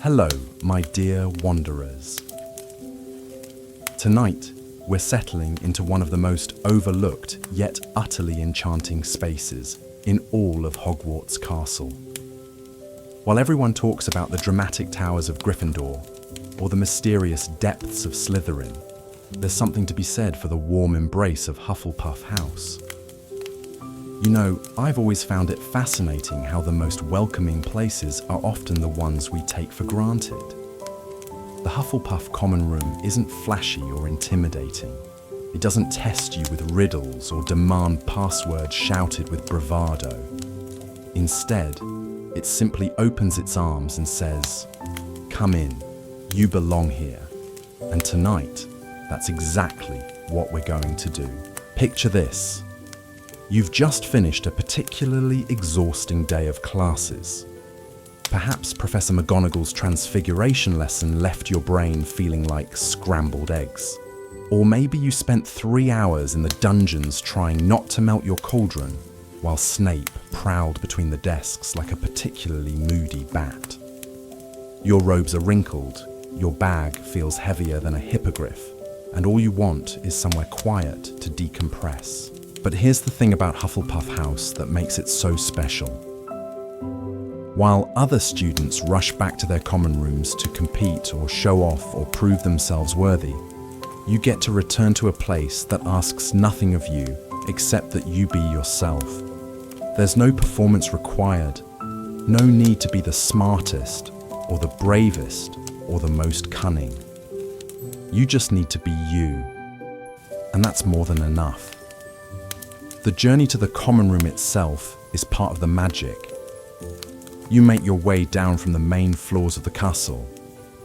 Hello, my dear wanderers. Tonight, we're settling into one of the most overlooked yet utterly enchanting spaces in all of Hogwarts Castle. While everyone talks about the dramatic towers of Gryffindor or the mysterious depths of Slytherin, there's something to be said for the warm embrace of Hufflepuff House. You know, I've always found it fascinating how the most welcoming places are often the ones we take for granted. The Hufflepuff common room isn't flashy or intimidating. It doesn't test you with riddles or demand passwords shouted with bravado. Instead, it simply opens its arms and says, "Come in, you belong here." And tonight, that's exactly what we're going to do. Picture this. You've just finished a particularly exhausting day of classes. Perhaps Professor McGonagall's transfiguration lesson left your brain feeling like scrambled eggs. Or maybe you spent 3 hours in the dungeons trying not to melt your cauldron, while Snape prowled between the desks like a particularly moody bat. Your robes are wrinkled, your bag feels heavier than a hippogriff, and all you want is somewhere quiet to decompress. But here's the thing about Hufflepuff House that makes it so special. While other students rush back to their common rooms to compete or show off or prove themselves worthy, you get to return to a place that asks nothing of you except that you be yourself. There's no performance required, no need to be the smartest or the bravest or the most cunning. You just need to be you, and that's more than enough. The journey to the common room itself is part of the magic. You make your way down from the main floors of the castle,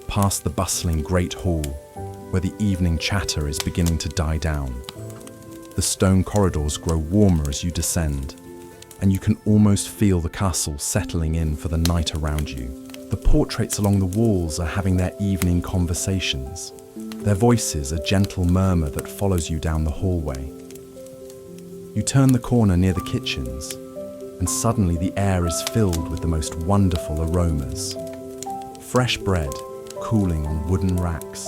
past the bustling Great Hall, where the evening chatter is beginning to die down. The stone corridors grow warmer as you descend, and you can almost feel the castle settling in for the night around you. The portraits along the walls are having their evening conversations, their voices a gentle murmur that follows you down the hallway. You turn the corner near the kitchens, and suddenly the air is filled with the most wonderful aromas. Fresh bread cooling on wooden racks,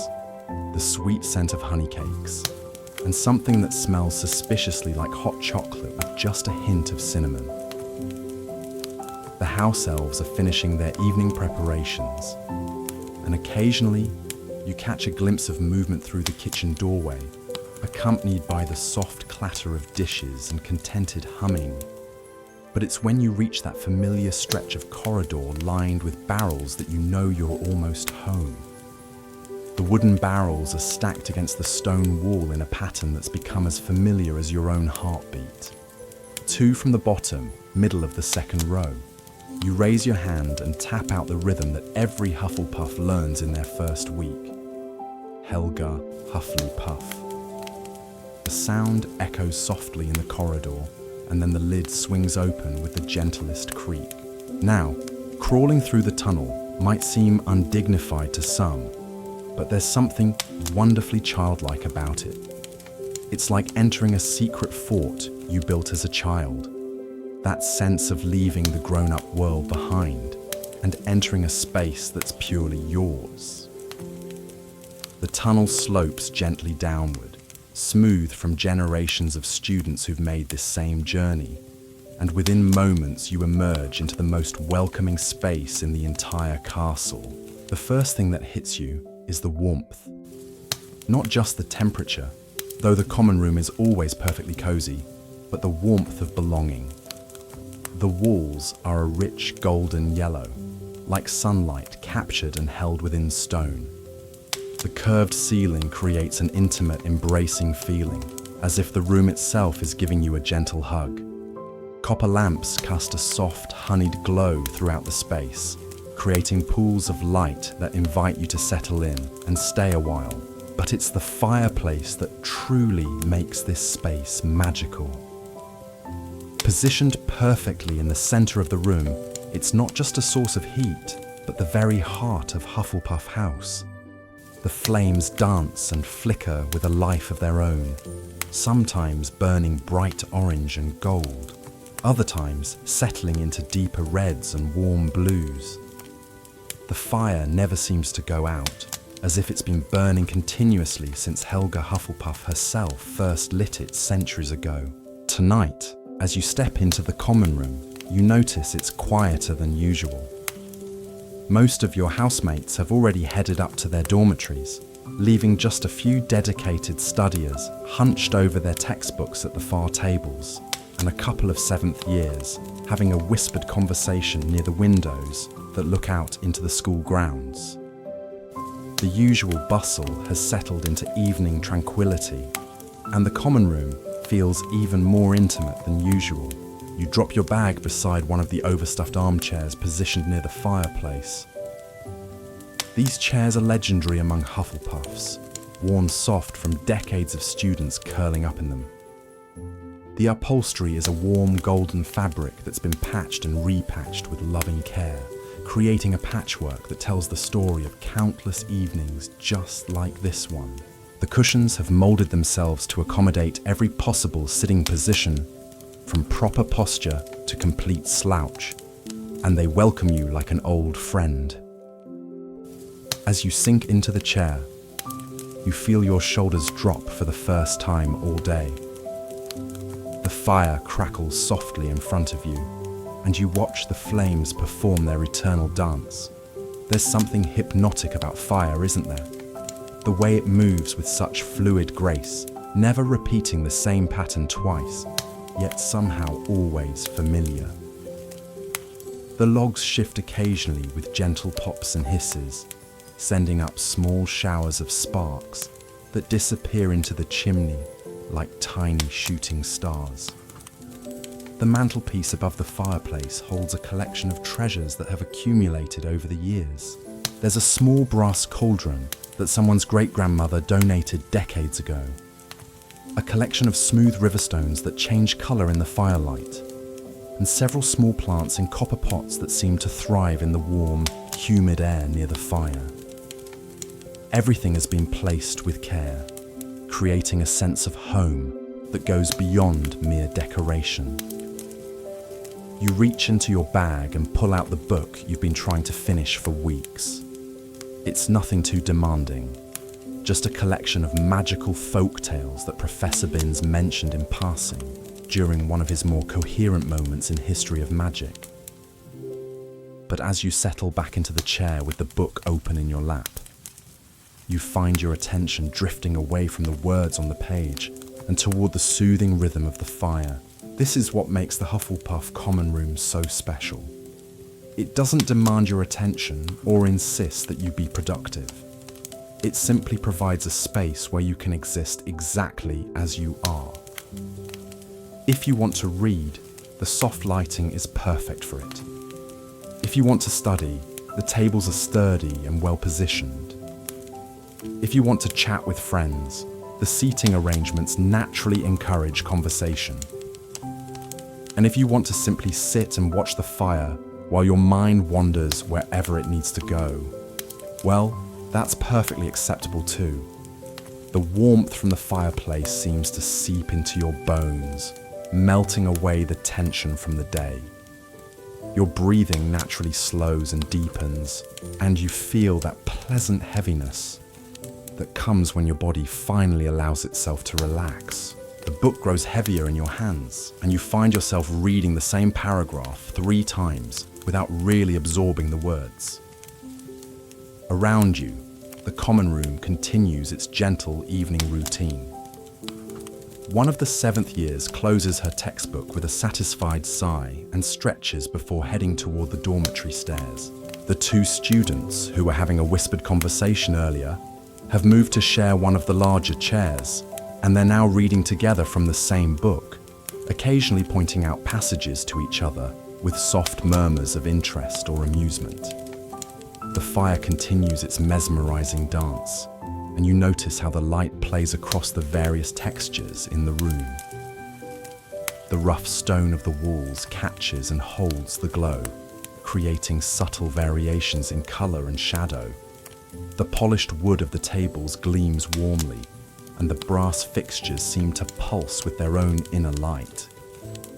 the sweet scent of honey cakes, and something that smells suspiciously like hot chocolate with just a hint of cinnamon. The house elves are finishing their evening preparations, and occasionally you catch a glimpse of movement through the kitchen doorway, accompanied by the soft clatter of dishes and contented humming. But it's when you reach that familiar stretch of corridor lined with barrels that you know you're almost home. The wooden barrels are stacked against the stone wall in a pattern that's become as familiar as your own heartbeat. 2 from the bottom, middle of the second row. You raise your hand and tap out the rhythm that every Hufflepuff learns in their first week. Helga Hufflepuff. The sound echoes softly in the corridor, and then the lid swings open with the gentlest creak. Now, crawling through the tunnel might seem undignified to some, but there's something wonderfully childlike about it. It's like entering a secret fort you built as a child. That sense of leaving the grown-up world behind and entering a space that's purely yours. The tunnel slopes gently downward, smooth from generations of students who've made this same journey, and within moments you emerge into the most welcoming space in the entire castle. The first thing that hits you is the warmth. Not just the temperature, though the common room is always perfectly cozy, but the warmth of belonging. The walls are a rich golden yellow, like sunlight captured and held within stone. The curved ceiling creates an intimate, embracing feeling, as if the room itself is giving you a gentle hug. Copper lamps cast a soft, honeyed glow throughout the space, creating pools of light that invite you to settle in and stay a while. But it's the fireplace that truly makes this space magical. Positioned perfectly in the center of the room, it's not just a source of heat, but the very heart of Hufflepuff House. The flames dance and flicker with a life of their own, sometimes burning bright orange and gold, other times settling into deeper reds and warm blues. The fire never seems to go out, as if it's been burning continuously since Helga Hufflepuff herself first lit it centuries ago. Tonight, as you step into the common room, you notice it's quieter than usual. Most of your housemates have already headed up to their dormitories, leaving just a few dedicated studiers hunched over their textbooks at the far tables, and a couple of seventh years having a whispered conversation near the windows that look out into the school grounds. The usual bustle has settled into evening tranquility, and the common room feels even more intimate than usual. You drop your bag beside one of the overstuffed armchairs positioned near the fireplace. These chairs are legendary among Hufflepuffs, worn soft from decades of students curling up in them. The upholstery is a warm golden fabric that's been patched and repatched with loving care, creating a patchwork that tells the story of countless evenings just like this one. The cushions have molded themselves to accommodate every possible sitting position, from proper posture to complete slouch, and they welcome you like an old friend. As you sink into the chair, you feel your shoulders drop for the first time all day. The fire crackles softly in front of you, and you watch the flames perform their eternal dance. There's something hypnotic about fire, isn't there? The way it moves with such fluid grace, never repeating the same pattern twice, yet somehow always familiar. The logs shift occasionally with gentle pops and hisses, sending up small showers of sparks that disappear into the chimney like tiny shooting stars. The mantelpiece above the fireplace holds a collection of treasures that have accumulated over the years. There's a small brass cauldron that someone's great-grandmother donated decades ago. A collection of smooth riverstones that change colour in the firelight, and several small plants in copper pots that seem to thrive in the warm, humid air near the fire. Everything has been placed with care, creating a sense of home that goes beyond mere decoration. You reach into your bag and pull out the book you've been trying to finish for weeks. It's nothing too demanding, just a collection of magical folk tales that Professor Binns mentioned in passing during one of his more coherent moments in History of Magic. But as you settle back into the chair with the book open in your lap, you find your attention drifting away from the words on the page and toward the soothing rhythm of the fire. This is what makes the Hufflepuff common room so special. It doesn't demand your attention or insist that you be productive. It simply provides a space where you can exist exactly as you are. If you want to read, the soft lighting is perfect for it. If you want to study, the tables are sturdy and well positioned. If you want to chat with friends, the seating arrangements naturally encourage conversation. And if you want to simply sit and watch the fire while your mind wanders wherever it needs to go, well, that's perfectly acceptable too. The warmth from the fireplace seems to seep into your bones, melting away the tension from the day. Your breathing naturally slows and deepens, and you feel that pleasant heaviness that comes when your body finally allows itself to relax. The book grows heavier in your hands, and you find yourself reading the same paragraph 3 times without really absorbing the words. Around you, the common room continues its gentle evening routine. One of the 7th years closes her textbook with a satisfied sigh and stretches before heading toward the dormitory stairs. The 2 students, who were having a whispered conversation earlier, have moved to share one of the larger chairs, and they're now reading together from the same book, occasionally pointing out passages to each other with soft murmurs of interest or amusement. The fire continues its mesmerizing dance, and you notice how the light plays across the various textures in the room. The rough stone of the walls catches and holds the glow, creating subtle variations in color and shadow. The polished wood of the tables gleams warmly, and the brass fixtures seem to pulse with their own inner light.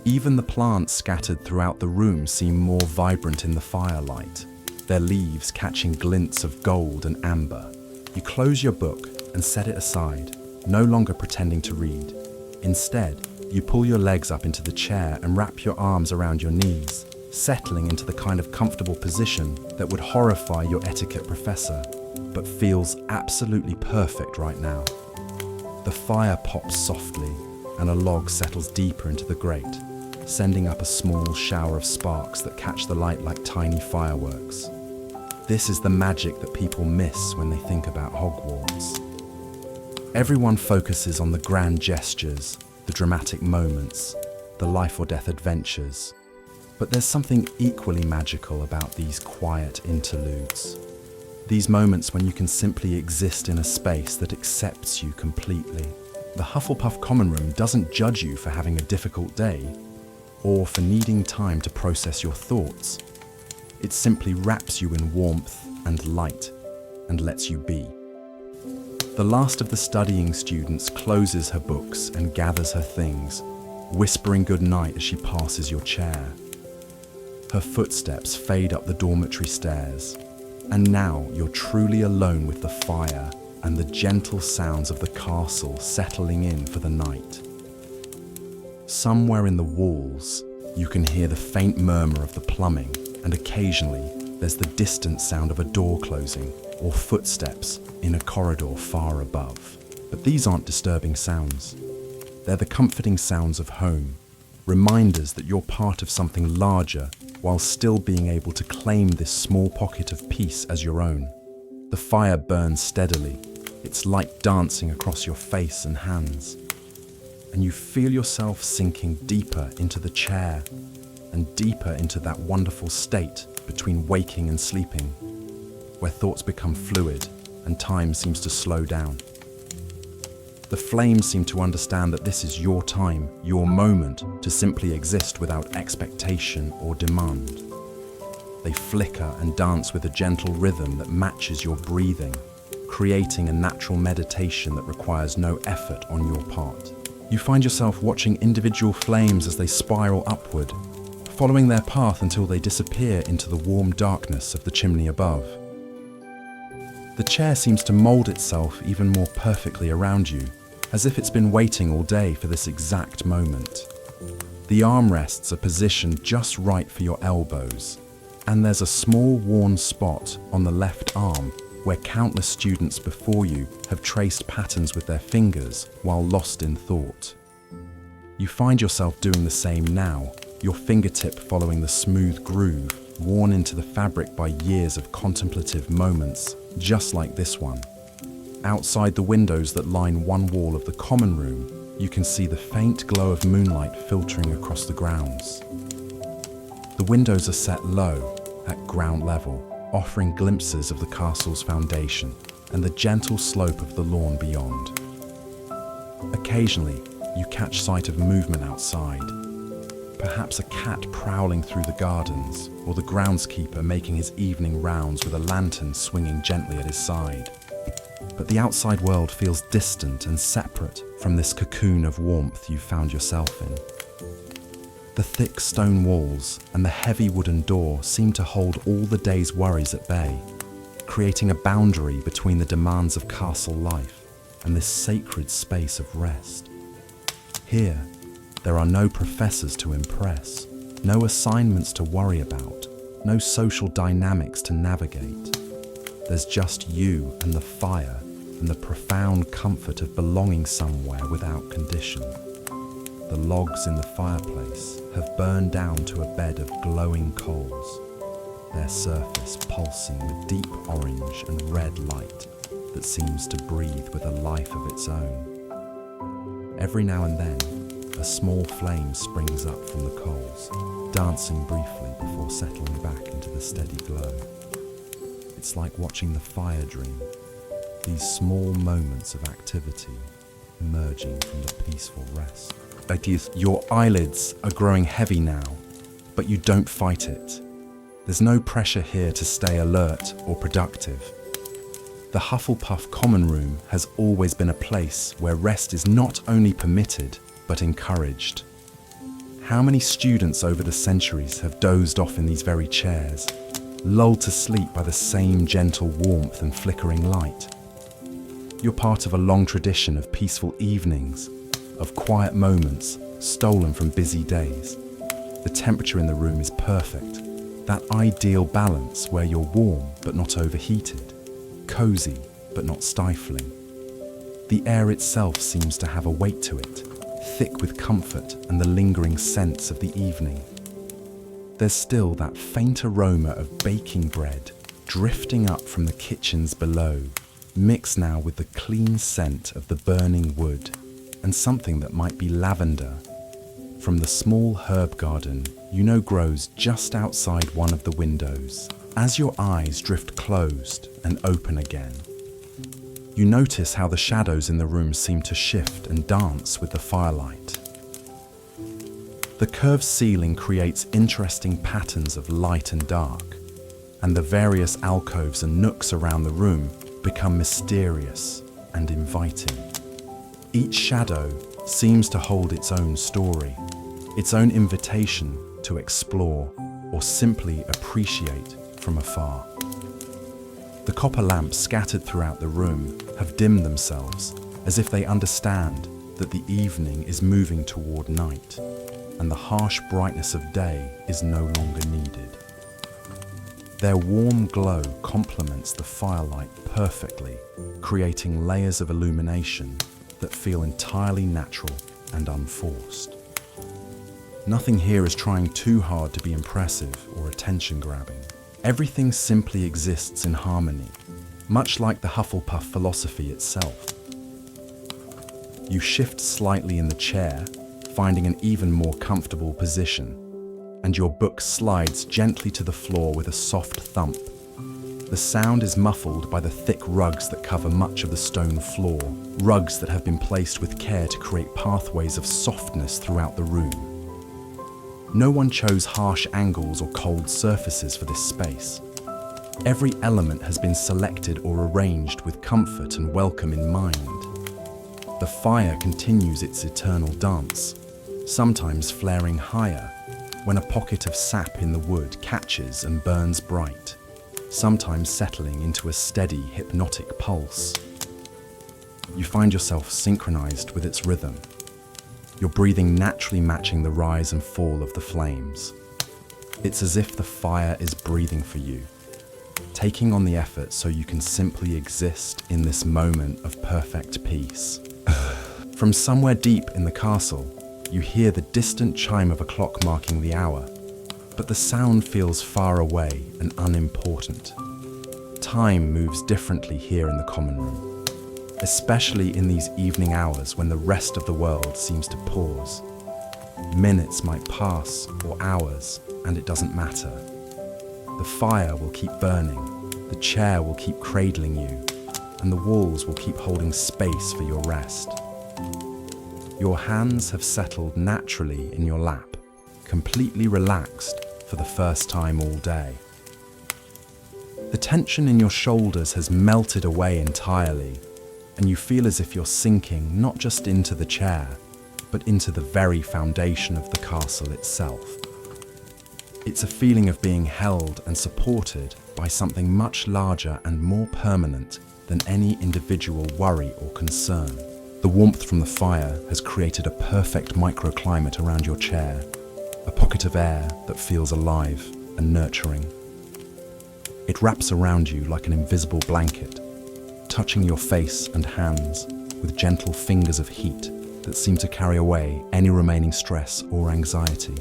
Even the plants scattered throughout the room seem more vibrant in the firelight, their leaves catching glints of gold and amber. You close your book and set it aside, no longer pretending to read. Instead, you pull your legs up into the chair and wrap your arms around your knees, settling into the kind of comfortable position that would horrify your etiquette professor, but feels absolutely perfect right now. The fire pops softly, and a log settles deeper into the grate, sending up a small shower of sparks that catch the light like tiny fireworks. This is the magic that people miss when they think about Hogwarts. Everyone focuses on the grand gestures, the dramatic moments, the life or death adventures. But there's something equally magical about these quiet interludes. These moments when you can simply exist in a space that accepts you completely. The Hufflepuff Common Room doesn't judge you for having a difficult day or for needing time to process your thoughts. It simply wraps you in warmth and light and lets you be. The last of the studying students closes her books and gathers her things, whispering goodnight as she passes your chair. Her footsteps fade up the dormitory stairs, and now you're truly alone with the fire and the gentle sounds of the castle settling in for the night. Somewhere in the walls, you can hear the faint murmur of the plumbing, and occasionally there's the distant sound of a door closing or footsteps in a corridor far above. But these aren't disturbing sounds. They're the comforting sounds of home, reminders that you're part of something larger while still being able to claim this small pocket of peace as your own. The fire burns steadily, its light dancing across your face and hands, and you feel yourself sinking deeper into the chair and deeper into that wonderful state between waking and sleeping, where thoughts become fluid and time seems to slow down. The flames seem to understand that this is your time, your moment to simply exist without expectation or demand. They flicker and dance with a gentle rhythm that matches your breathing, creating a natural meditation that requires no effort on your part. You find yourself watching individual flames as they spiral upward, following their path until they disappear into the warm darkness of the chimney above. The chair seems to mold itself even more perfectly around you, as if it's been waiting all day for this exact moment. The armrests are positioned just right for your elbows, and there's a small worn spot on the left arm where countless students before you have traced patterns with their fingers while lost in thought. You find yourself doing the same now, your fingertip following the smooth groove worn into the fabric by years of contemplative moments, just like this one. Outside the windows that line one wall of the common room, you can see the faint glow of moonlight filtering across the grounds. The windows are set low, at ground level, offering glimpses of the castle's foundation and the gentle slope of the lawn beyond. Occasionally, you catch sight of movement outside. Perhaps a cat prowling through the gardens, or the groundskeeper making his evening rounds with a lantern swinging gently at his side. But the outside world feels distant and separate from this cocoon of warmth you found yourself in. The thick stone walls and the heavy wooden door seem to hold all the day's worries at bay, creating a boundary between the demands of castle life and this sacred space of rest. Here, there are no professors to impress, no assignments to worry about, no social dynamics to navigate. There's just you and the fire and the profound comfort of belonging somewhere without condition. The logs in the fireplace have burned down to a bed of glowing coals, their surface pulsing with deep orange and red light that seems to breathe with a life of its own. Every now and then, a small flame springs up from the coals, dancing briefly before settling back into the steady glow. It's like watching the fire dream, these small moments of activity emerging from the peaceful rest. Your eyelids are growing heavy now, but you don't fight it. There's no pressure here to stay alert or productive. The Hufflepuff Common Room has always been a place where rest is not only permitted, but encouraged. How many students over the centuries have dozed off in these very chairs, lulled to sleep by the same gentle warmth and flickering light. You're part of a long tradition of peaceful evenings, of quiet moments stolen from busy days. The temperature in the room is perfect, that ideal balance where you're warm but not overheated, cozy but not stifling. The air itself seems to have a weight to it, thick with comfort and the lingering sense of the evening. There's still that faint aroma of baking bread drifting up from the kitchens below, mixed now with the clean scent of the burning wood and something that might be lavender from the small herb garden you know grows just outside one of the windows. As your eyes drift closed and open again, you notice how the shadows in the room seem to shift and dance with the firelight. The curved ceiling creates interesting patterns of light and dark, and the various alcoves and nooks around the room become mysterious and inviting. Each shadow seems to hold its own story, its own invitation to explore or simply appreciate from afar. The copper lamps scattered throughout the room have dimmed themselves as if they understand that the evening is moving toward night and the harsh brightness of day is no longer needed. Their warm glow complements the firelight perfectly, creating layers of illumination that feel entirely natural and unforced. Nothing here is trying too hard to be impressive or attention-grabbing. Everything simply exists in harmony, much like the Hufflepuff philosophy itself. You shift slightly in the chair, finding an even more comfortable position, and your book slides gently to the floor with a soft thump. The sound is muffled by the thick rugs that cover much of the stone floor, rugs that have been placed with care to create pathways of softness throughout the room. No one chose harsh angles or cold surfaces for this space. Every element has been selected or arranged with comfort and welcome in mind. The fire continues its eternal dance, sometimes flaring higher when a pocket of sap in the wood catches and burns bright, sometimes settling into a steady, hypnotic pulse. You find yourself synchronized with its rhythm, your breathing naturally matching the rise and fall of the flames. It's as if the fire is breathing for you, taking on the effort so you can simply exist in this moment of perfect peace. From somewhere deep in the castle, you hear the distant chime of a clock marking the hour, but the sound feels far away and unimportant. Time moves differently here in the common room, especially in these evening hours when the rest of the world seems to pause. Minutes might pass or hours, and it doesn't matter. The fire will keep burning, the chair will keep cradling you, and the walls will keep holding space for your rest. Your hands have settled naturally in your lap, completely relaxed for the first time all day. The tension in your shoulders has melted away entirely, and you feel as if you're sinking not just into the chair, but into the very foundation of the castle itself. It's a feeling of being held and supported by something much larger and more permanent than any individual worry or concern. The warmth from the fire has created a perfect microclimate around your chair, a pocket of air that feels alive and nurturing. It wraps around you like an invisible blanket, touching your face and hands with gentle fingers of heat that seem to carry away any remaining stress or anxiety.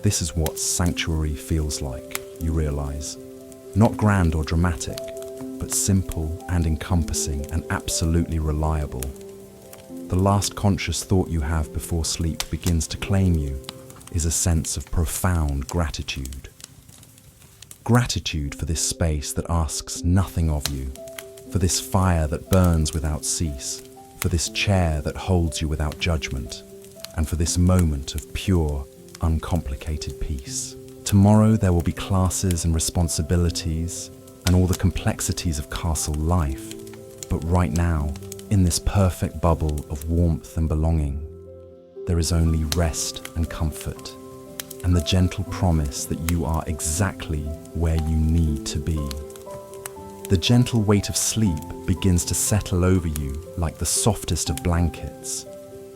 This is what sanctuary feels like, you realize. Not grand or dramatic, but simple and encompassing and absolutely reliable. The last conscious thought you have before sleep begins to claim you is a sense of profound gratitude. Gratitude for this space that asks nothing of you, for this fire that burns without cease, for this chair that holds you without judgment, and for this moment of pure, uncomplicated peace. Tomorrow there will be classes and responsibilities and all the complexities of castle life, but right now, in this perfect bubble of warmth and belonging, there is only rest and comfort. and the gentle promise that you are exactly where you need to be. The gentle weight of sleep begins to settle over you like the softest of blankets,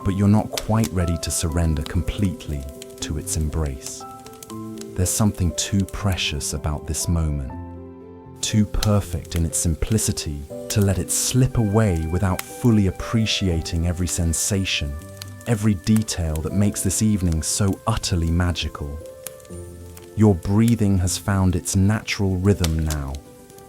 but you're not quite ready to surrender completely to its embrace. There's something too precious about this moment, too perfect in its simplicity to let it slip away without fully appreciating every sensation, every detail that makes this evening so utterly magical. Your breathing has found its natural rhythm now,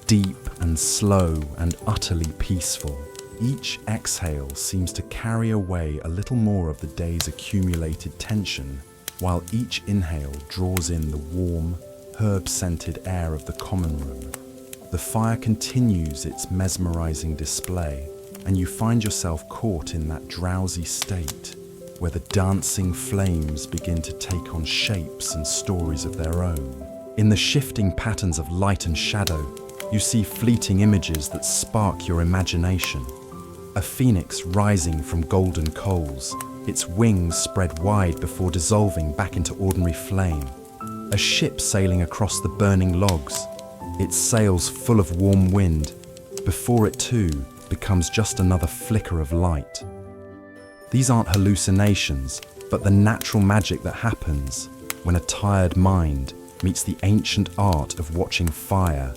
deep and slow and utterly peaceful. Each exhale seems to carry away a little more of the day's accumulated tension, while each inhale draws in the warm, herb-scented air of the common room. The fire continues its mesmerizing display, and you find yourself caught in that drowsy state where the dancing flames begin to take on shapes and stories of their own. In the shifting patterns of light and shadow, you see fleeting images that spark your imagination. A phoenix rising from golden coals, its wings spread wide before dissolving back into ordinary flame. A ship sailing across the burning logs, its sails full of warm wind, before it too becomes just another flicker of light. These aren't hallucinations, but the natural magic that happens when a tired mind meets the ancient art of watching fire,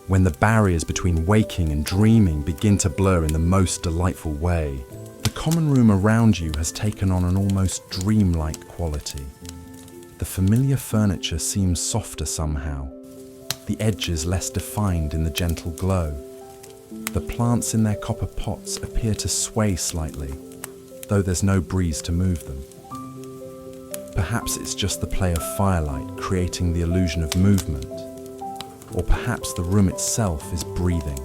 when the barriers between waking and dreaming begin to blur in the most delightful way. The common room around you has taken on an almost dreamlike quality. The familiar furniture seems softer somehow, the edges less defined in the gentle glow. The plants in their copper pots appear to sway slightly, though there's no breeze to move them. Perhaps it's just the play of firelight creating the illusion of movement, or perhaps the room itself is breathing,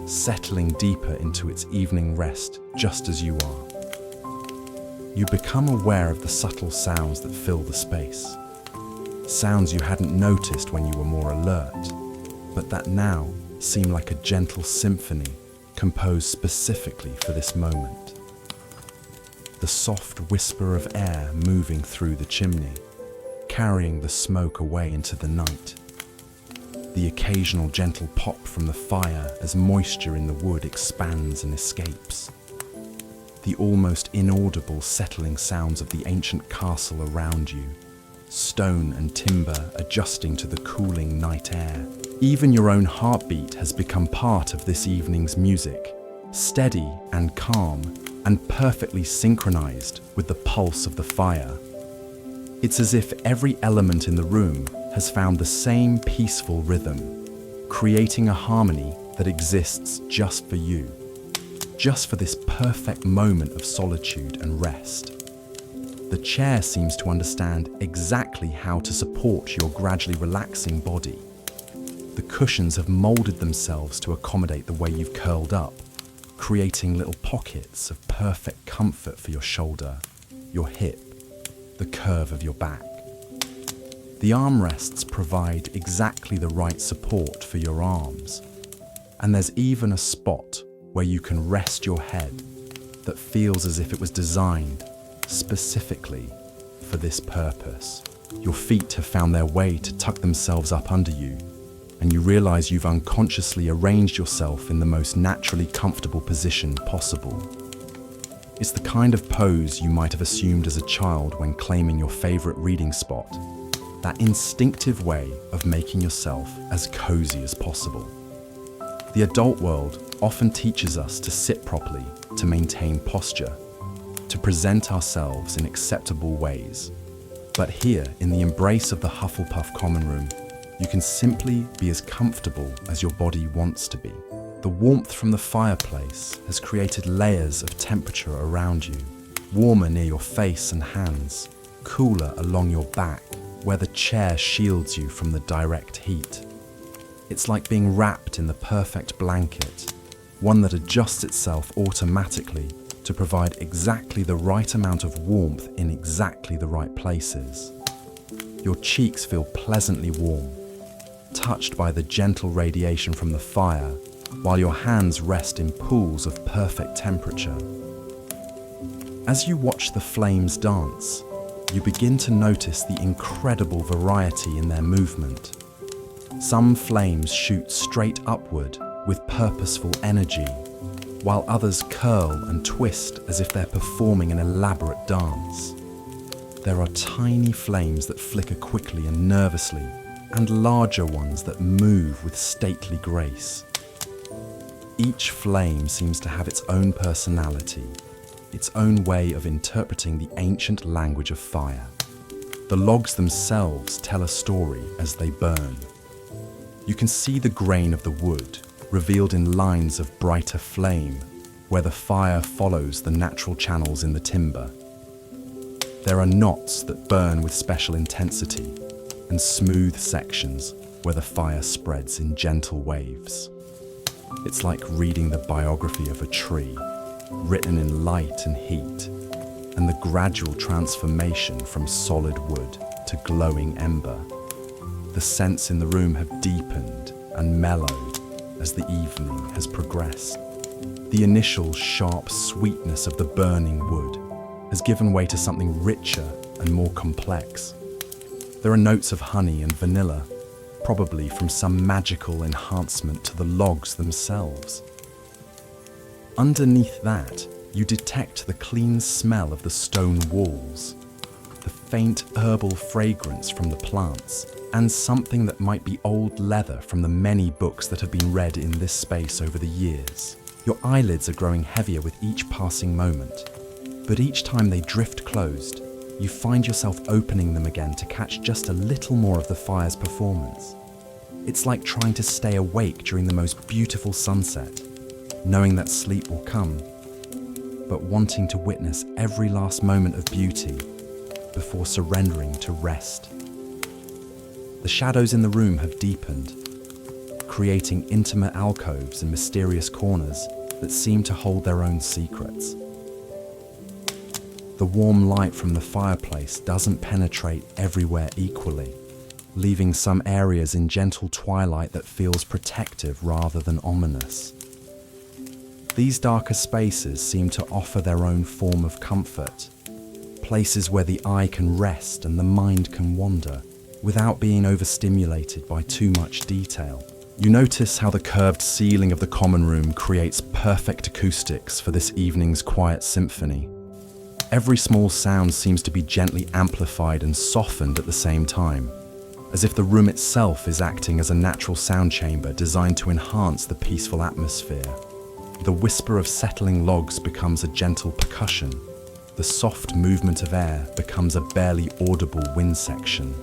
settling deeper into its evening rest just as you are. You become aware of the subtle sounds that fill the space, sounds you hadn't noticed when you were more alert, but that now seem like a gentle symphony composed specifically for this moment. The soft whisper of air moving through the chimney, carrying the smoke away into the night. The occasional gentle pop from the fire as moisture in the wood expands and escapes. The almost inaudible settling sounds of the ancient castle around you, stone and timber adjusting to the cooling night air. Even your own heartbeat has become part of this evening's music, steady and calm and perfectly synchronized with the pulse of the fire. It's as if every element in the room has found the same peaceful rhythm, creating a harmony that exists just for you, just for this perfect moment of solitude and rest. The chair seems to understand exactly how to support your gradually relaxing body. The cushions have molded themselves to accommodate the way you've curled up, creating little pockets of perfect comfort for your shoulder, your hip, the curve of your back. The armrests provide exactly the right support for your arms, and there's even a spot where you can rest your head that feels as if it was designed specifically for this purpose. Your feet have found their way to tuck themselves up under you, and you realize you've unconsciously arranged yourself in the most naturally comfortable position possible. It's the kind of pose you might have assumed as a child when claiming your favorite reading spot, that instinctive way of making yourself as cozy as possible. The adult world often teaches us to sit properly, to maintain posture, to present ourselves in acceptable ways. But here, in the embrace of the Hufflepuff common room, you can simply be as comfortable as your body wants to be. The warmth from the fireplace has created layers of temperature around you, warmer near your face and hands, cooler along your back, where the chair shields you from the direct heat. It's like being wrapped in the perfect blanket, one that adjusts itself automatically to provide exactly the right amount of warmth in exactly the right places. Your cheeks feel pleasantly warm, touched by the gentle radiation from the fire, while your hands rest in pools of perfect temperature. As you watch the flames dance, you begin to notice the incredible variety in their movement. Some flames shoot straight upward with purposeful energy, while others curl and twist as if they're performing an elaborate dance. There are tiny flames that flicker quickly and nervously, and larger ones that move with stately grace. Each flame seems to have its own personality, its own way of interpreting the ancient language of fire. The logs themselves tell a story as they burn. You can see the grain of the wood, revealed in lines of brighter flame, where the fire follows the natural channels in the timber. There are knots that burn with special intensity, and smooth sections where the fire spreads in gentle waves. It's like reading the biography of a tree, written in light and heat, and the gradual transformation from solid wood to glowing ember. The scents in the room have deepened and mellowed as the evening has progressed. The initial sharp sweetness of the burning wood has given way to something richer and more complex. There are notes of honey and vanilla, probably from some magical enhancement to the logs themselves. Underneath that, you detect the clean smell of the stone walls, the faint herbal fragrance from the plants, and something that might be old leather from the many books that have been read in this space over the years. Your eyelids are growing heavier with each passing moment, but each time they drift closed, you find yourself opening them again to catch just a little more of the fire's performance. It's like trying to stay awake during the most beautiful sunset, knowing that sleep will come, but wanting to witness every last moment of beauty before surrendering to rest. The shadows in the room have deepened, creating intimate alcoves and mysterious corners that seem to hold their own secrets. The warm light from the fireplace doesn't penetrate everywhere equally, leaving some areas in gentle twilight that feels protective rather than ominous. These darker spaces seem to offer their own form of comfort, places where the eye can rest and the mind can wander, without being overstimulated by too much detail. You notice how the curved ceiling of the common room creates perfect acoustics for this evening's quiet symphony. Every small sound seems to be gently amplified and softened at the same time, as if the room itself is acting as a natural sound chamber designed to enhance the peaceful atmosphere. The whisper of settling logs becomes a gentle percussion. The soft movement of air becomes a barely audible wind section.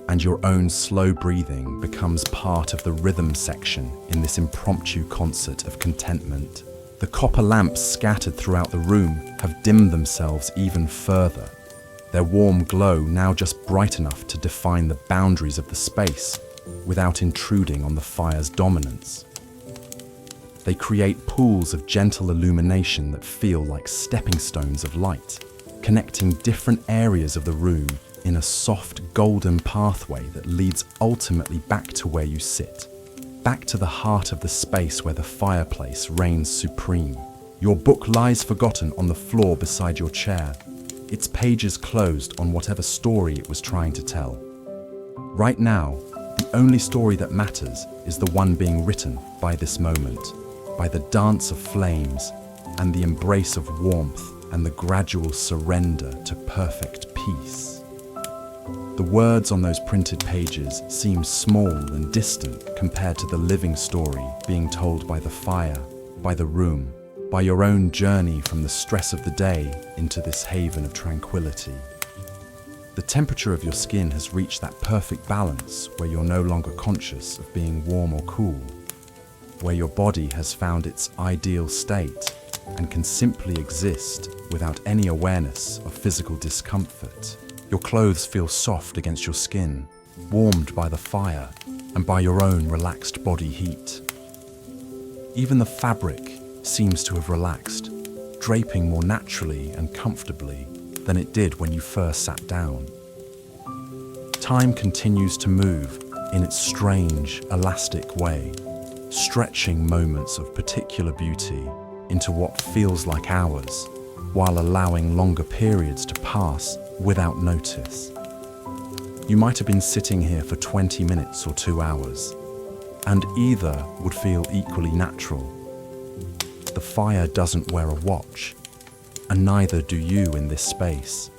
And your own slow breathing becomes part of the rhythm section in this impromptu concert of contentment. The copper lamps scattered throughout the room have dimmed themselves even further, their warm glow now just bright enough to define the boundaries of the space without intruding on the fire's dominance. They create pools of gentle illumination that feel like stepping stones of light, connecting different areas of the room in a soft golden pathway that leads ultimately back to where you sit, back to the heart of the space where the fireplace reigns supreme. Your book lies forgotten on the floor beside your chair, its pages closed on whatever story it was trying to tell. Right now, the only story that matters is the one being written by this moment, by the dance of flames and the embrace of warmth and the gradual surrender to perfect peace. The words on those printed pages seem small and distant compared to the living story being told by the fire, by the room, by your own journey from the stress of the day into this haven of tranquility. The temperature of your skin has reached that perfect balance where you're no longer conscious of being warm or cool, where your body has found its ideal state and can simply exist without any awareness of physical discomfort. Your clothes feel soft against your skin, warmed by the fire and by your own relaxed body heat. Even the fabric seems to have relaxed, draping more naturally and comfortably than it did when you first sat down. Time continues to move in its strange, elastic way, stretching moments of particular beauty into what feels like hours, while allowing longer periods to pass without notice. You might have been sitting here for 20 minutes or 2 hours, and either would feel equally natural. The fire doesn't wear a watch, and neither do you in this space.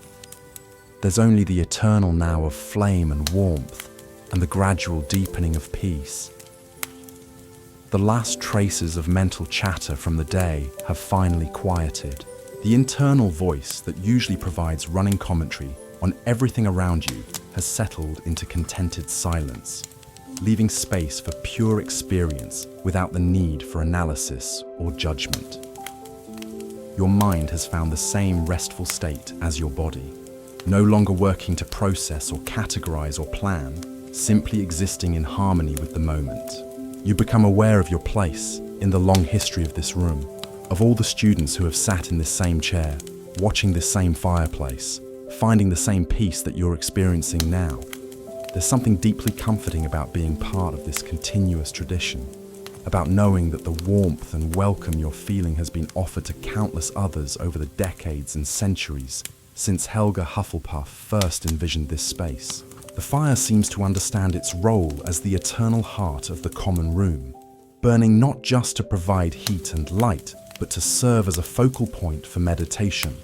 There's only the eternal now of flame and warmth, and the gradual deepening of peace. The last traces of mental chatter from the day have finally quieted. The internal voice that usually provides running commentary on everything around you has settled into contented silence, leaving space for pure experience without the need for analysis or judgment. Your mind has found the same restful state as your body, no longer working to process or categorize or plan, simply existing in harmony with the moment. You become aware of your place in the long history of this room, of all the students who have sat in this same chair, watching this same fireplace, finding the same peace that you're experiencing now. There's something deeply comforting about being part of this continuous tradition, about knowing that the warmth and welcome you're feeling has been offered to countless others over the decades and centuries since Helga Hufflepuff first envisioned this space. The fire seems to understand its role as the eternal heart of the common room, burning not just to provide heat and light, but to serve as a focal point for meditation,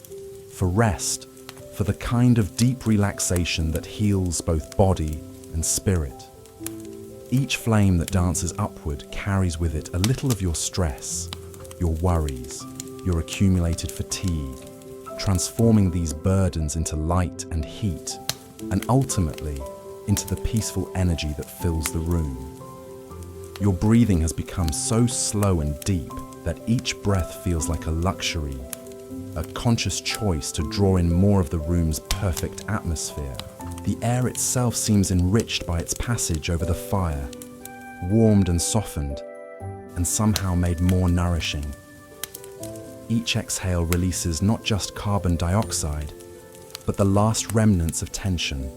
for rest, for the kind of deep relaxation that heals both body and spirit. Each flame that dances upward carries with it a little of your stress, your worries, your accumulated fatigue, transforming these burdens into light and heat, and ultimately into the peaceful energy that fills the room. Your breathing has become so slow and deep that each breath feels like a luxury, a conscious choice to draw in more of the room's perfect atmosphere. The air itself seems enriched by its passage over the fire, warmed and softened, and somehow made more nourishing. Each exhale releases not just carbon dioxide, but the last remnants of tension,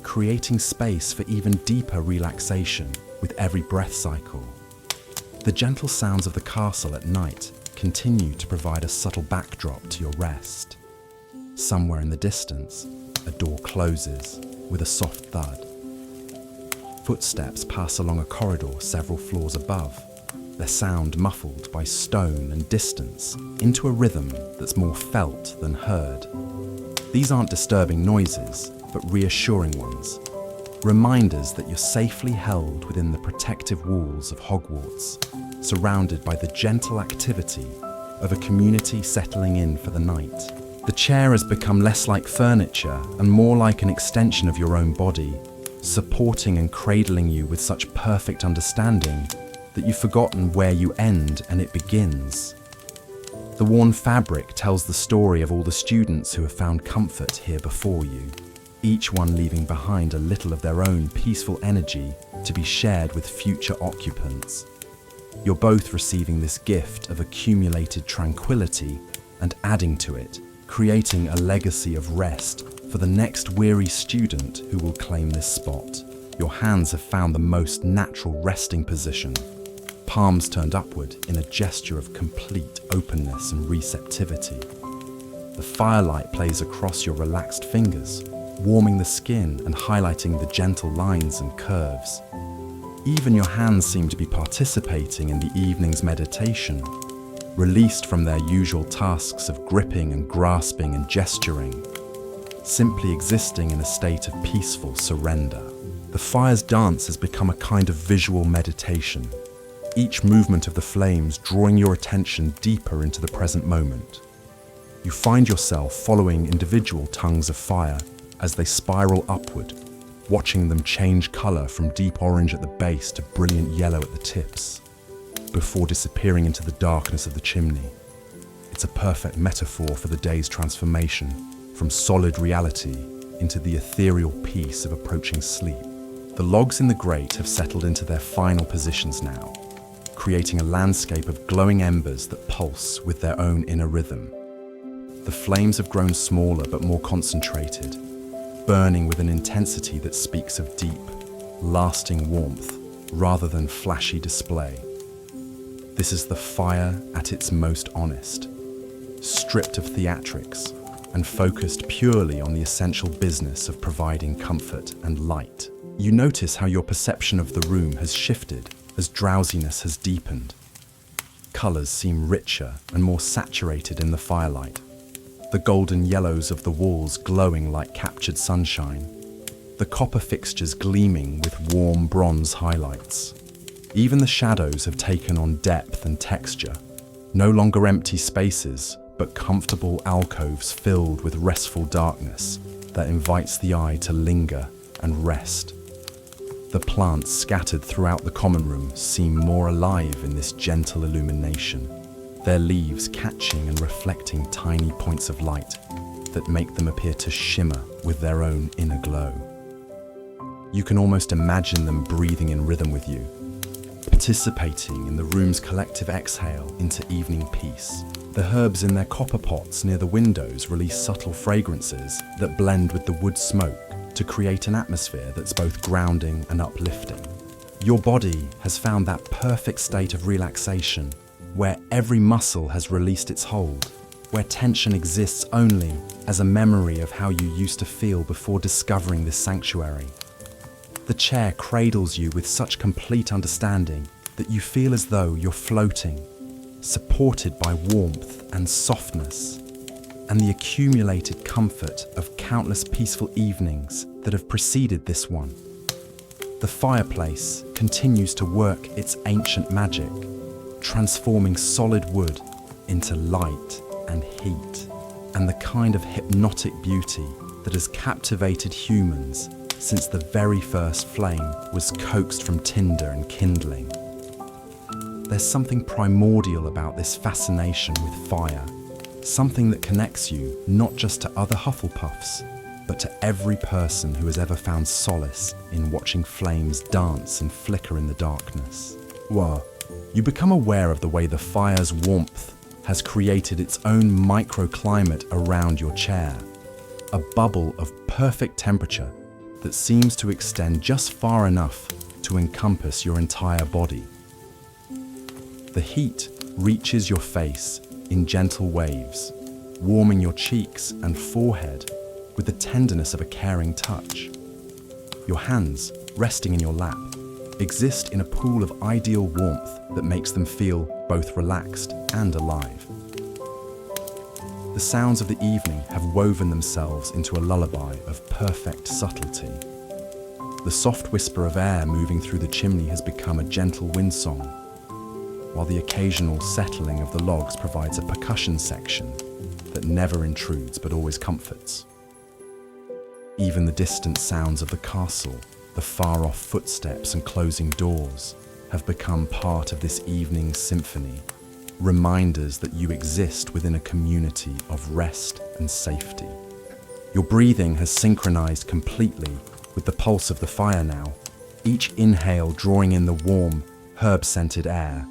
creating space for even deeper relaxation with every breath cycle. The gentle sounds of the castle at night continue to provide a subtle backdrop to your rest. Somewhere in the distance, a door closes with a soft thud. Footsteps pass along a corridor several floors above, their sound muffled by stone and distance into a rhythm that's more felt than heard. These aren't disturbing noises, but reassuring ones, reminders that you're safely held within the protective walls of Hogwarts, surrounded by the gentle activity of a community settling in for the night. The chair has become less like furniture and more like an extension of your own body, supporting and cradling you with such perfect understanding that you've forgotten where you end and it begins. The worn fabric tells the story of all the students who have found comfort here before you, each one leaving behind a little of their own peaceful energy to be shared with future occupants. You're both receiving this gift of accumulated tranquility and adding to it, creating a legacy of rest for the next weary student who will claim this spot. Your hands have found the most natural resting position, palms turned upward in a gesture of complete openness and receptivity. The firelight plays across your relaxed fingers, warming the skin and highlighting the gentle lines and curves. Even your hands seem to be participating in the evening's meditation, released from their usual tasks of gripping and grasping and gesturing, simply existing in a state of peaceful surrender. The fire's dance has become a kind of visual meditation, each movement of the flames drawing your attention deeper into the present moment. You find yourself following individual tongues of fire as they spiral upward, watching them change color from deep orange at the base to brilliant yellow at the tips, before disappearing into the darkness of the chimney. It's a perfect metaphor for the day's transformation from solid reality into the ethereal peace of approaching sleep. The logs in the grate have settled into their final positions now, creating a landscape of glowing embers that pulse with their own inner rhythm. The flames have grown smaller but more concentrated, burning with an intensity that speaks of deep, lasting warmth rather than flashy display. This is the fire at its most honest, stripped of theatrics, and focused purely on the essential business of providing comfort and light. You notice how your perception of the room has shifted as drowsiness has deepened. Colours seem richer and more saturated in the firelight, the golden yellows of the walls glowing like captured sunshine, the copper fixtures gleaming with warm bronze highlights. Even the shadows have taken on depth and texture, no longer empty spaces, but comfortable alcoves filled with restful darkness that invites the eye to linger and rest. The plants scattered throughout the common room seem more alive in this gentle illumination, their leaves catching and reflecting tiny points of light that make them appear to shimmer with their own inner glow. You can almost imagine them breathing in rhythm with you, participating in the room's collective exhale into evening peace. The herbs in their copper pots near the windows release subtle fragrances that blend with the wood smoke to create an atmosphere that's both grounding and uplifting. Your body has found that perfect state of relaxation, where every muscle has released its hold, where tension exists only as a memory of how you used to feel before discovering this sanctuary. The chair cradles you with such complete understanding that you feel as though you're floating, supported by warmth and softness, and the accumulated comfort of countless peaceful evenings that have preceded this one. The fireplace continues to work its ancient magic, transforming solid wood into light and heat, and the kind of hypnotic beauty that has captivated humans since the very first flame was coaxed from tinder and kindling. There's something primordial about this fascination with fire, something that connects you not just to other Hufflepuffs, but to every person who has ever found solace in watching flames dance and flicker in the darkness. Well, you become aware of the way the fire's warmth has created its own microclimate around your chair, a bubble of perfect temperature that seems to extend just far enough to encompass your entire body. The heat reaches your face in gentle waves, warming your cheeks and forehead with the tenderness of a caring touch. Your hands, resting in your lap, exist in a pool of ideal warmth that makes them feel both relaxed and alive. The sounds of the evening have woven themselves into a lullaby of perfect subtlety. The soft whisper of air moving through the chimney has become a gentle windsong, while the occasional settling of the logs provides a percussion section that never intrudes but always comforts. Even the distant sounds of the castle, the far-off footsteps and closing doors, have become part of this evening's symphony, reminders that you exist within a community of rest and safety. Your breathing has synchronized completely with the pulse of the fire now, each inhale drawing in the warm, herb-scented air,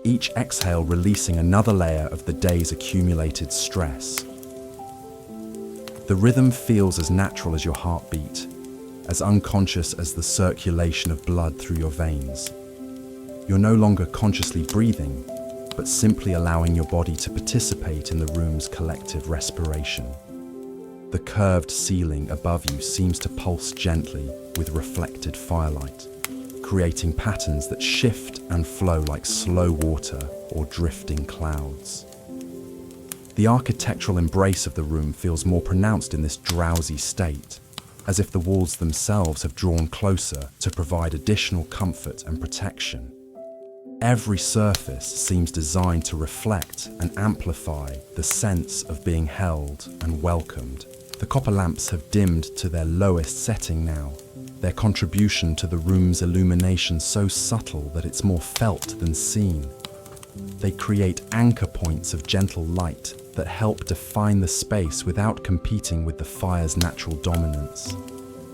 each exhale releasing another layer of the day's accumulated stress. The rhythm feels as natural as your heartbeat, as unconscious as the circulation of blood through your veins. You're no longer consciously breathing, but simply allowing your body to participate in the room's collective respiration. The curved ceiling above you seems to pulse gently with reflected firelight, creating patterns that shift and flow like slow water or drifting clouds. The architectural embrace of the room feels more pronounced in this drowsy state, as if the walls themselves have drawn closer to provide additional comfort and protection. Every surface seems designed to reflect and amplify the sense of being held and welcomed. The copper lamps have dimmed to their lowest setting now, their contribution to the room's illumination so subtle that it's more felt than seen. They create anchor points of gentle light that help define the space without competing with the fire's natural dominance.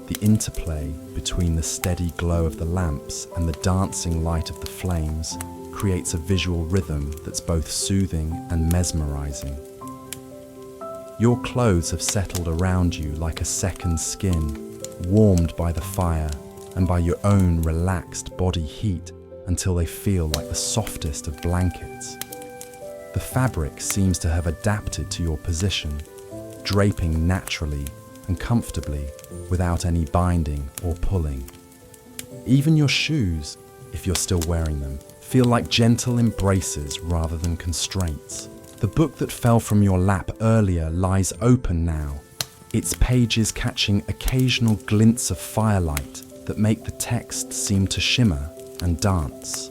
The interplay between the steady glow of the lamps and the dancing light of the flames creates a visual rhythm that's both soothing and mesmerizing. Your clothes have settled around you like a second skin, warmed by the fire and by your own relaxed body heat until they feel like the softest of blankets. The fabric seems to have adapted to your position, draping naturally and comfortably without any binding or pulling. Even your shoes, if you're still wearing them, feel like gentle embraces rather than constraints. The book that fell from your lap earlier lies open now, its pages catching occasional glints of firelight that make the text seem to shimmer and dance.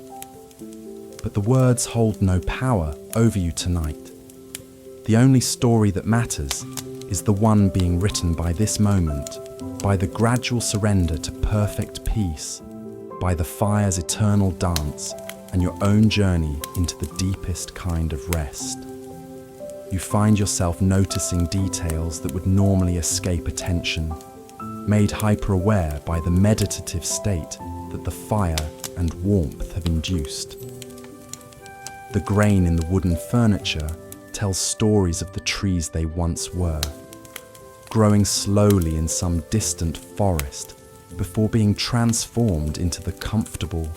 But the words hold no power over you tonight. The only story that matters is the one being written by this moment, by the gradual surrender to perfect peace, by the fire's eternal dance, and your own journey into the deepest kind of rest. You find yourself noticing details that would normally escape attention, made hyper-aware by the meditative state that the fire and warmth have induced. The grain in the wooden furniture tells stories of the trees they once were, growing slowly in some distant forest before being transformed into the comfortable,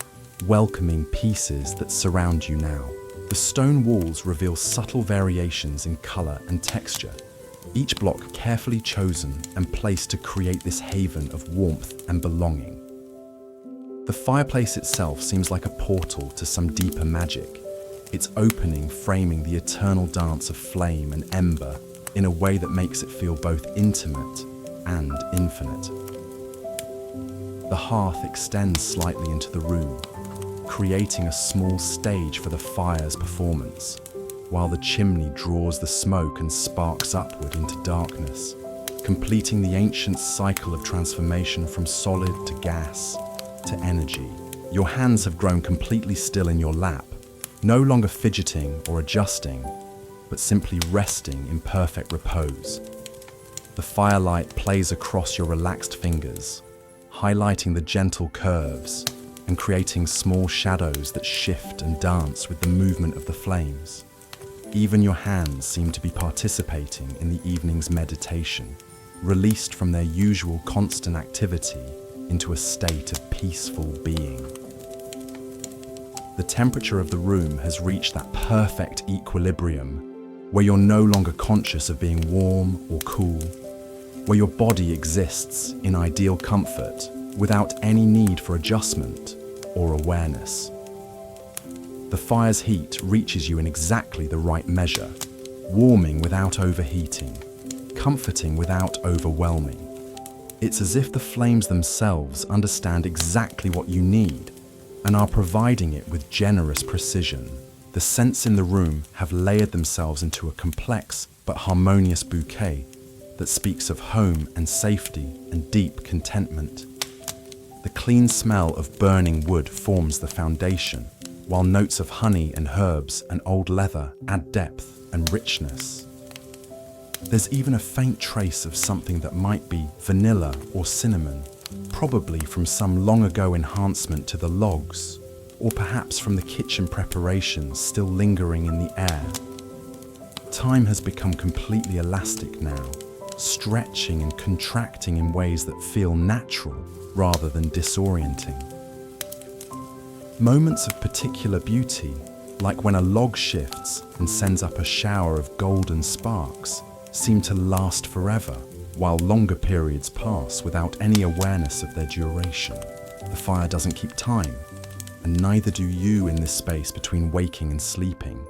welcoming pieces that surround you now. The stone walls reveal subtle variations in colour and texture, each block carefully chosen and placed to create this haven of warmth and belonging. The fireplace itself seems like a portal to some deeper magic, its opening framing the eternal dance of flame and ember in a way that makes it feel both intimate and infinite. The hearth extends slightly into the room, creating a small stage for the fire's performance, while the chimney draws the smoke and sparks upward into darkness, completing the ancient cycle of transformation from solid to gas to energy. Your hands have grown completely still in your lap, no longer fidgeting or adjusting, but simply resting in perfect repose. The firelight plays across your relaxed fingers, highlighting the gentle curves and creating small shadows that shift and dance with the movement of the flames. Even your hands seem to be participating in the evening's meditation, released from their usual constant activity into a state of peaceful being. The temperature of the room has reached that perfect equilibrium where you're no longer conscious of being warm or cool, where your body exists in ideal comfort without any need for adjustment or awareness. The fire's heat reaches you in exactly the right measure, warming without overheating, comforting without overwhelming. It's as if the flames themselves understand exactly what you need and are providing it with generous precision. The scents in the room have layered themselves into a complex but harmonious bouquet that speaks of home and safety and deep contentment. The clean smell of burning wood forms the foundation, while notes of honey and herbs and old leather add depth and richness. There's even a faint trace of something that might be vanilla or cinnamon, probably from some long ago enhancement to the logs, or perhaps from the kitchen preparations still lingering in the air. Time has become completely elastic now, stretching and contracting in ways that feel natural rather than disorienting. Moments of particular beauty, like when a log shifts and sends up a shower of golden sparks, seem to last forever, while longer periods pass without any awareness of their duration. The fire doesn't keep time, and neither do you in this space between waking and sleeping.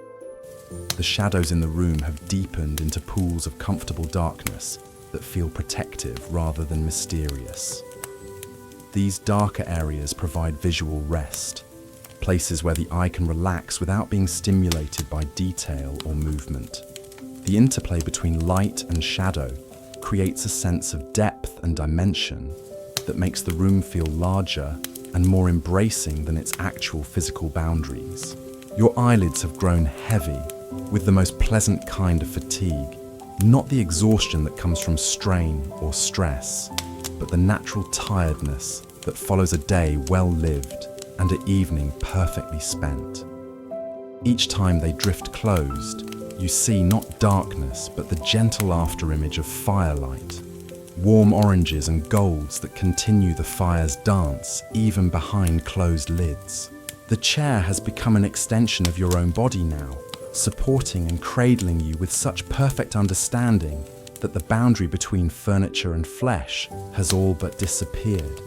The shadows in the room have deepened into pools of comfortable darkness that feel protective rather than mysterious. These darker areas provide visual rest, places where the eye can relax without being stimulated by detail or movement. The interplay between light and shadow creates a sense of depth and dimension that makes the room feel larger and more embracing than its actual physical boundaries. Your eyelids have grown heavy with the most pleasant kind of fatigue, not the exhaustion that comes from strain or stress, but the natural tiredness that follows a day well lived and an evening perfectly spent. Each time they drift closed, you see not darkness but the gentle afterimage of firelight, warm oranges and golds that continue the fire's dance even behind closed lids. The chair has become an extension of your own body now, supporting and cradling you with such perfect understanding that the boundary between furniture and flesh has all but disappeared.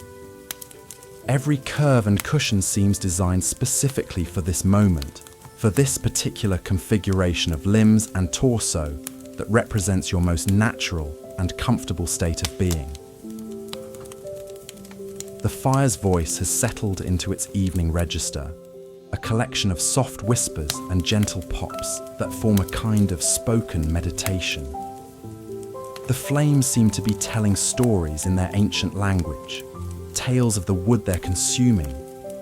Every curve and cushion seems designed specifically for this moment, for this particular configuration of limbs and torso that represents your most natural and comfortable state of being. The fire's voice has settled into its evening register, a collection of soft whispers and gentle pops that form a kind of spoken meditation. The flames seem to be telling stories in their ancient language, tales of the wood they're consuming,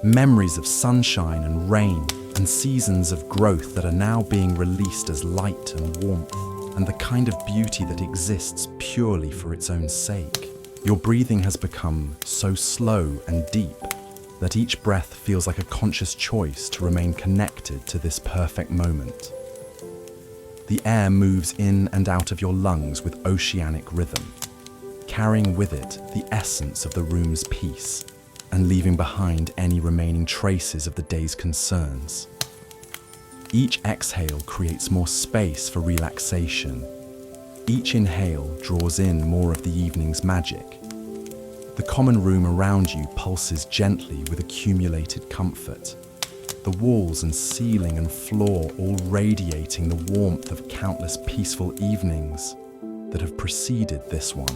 memories of sunshine and rain, and seasons of growth that are now being released as light and warmth, and the kind of beauty that exists purely for its own sake. Your breathing has become so slow and deep that each breath feels like a conscious choice to remain connected to this perfect moment. The air moves in and out of your lungs with oceanic rhythm, carrying with it the essence of the room's peace and leaving behind any remaining traces of the day's concerns. Each exhale creates more space for relaxation. Each inhale draws in more of the evening's magic. The common room around you pulses gently with accumulated comfort, the walls and ceiling and floor all radiating the warmth of countless peaceful evenings that have preceded this one.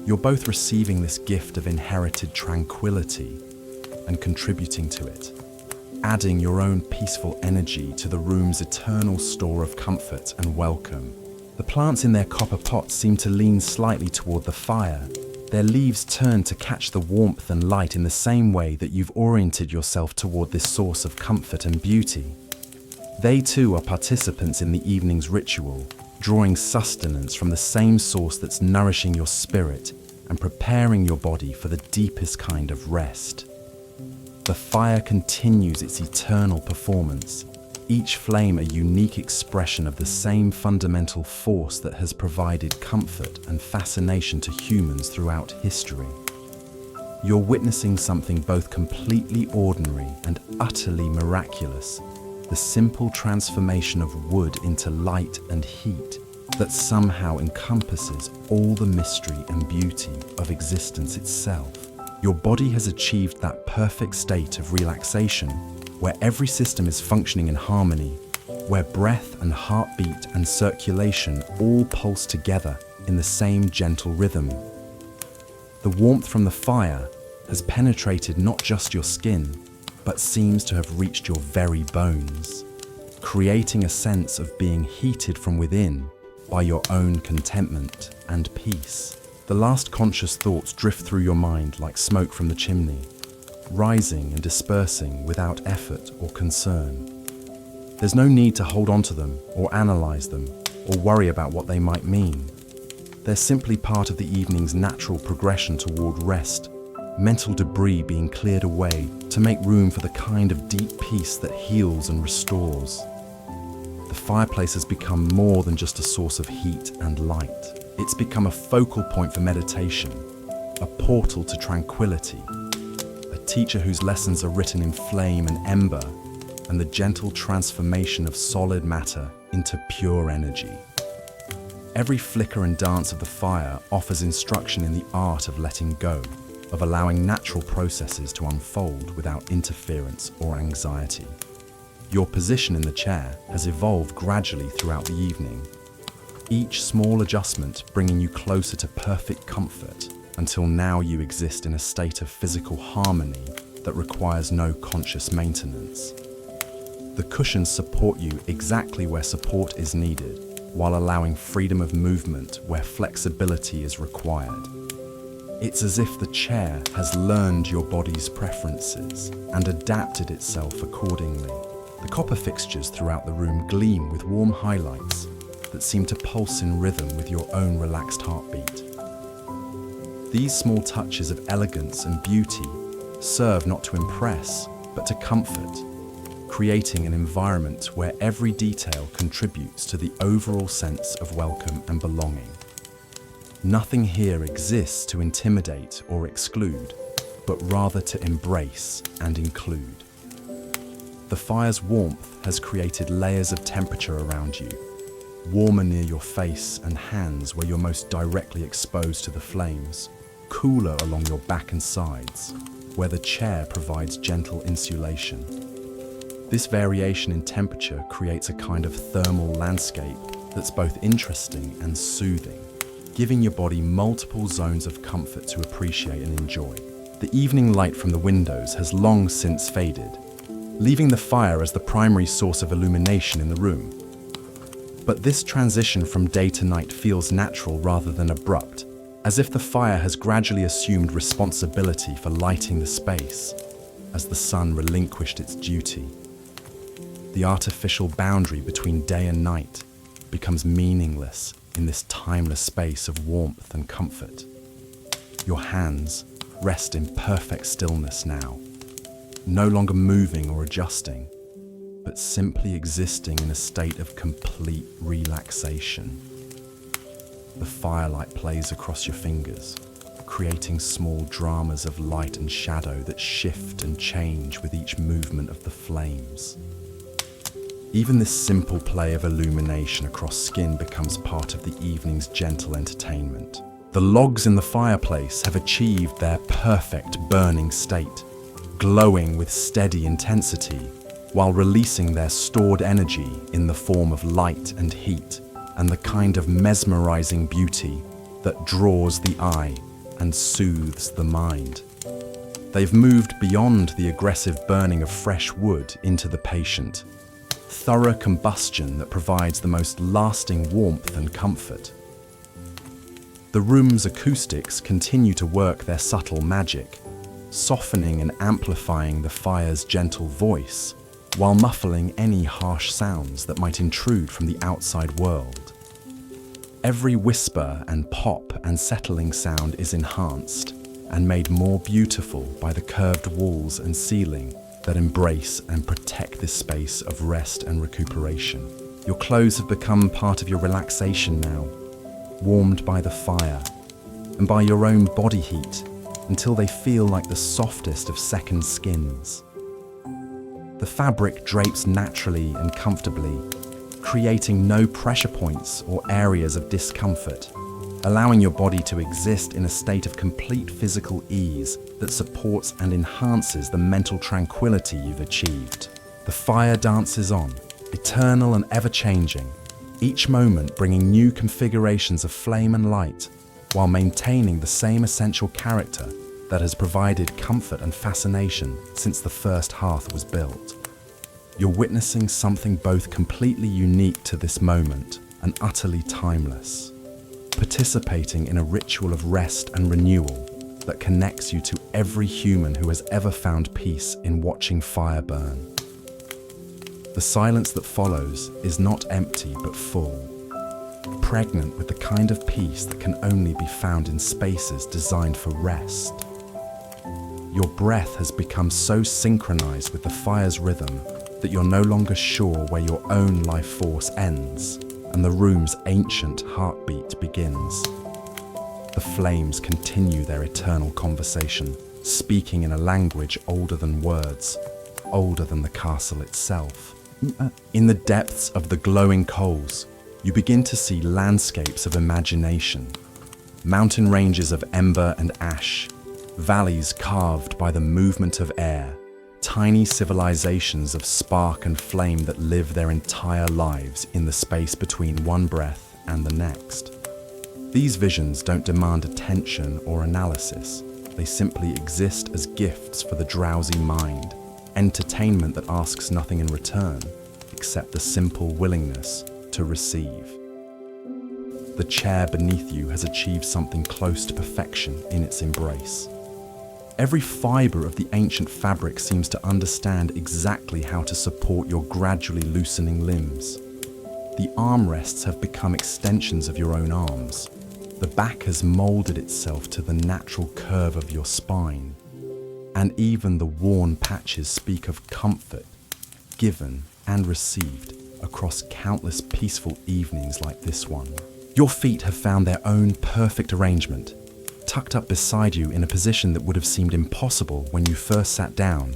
You're both receiving this gift of inherited tranquility and contributing to it, adding your own peaceful energy to the room's eternal store of comfort and welcome. The plants in their copper pots seem to lean slightly toward the fire, their leaves turn to catch the warmth and light in the same way that you've oriented yourself toward this source of comfort and beauty. They too are participants in the evening's ritual, drawing sustenance from the same source that's nourishing your spirit and preparing your body for the deepest kind of rest. The fire continues its eternal performance, each flame a unique expression of the same fundamental force that has provided comfort and fascination to humans throughout history. You're witnessing something both completely ordinary and utterly miraculous, the simple transformation of wood into light and heat that somehow encompasses all the mystery and beauty of existence itself. Your body has achieved that perfect state of relaxation where every system is functioning in harmony, where breath and heartbeat and circulation all pulse together in the same gentle rhythm. The warmth from the fire has penetrated not just your skin, but seems to have reached your very bones, creating a sense of being heated from within by your own contentment and peace. The last conscious thoughts drift through your mind like smoke from the chimney, rising and dispersing without effort or concern. There's no need to hold on to them or analyze them or worry about what they might mean. They're simply part of the evening's natural progression toward rest, mental debris being cleared away to make room for the kind of deep peace that heals and restores. The fireplace has become more than just a source of heat and light. It's become a focal point for meditation, a portal to tranquility, a teacher whose lessons are written in flame and ember, and the gentle transformation of solid matter into pure energy. Every flicker and dance of the fire offers instruction in the art of letting go, of allowing natural processes to unfold without interference or anxiety. Your position in the chair has evolved gradually throughout the evening, each small adjustment bringing you closer to perfect comfort until now you exist in a state of physical harmony that requires no conscious maintenance. The cushions support you exactly where support is needed, while allowing freedom of movement where flexibility is required. It's as if the chair has learned your body's preferences and adapted itself accordingly. The copper fixtures throughout the room gleam with warm highlights that seem to pulse in rhythm with your own relaxed heartbeat. These small touches of elegance and beauty serve not to impress, but to comfort, creating an environment where every detail contributes to the overall sense of welcome and belonging. Nothing here exists to intimidate or exclude, but rather to embrace and include. The fire's warmth has created layers of temperature around you, warmer near your face and hands where you're most directly exposed to the flames, cooler along your back and sides, where the chair provides gentle insulation. This variation in temperature creates a kind of thermal landscape that's both interesting and soothing, giving your body multiple zones of comfort to appreciate and enjoy. The evening light from the windows has long since faded, leaving the fire as the primary source of illumination in the room. But this transition from day to night feels natural rather than abrupt, as if the fire has gradually assumed responsibility for lighting the space as the sun relinquished its duty. The artificial boundary between day and night becomes meaningless in this timeless space of warmth and comfort. Your hands rest in perfect stillness now, no longer moving or adjusting, but simply existing in a state of complete relaxation. The firelight plays across your fingers, creating small dramas of light and shadow that shift and change with each movement of the flames. Even this simple play of illumination across skin becomes part of the evening's gentle entertainment. The logs in the fireplace have achieved their perfect burning state, glowing with steady intensity, while releasing their stored energy in the form of light and heat, and the kind of mesmerizing beauty that draws the eye and soothes the mind. They've moved beyond the aggressive burning of fresh wood into the patient, thorough combustion that provides the most lasting warmth and comfort. The room's acoustics continue to work their subtle magic, softening and amplifying the fire's gentle voice, while muffling any harsh sounds that might intrude from the outside world. Every whisper and pop and settling sound is enhanced and made more beautiful by the curved walls and ceiling that embrace and protect this space of rest and recuperation. Your clothes have become part of your relaxation now, warmed by the fire and by your own body heat until they feel like the softest of second skins. The fabric drapes naturally and comfortably, creating no pressure points or areas of discomfort, allowing your body to exist in a state of complete physical ease that supports and enhances the mental tranquility you've achieved. The fire dances on, eternal and ever-changing, each moment bringing new configurations of flame and light, while maintaining the same essential character that has provided comfort and fascination since the first hearth was built. You're witnessing something both completely unique to this moment and utterly timeless, participating in a ritual of rest and renewal that connects you to every human who has ever found peace in watching fire burn. The silence that follows is not empty but full, pregnant with the kind of peace that can only be found in spaces designed for rest. Your breath has become so synchronized with the fire's rhythm that you're no longer sure where your own life force ends and the room's ancient heartbeat begins. The flames continue their eternal conversation, speaking in a language older than words, older than the castle itself. In the depths of the glowing coals, you begin to see landscapes of imagination, mountain ranges of ember and ash, valleys carved by the movement of air, tiny civilizations of spark and flame that live their entire lives in the space between one breath and the next. These visions don't demand attention or analysis. They simply exist as gifts for the drowsy mind, entertainment that asks nothing in return except the simple willingness to receive. The chair beneath you has achieved something close to perfection in its embrace. Every fiber of the ancient fabric seems to understand exactly how to support your gradually loosening limbs. The armrests have become extensions of your own arms. The back has molded itself to the natural curve of your spine. And even the worn patches speak of comfort, given and received across countless peaceful evenings like this one. Your feet have found their own perfect arrangement, tucked up beside you in a position that would have seemed impossible when you first sat down.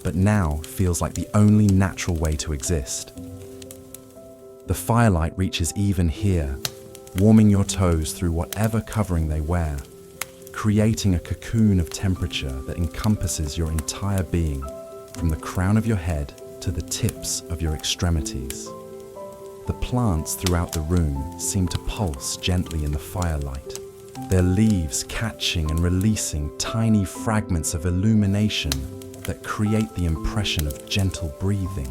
but now feels like the only natural way to exist. The firelight reaches even here, warming your toes through whatever covering they wear, creating a cocoon of temperature that encompasses your entire being, from the crown of your head to the tips of your extremities. The plants throughout the room seem to pulse gently in the firelight, their leaves catching and releasing tiny fragments of illumination that create the impression of gentle breathing.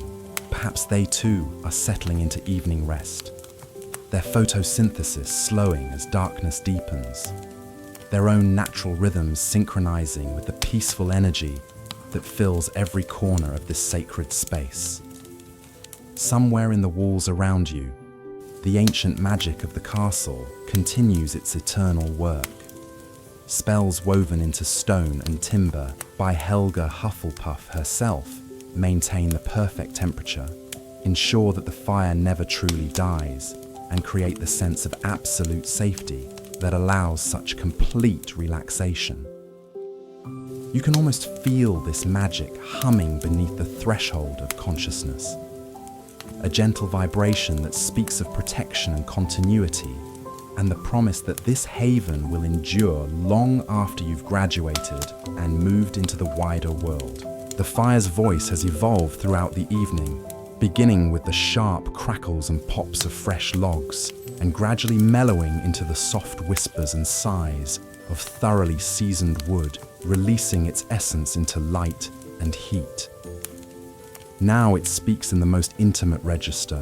Perhaps they too are settling into evening rest, their photosynthesis slowing as darkness deepens, their own natural rhythms synchronizing with the peaceful energy that fills every corner of this sacred space. Somewhere in the walls around you, the ancient magic of the castle continues its eternal work. Spells woven into stone and timber by Helga Hufflepuff herself maintain the perfect temperature, ensure that the fire never truly dies, and create the sense of absolute safety that allows such complete relaxation. You can almost feel this magic humming beneath the threshold of consciousness, a gentle vibration that speaks of protection and continuity, and the promise that this haven will endure long after you've graduated and moved into the wider world. The fire's voice has evolved throughout the evening, beginning with the sharp crackles and pops of fresh logs, and gradually mellowing into the soft whispers and sighs of thoroughly seasoned wood, releasing its essence into light and heat. Now it speaks in the most intimate register,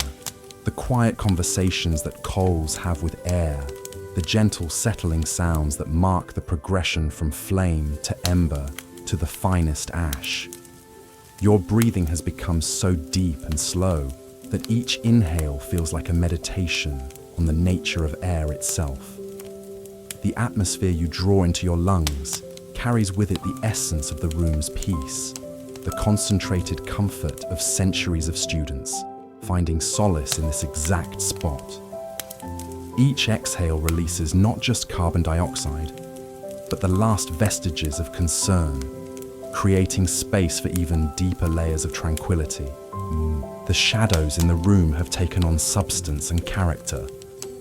the quiet conversations that coals have with air, the gentle settling sounds that mark the progression from flame to ember to the finest ash. Your breathing has become so deep and slow that each inhale feels like a meditation on the nature of air itself. The atmosphere you draw into your lungs carries with it the essence of the room's peace, the concentrated comfort of centuries of students, finding solace in this exact spot. Each exhale releases not just carbon dioxide, but the last vestiges of concern, creating space for even deeper layers of tranquility. The shadows in the room have taken on substance and character,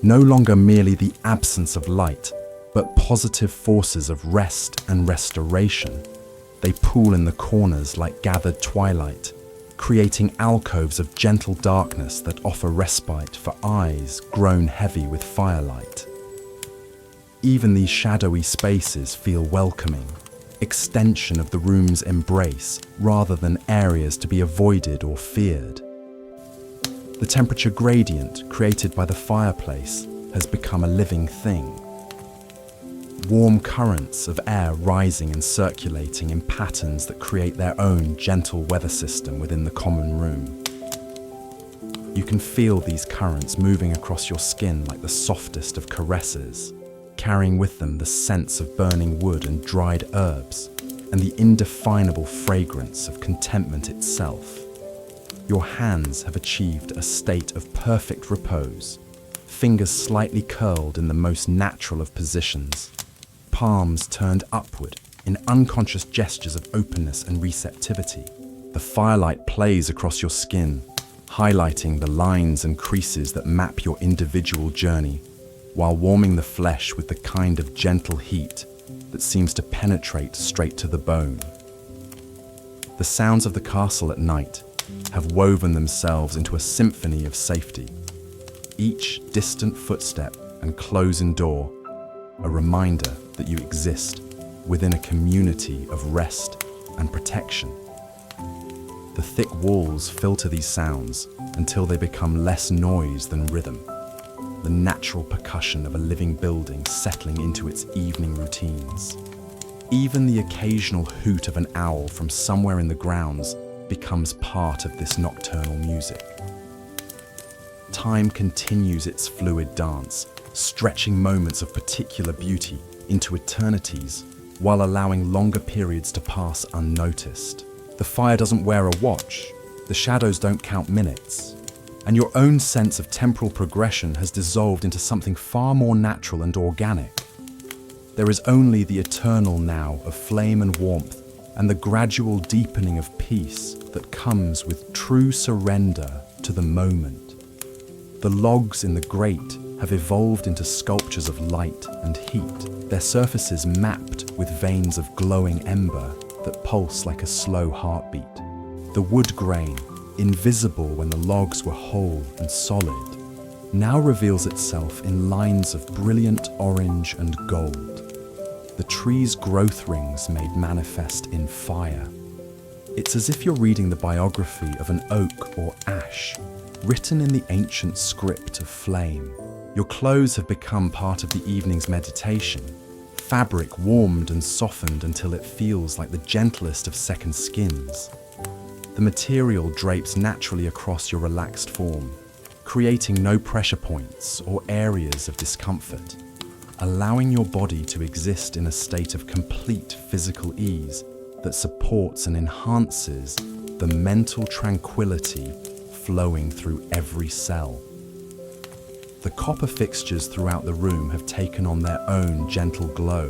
no longer merely the absence of light, but positive forces of rest and restoration. They pool in the corners like gathered twilight, creating alcoves of gentle darkness that offer respite for eyes grown heavy with firelight. Even these shadowy spaces feel welcoming, extension of the room's embrace rather than areas to be avoided or feared. The temperature gradient created by the fireplace has become a living thing. Warm currents of air rising and circulating in patterns that create their own gentle weather system within the common room. You can feel these currents moving across your skin like the softest of caresses, carrying with them the scents of burning wood and dried herbs, and the indefinable fragrance of contentment itself. Your hands have achieved a state of perfect repose, fingers slightly curled in the most natural of positions, palms turned upward in unconscious gestures of openness and receptivity. The firelight plays across your skin, highlighting the lines and creases that map your individual journey, while warming the flesh with the kind of gentle heat that seems to penetrate straight to the bone. The sounds of the castle at night have woven themselves into a symphony of safety. Each distant footstep and closing door, a reminder that you exist within a community of rest and protection. The thick walls filter these sounds until they become less noise than rhythm, the natural percussion of a living building settling into its evening routines. Even the occasional hoot of an owl from somewhere in the grounds becomes part of this nocturnal music. Time continues its fluid dance, stretching moments of particular beauty into eternities while allowing longer periods to pass unnoticed. The fire doesn't wear a watch, the shadows don't count minutes, and your own sense of temporal progression has dissolved into something far more natural and organic. There is only the eternal now of flame and warmth and the gradual deepening of peace that comes with true surrender to the moment. The logs in the grate have evolved into sculptures of light and heat, their surfaces mapped with veins of glowing ember that pulse like a slow heartbeat. The wood grain, invisible when the logs were whole and solid, now reveals itself in lines of brilliant orange and gold. The tree's growth rings made manifest in fire. It's as if you're reading the biography of an oak or ash, written in the ancient script of flame. Your clothes have become part of the evening's meditation, fabric warmed and softened until it feels like the gentlest of second skins. The material drapes naturally across your relaxed form, creating no pressure points or areas of discomfort, allowing your body to exist in a state of complete physical ease that supports and enhances the mental tranquility flowing through every cell. The copper fixtures throughout the room have taken on their own gentle glow,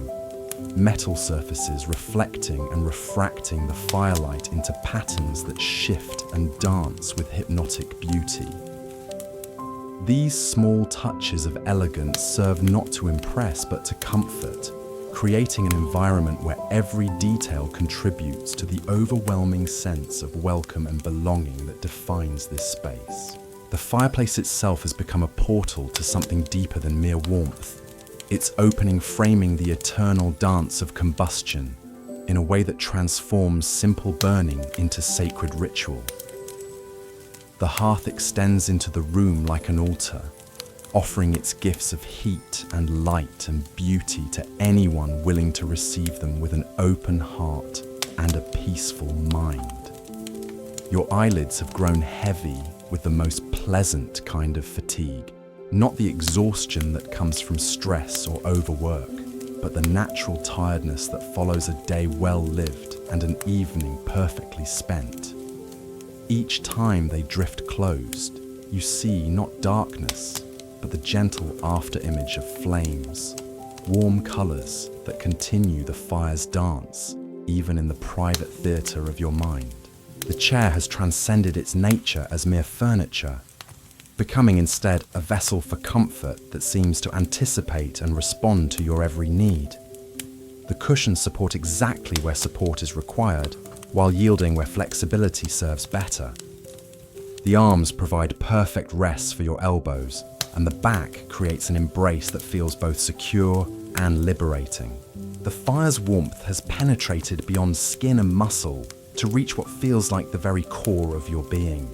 metal surfaces reflecting and refracting the firelight into patterns that shift and dance with hypnotic beauty. These small touches of elegance serve not to impress but to comfort, creating an environment where every detail contributes to the overwhelming sense of welcome and belonging that defines this space. The fireplace itself has become a portal to something deeper than mere warmth, its opening framing the eternal dance of combustion in a way that transforms simple burning into sacred ritual. The hearth extends into the room like an altar, offering its gifts of heat and light and beauty to anyone willing to receive them with an open heart and a peaceful mind. Your eyelids have grown heavy with the most pleasant kind of fatigue, not the exhaustion that comes from stress or overwork, but the natural tiredness that follows a day well lived and an evening perfectly spent. Each time they drift closed, you see not darkness, but the gentle after-image of flames, warm colours that continue the fire's dance, even in the private theatre of your mind. The chair has transcended its nature as mere furniture, becoming instead a vessel for comfort that seems to anticipate and respond to your every need. The cushions support exactly where support is required, while yielding where flexibility serves better. The arms provide perfect rest for your elbows, and the back creates an embrace that feels both secure and liberating. The fire's warmth has penetrated beyond skin and muscle to reach what feels like the very core of your being.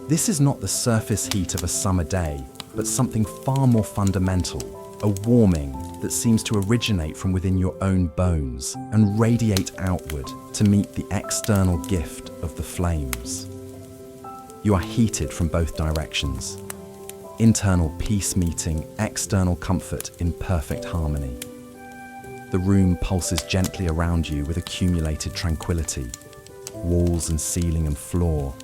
This is not the surface heat of a summer day, but something far more fundamental, a warming that seems to originate from within your own bones and radiate outward to meet the external gift of the flames. You are heated from both directions. Internal peace meeting external comfort in perfect harmony. The room pulses gently around you with accumulated tranquility, walls and ceiling and floor,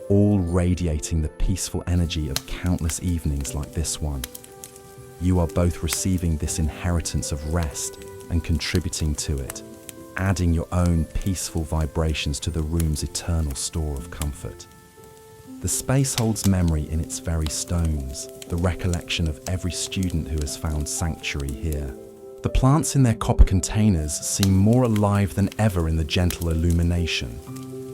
all radiating the peaceful energy of countless evenings like this one. You are both receiving this inheritance of rest and contributing to it, adding your own peaceful vibrations to the room's eternal store of comfort. The space holds memory in its very stones, the recollection of every student who has found sanctuary here. The plants in their copper containers seem more alive than ever in the gentle illumination,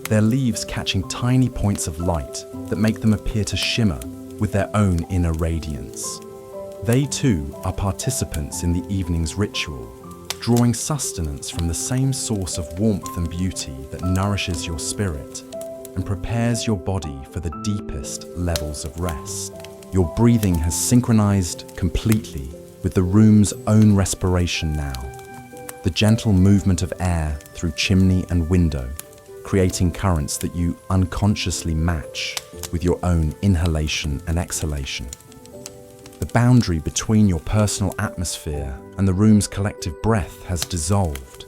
their leaves catching tiny points of light that make them appear to shimmer with their own inner radiance. They too are participants in the evening's ritual, drawing sustenance from the same source of warmth and beauty that nourishes your spirit and prepares your body for the deepest levels of rest. Your breathing has synchronized completely with the room's own respiration now, the gentle movement of air through chimney and window, creating currents that you unconsciously match with your own inhalation and exhalation. The boundary between your personal atmosphere and the room's collective breath has dissolved,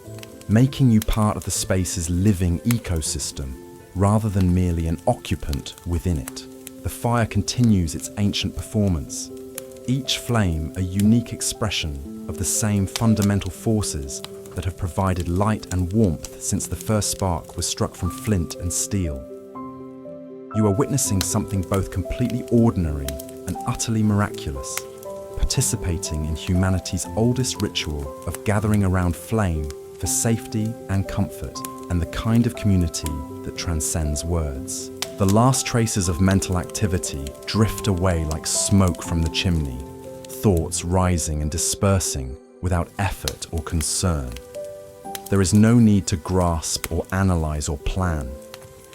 making you part of the space's living ecosystem rather than merely an occupant within it. The fire continues its ancient performance, each flame a unique expression of the same fundamental forces that have provided light and warmth since the first spark was struck from flint and steel. You are witnessing something both completely ordinary and utterly miraculous, participating in humanity's oldest ritual of gathering around flame for safety and comfort, and the kind of community that transcends words. The last traces of mental activity drift away like smoke from the chimney, thoughts rising and dispersing without effort or concern. There is no need to grasp or analyze or plan.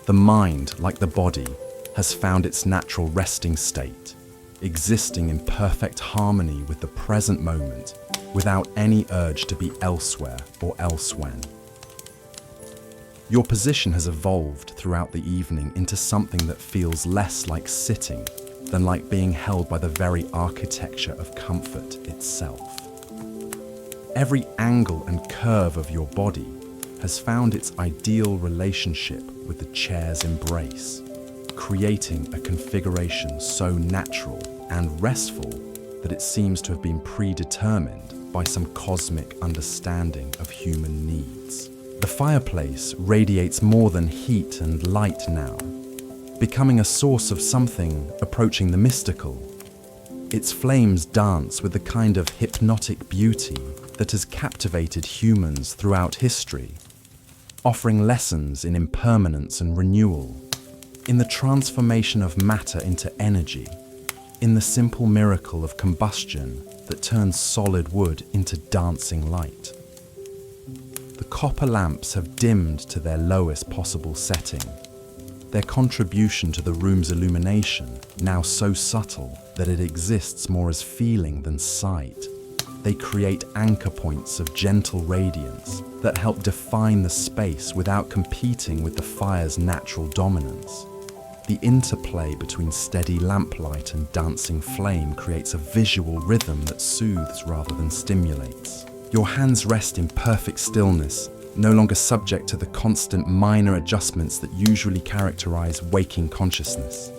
The mind, like the body, has found its natural resting state, existing in perfect harmony with the present moment, without any urge to be elsewhere or elsewhen. Your position has evolved throughout the evening into something that feels less like sitting than like being held by the very architecture of comfort itself. Every angle and curve of your body has found its ideal relationship with the chair's embrace, creating a configuration so natural and restful that it seems to have been predetermined by some cosmic understanding of human needs. The fireplace radiates more than heat and light now, becoming a source of something approaching the mystical. Its flames dance with the kind of hypnotic beauty that has captivated humans throughout history, offering lessons in impermanence and renewal, in the transformation of matter into energy, in the simple miracle of combustion that turns solid wood into dancing light. The copper lamps have dimmed to their lowest possible setting, their contribution to the room's illumination now so subtle that it exists more as feeling than sight. They create anchor points of gentle radiance that help define the space without competing with the fire's natural dominance. The interplay between steady lamplight and dancing flame creates a visual rhythm that soothes rather than stimulates. Your hands rest in perfect stillness, no longer subject to the constant minor adjustments that usually characterize waking consciousness.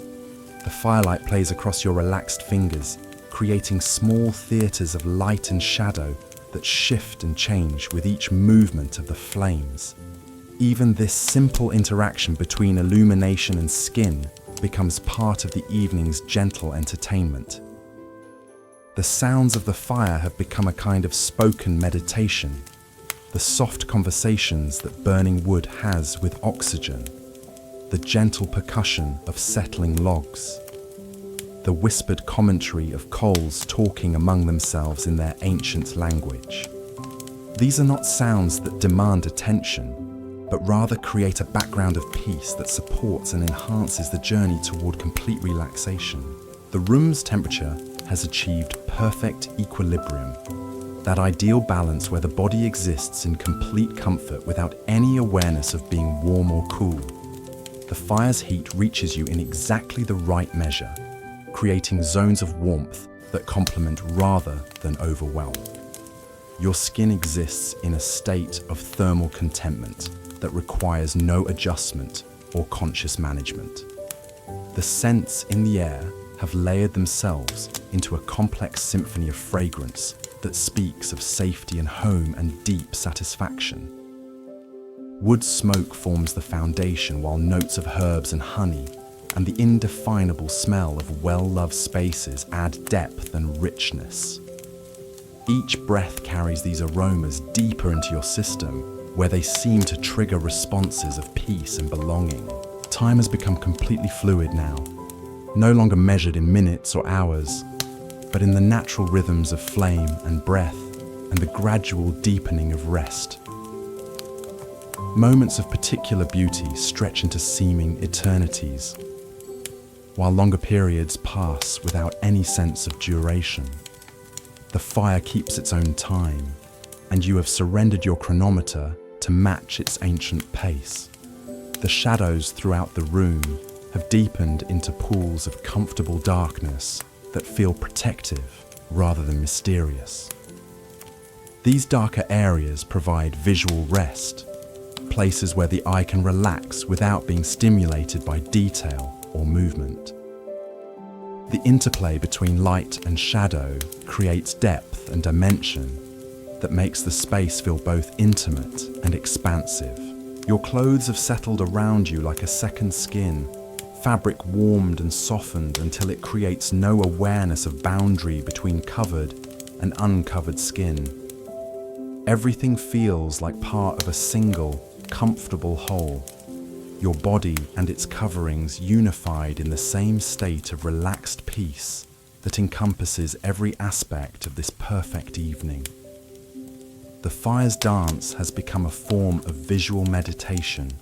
The firelight plays across your relaxed fingers, creating small theaters of light and shadow that shift and change with each movement of the flames. Even this simple interaction between illumination and skin becomes part of the evening's gentle entertainment. The sounds of the fire have become a kind of spoken meditation, the soft conversations that burning wood has with oxygen, the gentle percussion of settling logs, the whispered commentary of coals talking among themselves in their ancient language. These are not sounds that demand attention, but rather create a background of peace that supports and enhances the journey toward complete relaxation. The room's temperature has achieved perfect equilibrium, that ideal balance where the body exists in complete comfort without any awareness of being warm or cool. The fire's heat reaches you in exactly the right measure, creating zones of warmth that complement rather than overwhelm. Your skin exists in a state of thermal contentment that requires no adjustment or conscious management. The scents in the air have layered themselves into a complex symphony of fragrance that speaks of safety and home and deep satisfaction. Wood smoke forms the foundation, while notes of herbs and honey and the indefinable smell of well-loved spaces add depth and richness. Each breath carries these aromas deeper into your system, where they seem to trigger responses of peace and belonging. Time has become completely fluid now, no longer measured in minutes or hours, but in the natural rhythms of flame and breath and the gradual deepening of rest. Moments of particular beauty stretch into seeming eternities, while longer periods pass without any sense of duration. The fire keeps its own time, and you have surrendered your chronometer to match its ancient pace. The shadows throughout the room have deepened into pools of comfortable darkness that feel protective rather than mysterious. These darker areas provide visual rest, places where the eye can relax without being stimulated by detail or movement. The interplay between light and shadow creates depth and dimension, that makes the space feel both intimate and expansive. Your clothes have settled around you like a second skin, fabric warmed and softened until it creates no awareness of boundary between covered and uncovered skin. Everything feels like part of a single, comfortable whole. Your body and its coverings unified in the same state of relaxed peace that encompasses every aspect of this perfect evening. The fire's dance has become a form of visual meditation,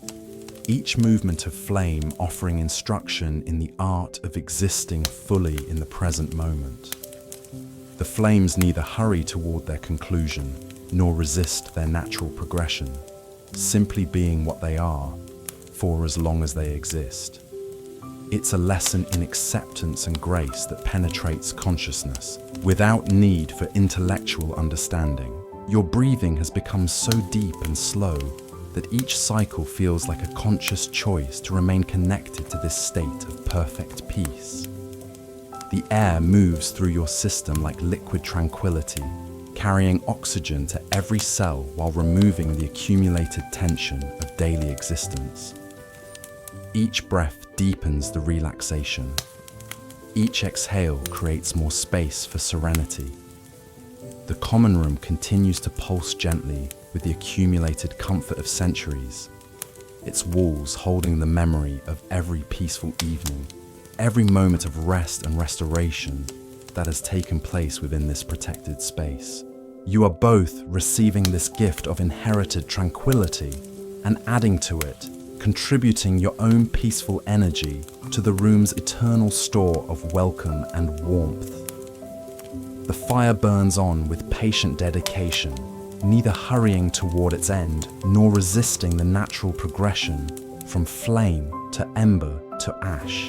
each movement of flame offering instruction in the art of existing fully in the present moment. The flames neither hurry toward their conclusion nor resist their natural progression, simply being what they are for as long as they exist. It's a lesson in acceptance and grace that penetrates consciousness without need for intellectual understanding. Your breathing has become so deep and slow that each cycle feels like a conscious choice to remain connected to this state of perfect peace. The air moves through your system like liquid tranquility, carrying oxygen to every cell while removing the accumulated tension of daily existence. Each breath deepens the relaxation. Each exhale creates more space for serenity. The common room continues to pulse gently with the accumulated comfort of centuries, its walls holding the memory of every peaceful evening, every moment of rest and restoration that has taken place within this protected space. You are both receiving this gift of inherited tranquility and adding to it, contributing your own peaceful energy to the room's eternal store of welcome and warmth. The fire burns on with patient dedication, neither hurrying toward its end nor resisting the natural progression from flame to ember to ash.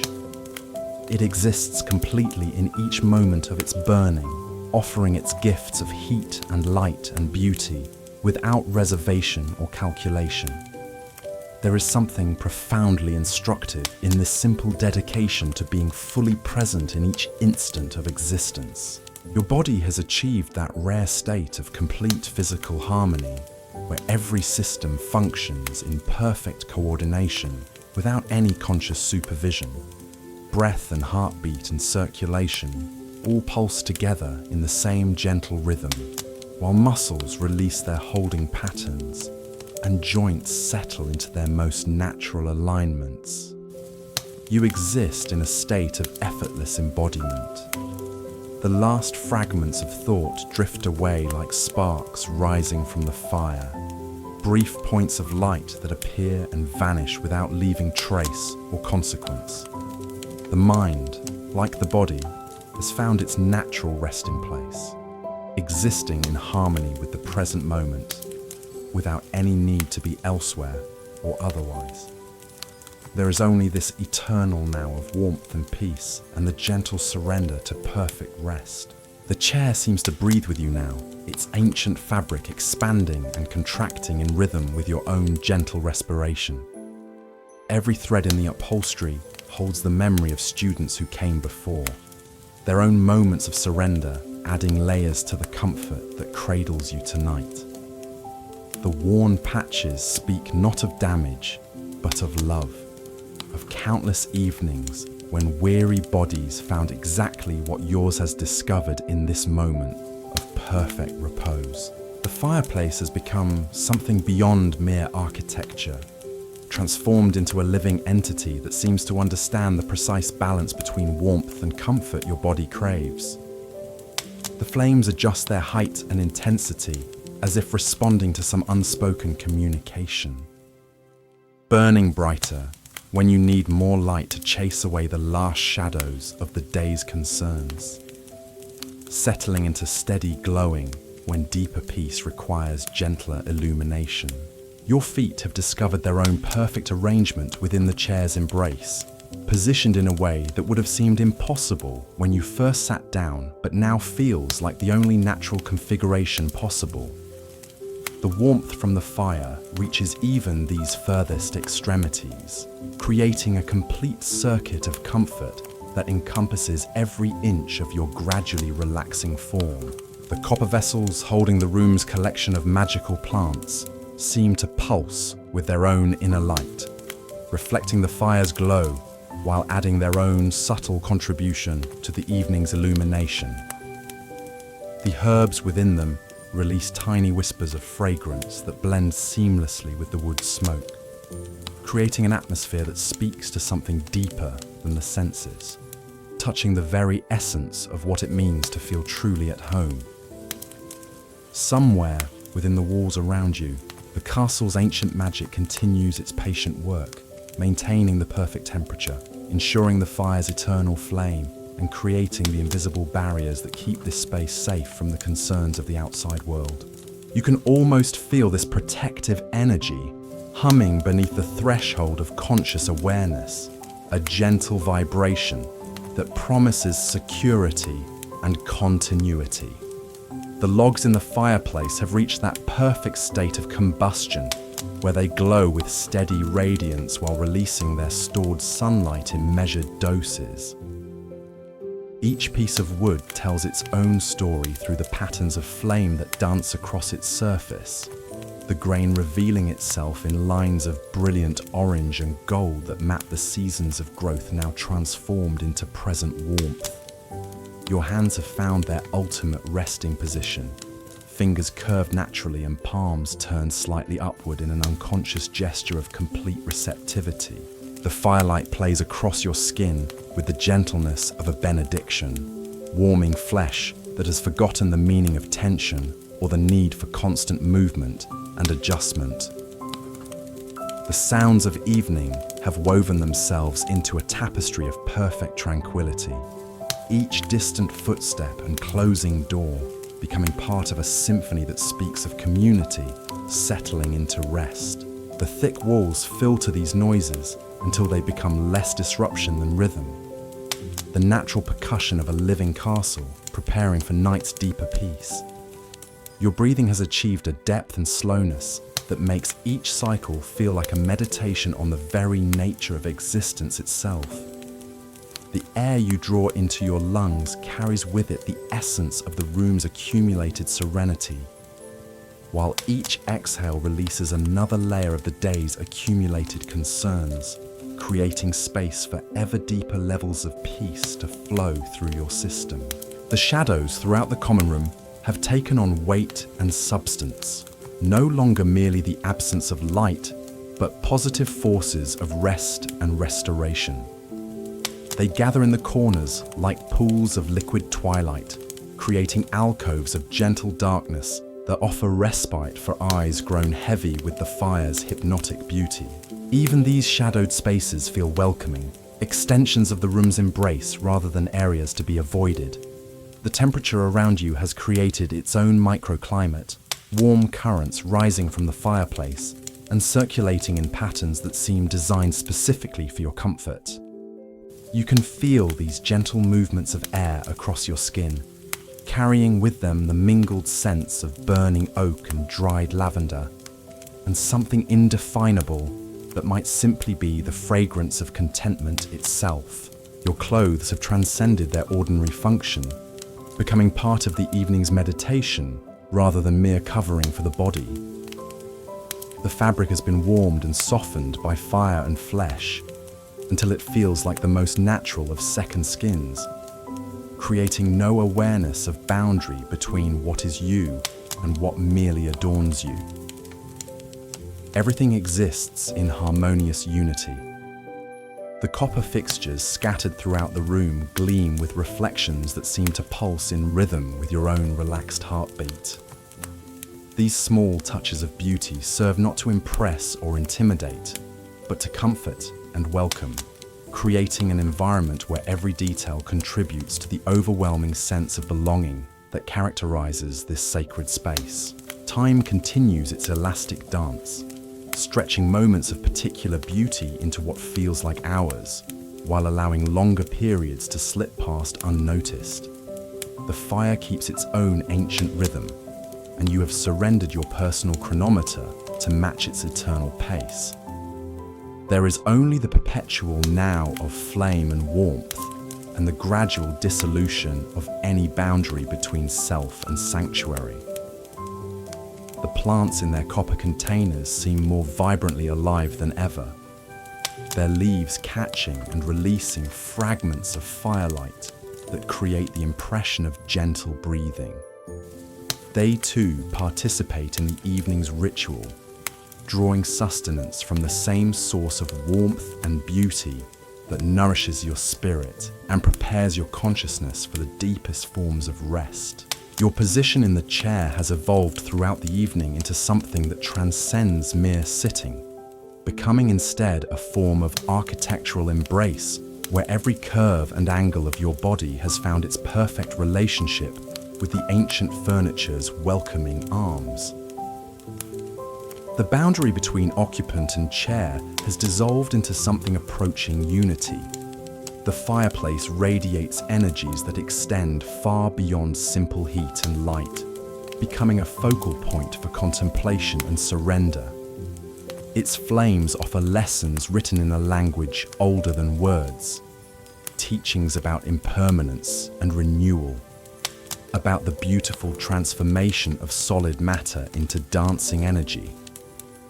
It exists completely in each moment of its burning, offering its gifts of heat and light and beauty without reservation or calculation. There is something profoundly instructive in this simple dedication to being fully present in each instant of existence. Your body has achieved that rare state of complete physical harmony, where every system functions in perfect coordination without any conscious supervision. Breath and heartbeat and circulation all pulse together in the same gentle rhythm, while muscles release their holding patterns and joints settle into their most natural alignments. You exist in a state of effortless embodiment. The last fragments of thought drift away like sparks rising from the fire, brief points of light that appear and vanish without leaving trace or consequence. The mind, like the body, has found its natural resting place, existing in harmony with the present moment, without any need to be elsewhere or otherwise. There is only this eternal now of warmth and peace and the gentle surrender to perfect rest. The chair seems to breathe with you now, its ancient fabric expanding and contracting in rhythm with your own gentle respiration. Every thread in the upholstery holds the memory of students who came before, their own moments of surrender adding layers to the comfort that cradles you tonight. The worn patches speak not of damage, but of love, of countless evenings when weary bodies found exactly what yours has discovered in this moment of perfect repose. The fireplace has become something beyond mere architecture, transformed into a living entity that seems to understand the precise balance between warmth and comfort your body craves. The flames adjust their height and intensity as if responding to some unspoken communication. Burning brighter when you need more light to chase away the last shadows of the day's concerns. Settling into steady glowing when deeper peace requires gentler illumination. Your feet have discovered their own perfect arrangement within the chair's embrace, positioned in a way that would have seemed impossible when you first sat down, but now feels like the only natural configuration possible. The warmth from the fire reaches even these furthest extremities, creating a complete circuit of comfort that encompasses every inch of your gradually relaxing form. The copper vessels holding the room's collection of magical plants seem to pulse with their own inner light, reflecting the fire's glow while adding their own subtle contribution to the evening's illumination. The herbs within them release tiny whispers of fragrance that blend seamlessly with the wood's smoke, creating an atmosphere that speaks to something deeper than the senses, touching the very essence of what it means to feel truly at home. Somewhere within the walls around you, the castle's ancient magic continues its patient work, maintaining the perfect temperature, ensuring the fire's eternal flame, and creating the invisible barriers that keep this space safe from the concerns of the outside world. You can almost feel this protective energy humming beneath the threshold of conscious awareness, a gentle vibration that promises security and continuity. The logs in the fireplace have reached that perfect state of combustion where they glow with steady radiance while releasing their stored sunlight in measured doses. Each piece of wood tells its own story through the patterns of flame that dance across its surface, the grain revealing itself in lines of brilliant orange and gold that map the seasons of growth now transformed into present warmth. Your hands have found their ultimate resting position, fingers curved naturally and palms turned slightly upward in an unconscious gesture of complete receptivity. The firelight plays across your skin with the gentleness of a benediction, warming flesh that has forgotten the meaning of tension or the need for constant movement and adjustment. The sounds of evening have woven themselves into a tapestry of perfect tranquility, each distant footstep and closing door becoming part of a symphony that speaks of community settling into rest. The thick walls fill to these noises until they become less disruption than rhythm, the natural percussion of a living castle preparing for night's deeper peace. Your breathing has achieved a depth and slowness that makes each cycle feel like a meditation on the very nature of existence itself. The air you draw into your lungs carries with it the essence of the room's accumulated serenity, while each exhale releases another layer of the day's accumulated concerns, creating space for ever deeper levels of peace to flow through your system. The shadows throughout the common room have taken on weight and substance, no longer merely the absence of light, but positive forces of rest and restoration. They gather in the corners like pools of liquid twilight, creating alcoves of gentle darkness that offer respite for eyes grown heavy with the fire's hypnotic beauty. Even these shadowed spaces feel welcoming, extensions of the room's embrace rather than areas to be avoided. The temperature around you has created its own microclimate, warm currents rising from the fireplace and circulating in patterns that seem designed specifically for your comfort. You can feel these gentle movements of air across your skin, carrying with them the mingled scents of burning oak and dried lavender, and something indefinable that might simply be the fragrance of contentment itself. Your clothes have transcended their ordinary function, becoming part of the evening's meditation rather than mere covering for the body. The fabric has been warmed and softened by fire and flesh until it feels like the most natural of second skins, creating no awareness of boundary between what is you and what merely adorns you. Everything exists in harmonious unity. The copper fixtures scattered throughout the room gleam with reflections that seem to pulse in rhythm with your own relaxed heartbeat. These small touches of beauty serve not to impress or intimidate, but to comfort and welcome, creating an environment where every detail contributes to the overwhelming sense of belonging that characterizes this sacred space. Time continues its elastic dance, stretching moments of particular beauty into what feels like hours, while allowing longer periods to slip past unnoticed. The fire keeps its own ancient rhythm, and you have surrendered your personal chronometer to match its eternal pace. There is only the perpetual now of flame and warmth, and the gradual dissolution of any boundary between self and sanctuary. The plants in their copper containers seem more vibrantly alive than ever, their leaves catching and releasing fragments of firelight that create the impression of gentle breathing. They too participate in the evening's ritual, drawing sustenance from the same source of warmth and beauty that nourishes your spirit and prepares your consciousness for the deepest forms of rest. Your position in the chair has evolved throughout the evening into something that transcends mere sitting, becoming instead a form of architectural embrace where every curve and angle of your body has found its perfect relationship with the ancient furniture's welcoming arms. The boundary between occupant and chair has dissolved into something approaching unity. The fireplace radiates energies that extend far beyond simple heat and light, becoming a focal point for contemplation and surrender. Its flames offer lessons written in a language older than words, teachings about impermanence and renewal, about the beautiful transformation of solid matter into dancing energy,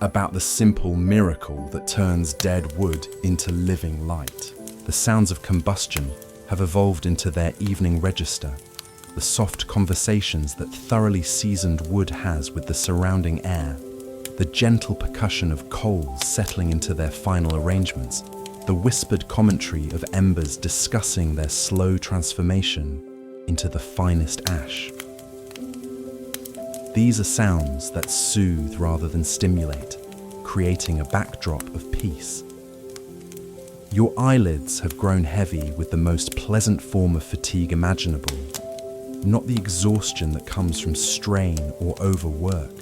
about the simple miracle that turns dead wood into living light. The sounds of combustion have evolved into their evening register, the soft conversations that thoroughly seasoned wood has with the surrounding air, the gentle percussion of coals settling into their final arrangements, the whispered commentary of embers discussing their slow transformation into the finest ash. These are sounds that soothe rather than stimulate, creating a backdrop of peace. Your eyelids have grown heavy with the most pleasant form of fatigue imaginable, not the exhaustion that comes from strain or overwork,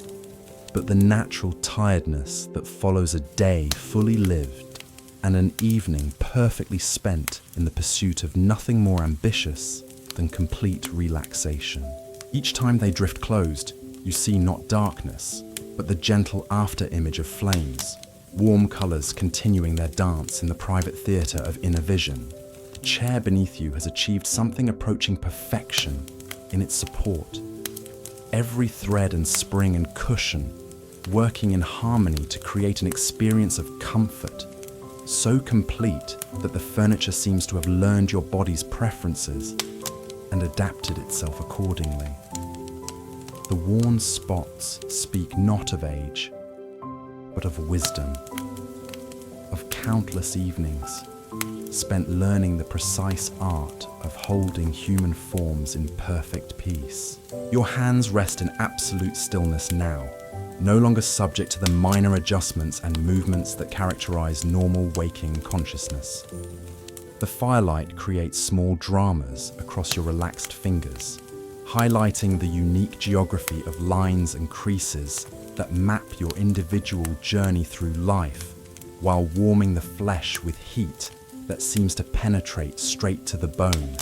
but the natural tiredness that follows a day fully lived and an evening perfectly spent in the pursuit of nothing more ambitious than complete relaxation. Each time they drift closed, you see not darkness, but the gentle after-image of flames, warm colours continuing their dance in the private theatre of inner vision. The chair beneath you has achieved something approaching perfection in its support. Every thread and spring and cushion working in harmony to create an experience of comfort, so complete that the furniture seems to have learned your body's preferences and adapted itself accordingly. The worn spots speak not of age, but of wisdom, of countless evenings spent learning the precise art of holding human forms in perfect peace. Your hands rest in absolute stillness now, no longer subject to the minor adjustments and movements that characterize normal waking consciousness. The firelight creates small dramas across your relaxed fingers, highlighting the unique geography of lines and creases that map your individual journey through life, while warming the flesh with heat that seems to penetrate straight to the bone.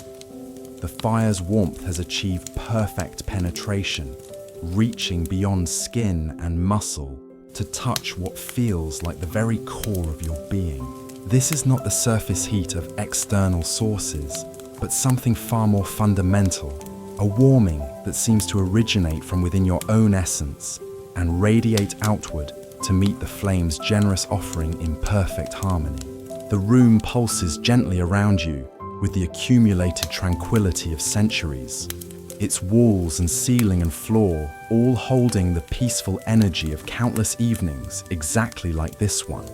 The fire's warmth has achieved perfect penetration, reaching beyond skin and muscle to touch what feels like the very core of your being. This is not the surface heat of external sources, but something far more fundamental, a warming that seems to originate from within your own essence and radiate outward to meet the flame's generous offering in perfect harmony. The room pulses gently around you with the accumulated tranquility of centuries, its walls and ceiling and floor all holding the peaceful energy of countless evenings exactly like this one.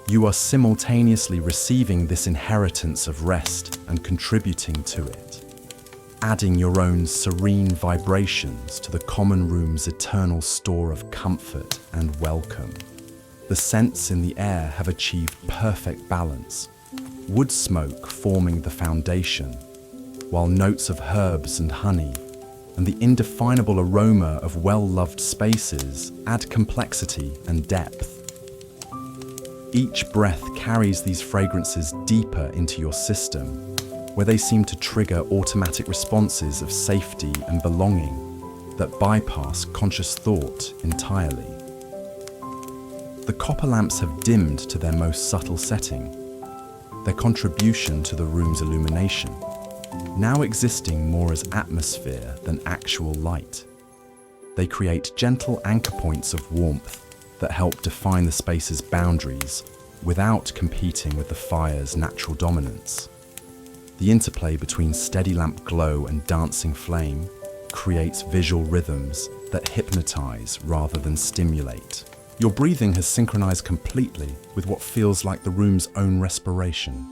You are simultaneously receiving this inheritance of rest and contributing to it, adding your own serene vibrations to the common room's eternal store of comfort and welcome. The scents in the air have achieved perfect balance, wood smoke forming the foundation, while notes of herbs and honey and the indefinable aroma of well-loved spaces add complexity and depth. Each breath carries these fragrances deeper into your system, where they seem to trigger automatic responses of safety and belonging that bypass conscious thought entirely. The copper lamps have dimmed to their most subtle setting, their contribution to the room's illumination, now existing more as atmosphere than actual light. They create gentle anchor points of warmth that help define the space's boundaries without competing with the fire's natural dominance. The interplay between steady lamp glow and dancing flame creates visual rhythms that hypnotize rather than stimulate. Your breathing has synchronized completely with what feels like the room's own respiration.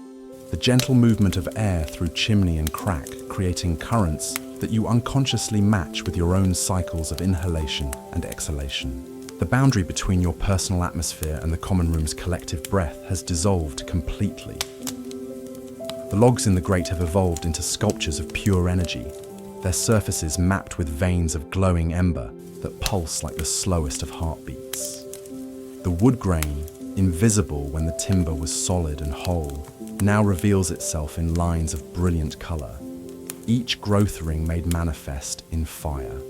The gentle movement of air through chimney and crack, creating currents that you unconsciously match with your own cycles of inhalation and exhalation. The boundary between your personal atmosphere and the common room's collective breath has dissolved completely. The logs in the grate have evolved into sculptures of pure energy, their surfaces mapped with veins of glowing ember that pulse like the slowest of heartbeats. The wood grain, invisible when the timber was solid and whole, now reveals itself in lines of brilliant color, each growth ring made manifest in fire.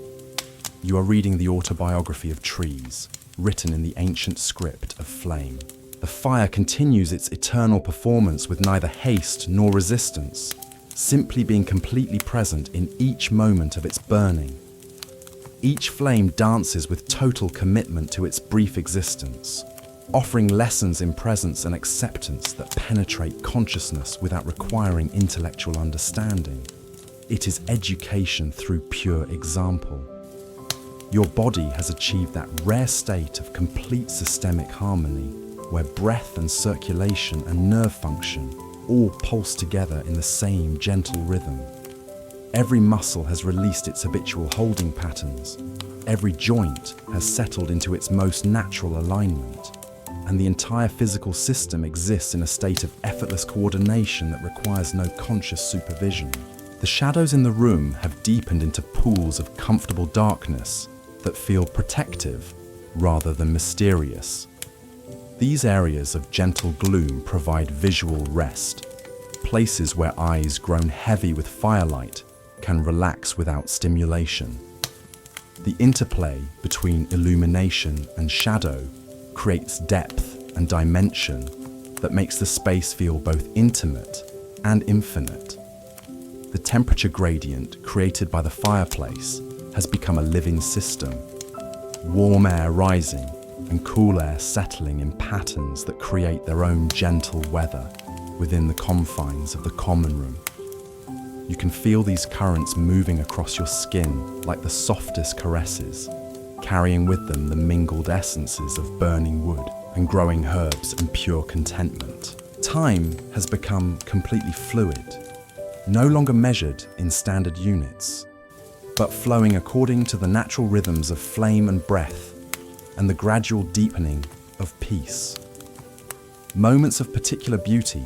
You are reading the autobiography of trees, written in the ancient script of flame. The fire continues its eternal performance with neither haste nor resistance, simply being completely present in each moment of its burning. Each flame dances with total commitment to its brief existence, offering lessons in presence and acceptance that penetrate consciousness without requiring intellectual understanding. It is education through pure example. Your body has achieved that rare state of complete systemic harmony, where breath and circulation and nerve function all pulse together in the same gentle rhythm. Every muscle has released its habitual holding patterns, every joint has settled into its most natural alignment, and the entire physical system exists in a state of effortless coordination that requires no conscious supervision. The shadows in the room have deepened into pools of comfortable darkness that feel protective rather than mysterious. These areas of gentle gloom provide visual rest, places where eyes grown heavy with firelight can relax without stimulation. The interplay between illumination and shadow creates depth and dimension that makes the space feel both intimate and infinite. The temperature gradient created by the fireplace has become a living system, warm air rising and cool air settling in patterns that create their own gentle weather within the confines of the common room. You can feel these currents moving across your skin like the softest caresses, carrying with them the mingled essences of burning wood and growing herbs and pure contentment. Time has become completely fluid, no longer measured in standard units, but flowing according to the natural rhythms of flame and breath and the gradual deepening of peace. Moments of particular beauty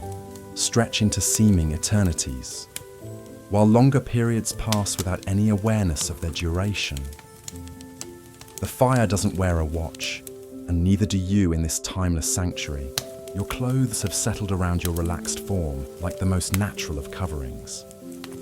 stretch into seeming eternities, while longer periods pass without any awareness of their duration. The fire doesn't wear a watch, and neither do you in this timeless sanctuary. Your clothes have settled around your relaxed form like the most natural of coverings.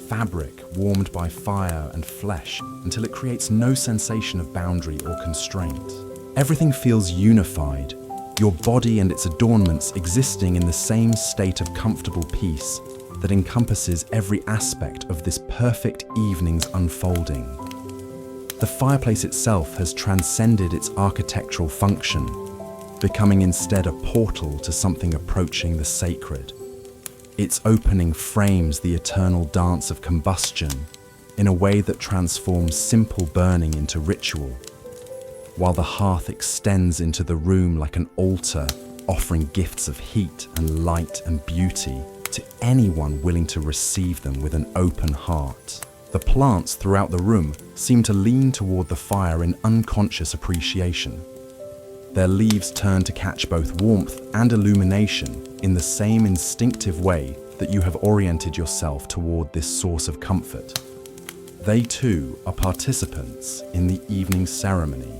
Fabric warmed by fire and flesh until it creates no sensation of boundary or constraint. Everything feels unified, your body and its adornments existing in the same state of comfortable peace that encompasses every aspect of this perfect evening's unfolding. The fireplace itself has transcended its architectural function, becoming instead a portal to something approaching the sacred. Its opening frames the eternal dance of combustion in a way that transforms simple burning into ritual, while the hearth extends into the room like an altar, offering gifts of heat and light and beauty to anyone willing to receive them with an open heart. The plants throughout the room seem to lean toward the fire in unconscious appreciation. Their leaves turn to catch both warmth and illumination in the same instinctive way that you have oriented yourself toward this source of comfort. They too are participants in the evening ceremony,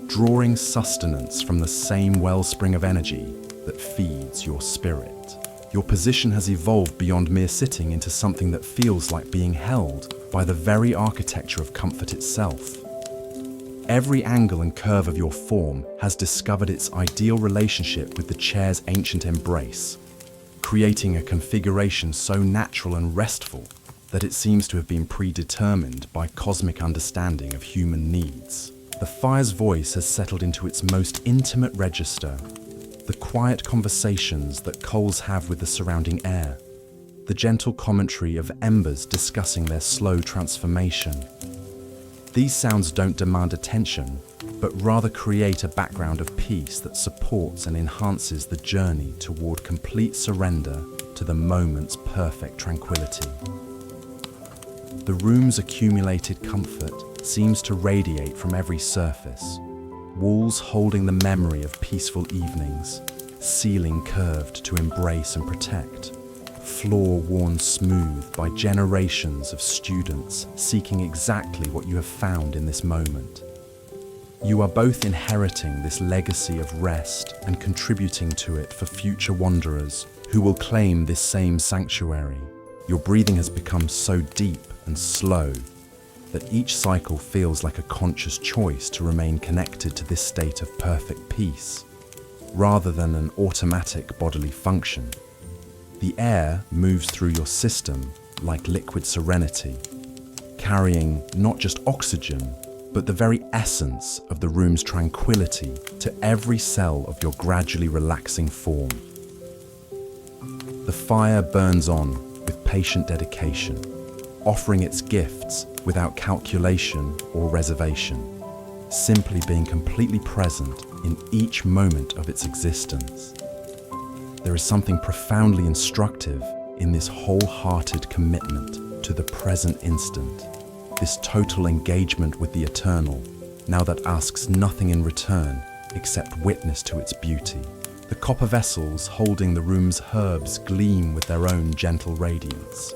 drawing sustenance from the same wellspring of energy that feeds your spirit. Your position has evolved beyond mere sitting into something that feels like being held by the very architecture of comfort itself. Every angle and curve of your form has discovered its ideal relationship with the chair's ancient embrace, creating a configuration so natural and restful that it seems to have been predetermined by cosmic understanding of human needs. The fire's voice has settled into its most intimate register, the quiet conversations that coals have with the surrounding air, the gentle commentary of embers discussing their slow transformation. These sounds don't demand attention, but rather create a background of peace that supports and enhances the journey toward complete surrender to the moment's perfect tranquility. The room's accumulated comfort seems to radiate from every surface, walls holding the memory of peaceful evenings, ceiling curved to embrace and protect, floor worn smooth by generations of students seeking exactly what you have found in this moment. You are both inheriting this legacy of rest and contributing to it for future wanderers who will claim this same sanctuary. Your breathing has become so deep and slow that each cycle feels like a conscious choice to remain connected to this state of perfect peace, rather than an automatic bodily function. The air moves through your system like liquid serenity, carrying not just oxygen, but the very essence of the room's tranquility to every cell of your gradually relaxing form. The fire burns on with patient dedication, offering its gifts without calculation or reservation, simply being completely present in each moment of its existence. There is something profoundly instructive in this wholehearted commitment to the present instant, this total engagement with the eternal, now that asks nothing in return except witness to its beauty. The copper vessels holding the room's herbs gleam with their own gentle radiance,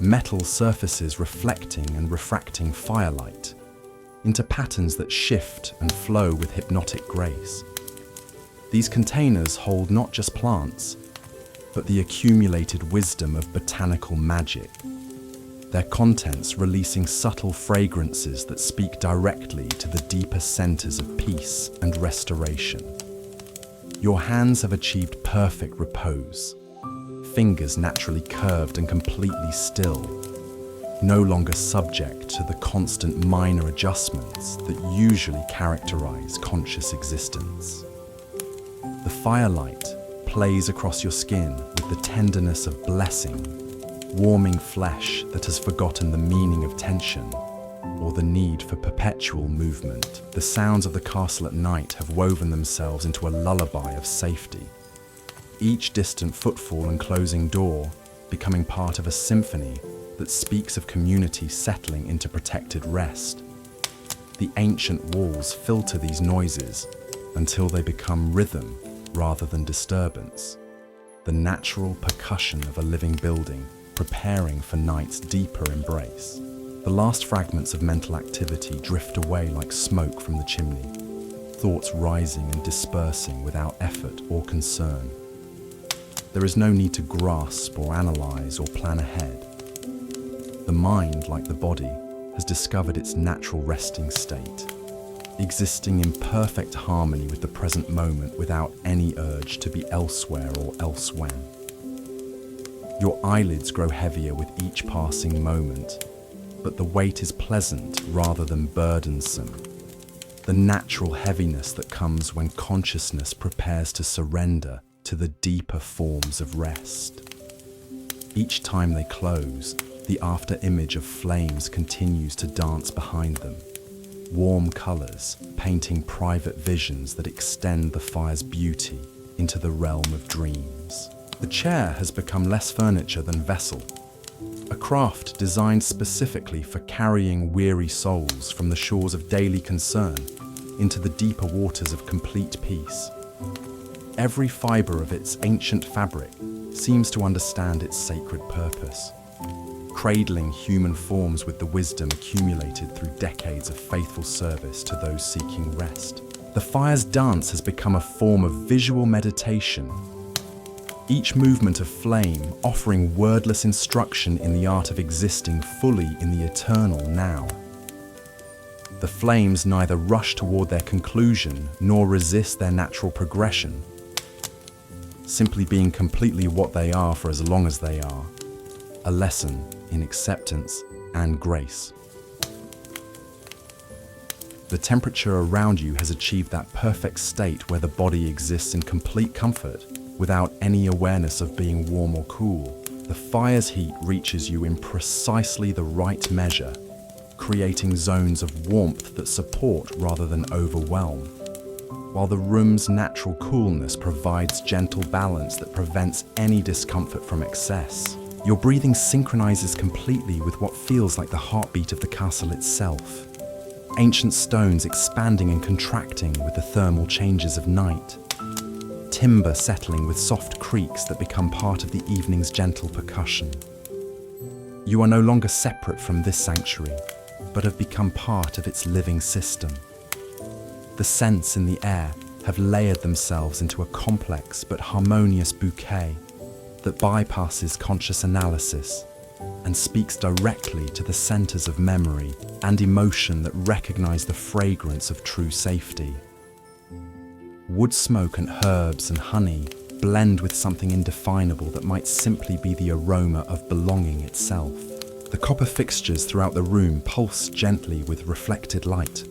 metal surfaces reflecting and refracting firelight into patterns that shift and flow with hypnotic grace. These containers hold not just plants, but the accumulated wisdom of botanical magic, their contents releasing subtle fragrances that speak directly to the deeper centers of peace and restoration. Your hands have achieved perfect repose, fingers naturally curved and completely still, no longer subject to the constant minor adjustments that usually characterize conscious existence. The firelight plays across your skin with the tenderness of blessing, warming flesh that has forgotten the meaning of tension or the need for perpetual movement. The sounds of the castle at night have woven themselves into a lullaby of safety, each distant footfall and closing door becoming part of a symphony that speaks of community settling into protected rest. The ancient walls filter these noises until they become rhythm rather than disturbance, the natural percussion of a living building preparing for night's deeper embrace. The last fragments of mental activity drift away like smoke from the chimney, thoughts rising and dispersing without effort or concern. There is no need to grasp or analyze or plan ahead. The mind, like the body, has discovered its natural resting state, existing in perfect harmony with the present moment without any urge to be elsewhere or elsewhen. Your eyelids grow heavier with each passing moment, but the weight is pleasant rather than burdensome. The natural heaviness that comes when consciousness prepares to surrender to the deeper forms of rest. Each time they close, the after-image of flames continues to dance behind them, warm colors painting private visions that extend the fire's beauty into the realm of dreams. The chair has become less furniture than vessel, a craft designed specifically for carrying weary souls from the shores of daily concern into the deeper waters of complete peace. Every fiber of its ancient fabric seems to understand its sacred purpose, cradling human forms with the wisdom accumulated through decades of faithful service to those seeking rest. The fire's dance has become a form of visual meditation, each movement of flame offering wordless instruction in the art of existing fully in the eternal now. The flames neither rush toward their conclusion nor resist their natural progression. simply being completely what they are for as long as they are. A lesson in acceptance and grace. The temperature around you has achieved that perfect state where the body exists in complete comfort without any awareness of being warm or cool. The fire's heat reaches you in precisely the right measure, creating zones of warmth that support rather than overwhelm, while the room's natural coolness provides gentle balance that prevents any discomfort from excess. Your breathing synchronizes completely with what feels like the heartbeat of the castle itself. Ancient stones expanding and contracting with the thermal changes of night. Timber settling with soft creaks that become part of the evening's gentle percussion. You are no longer separate from this sanctuary, but have become part of its living system. The scents in the air have layered themselves into a complex but harmonious bouquet that bypasses conscious analysis and speaks directly to the centers of memory and emotion that recognize the fragrance of true safety. Wood smoke and herbs and honey blend with something indefinable that might simply be the aroma of belonging itself. The copper fixtures throughout the room pulse gently with reflected light,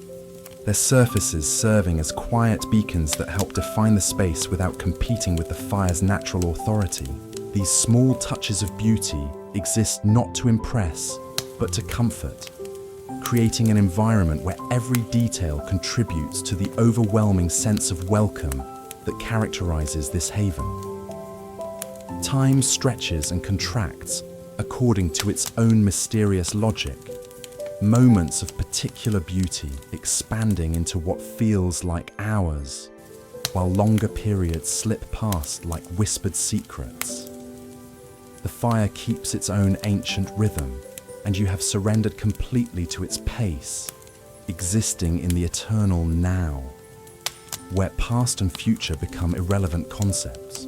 their surfaces serving as quiet beacons that help define the space without competing with the fire's natural authority. These small touches of beauty exist not to impress, but to comfort, creating an environment where every detail contributes to the overwhelming sense of welcome that characterizes this haven. Time stretches and contracts according to its own mysterious logic, moments of particular beauty expanding into what feels like hours, while longer periods slip past like whispered secrets. The fire keeps its own ancient rhythm, and you have surrendered completely to its pace, existing in the eternal now, where past and future become irrelevant concepts.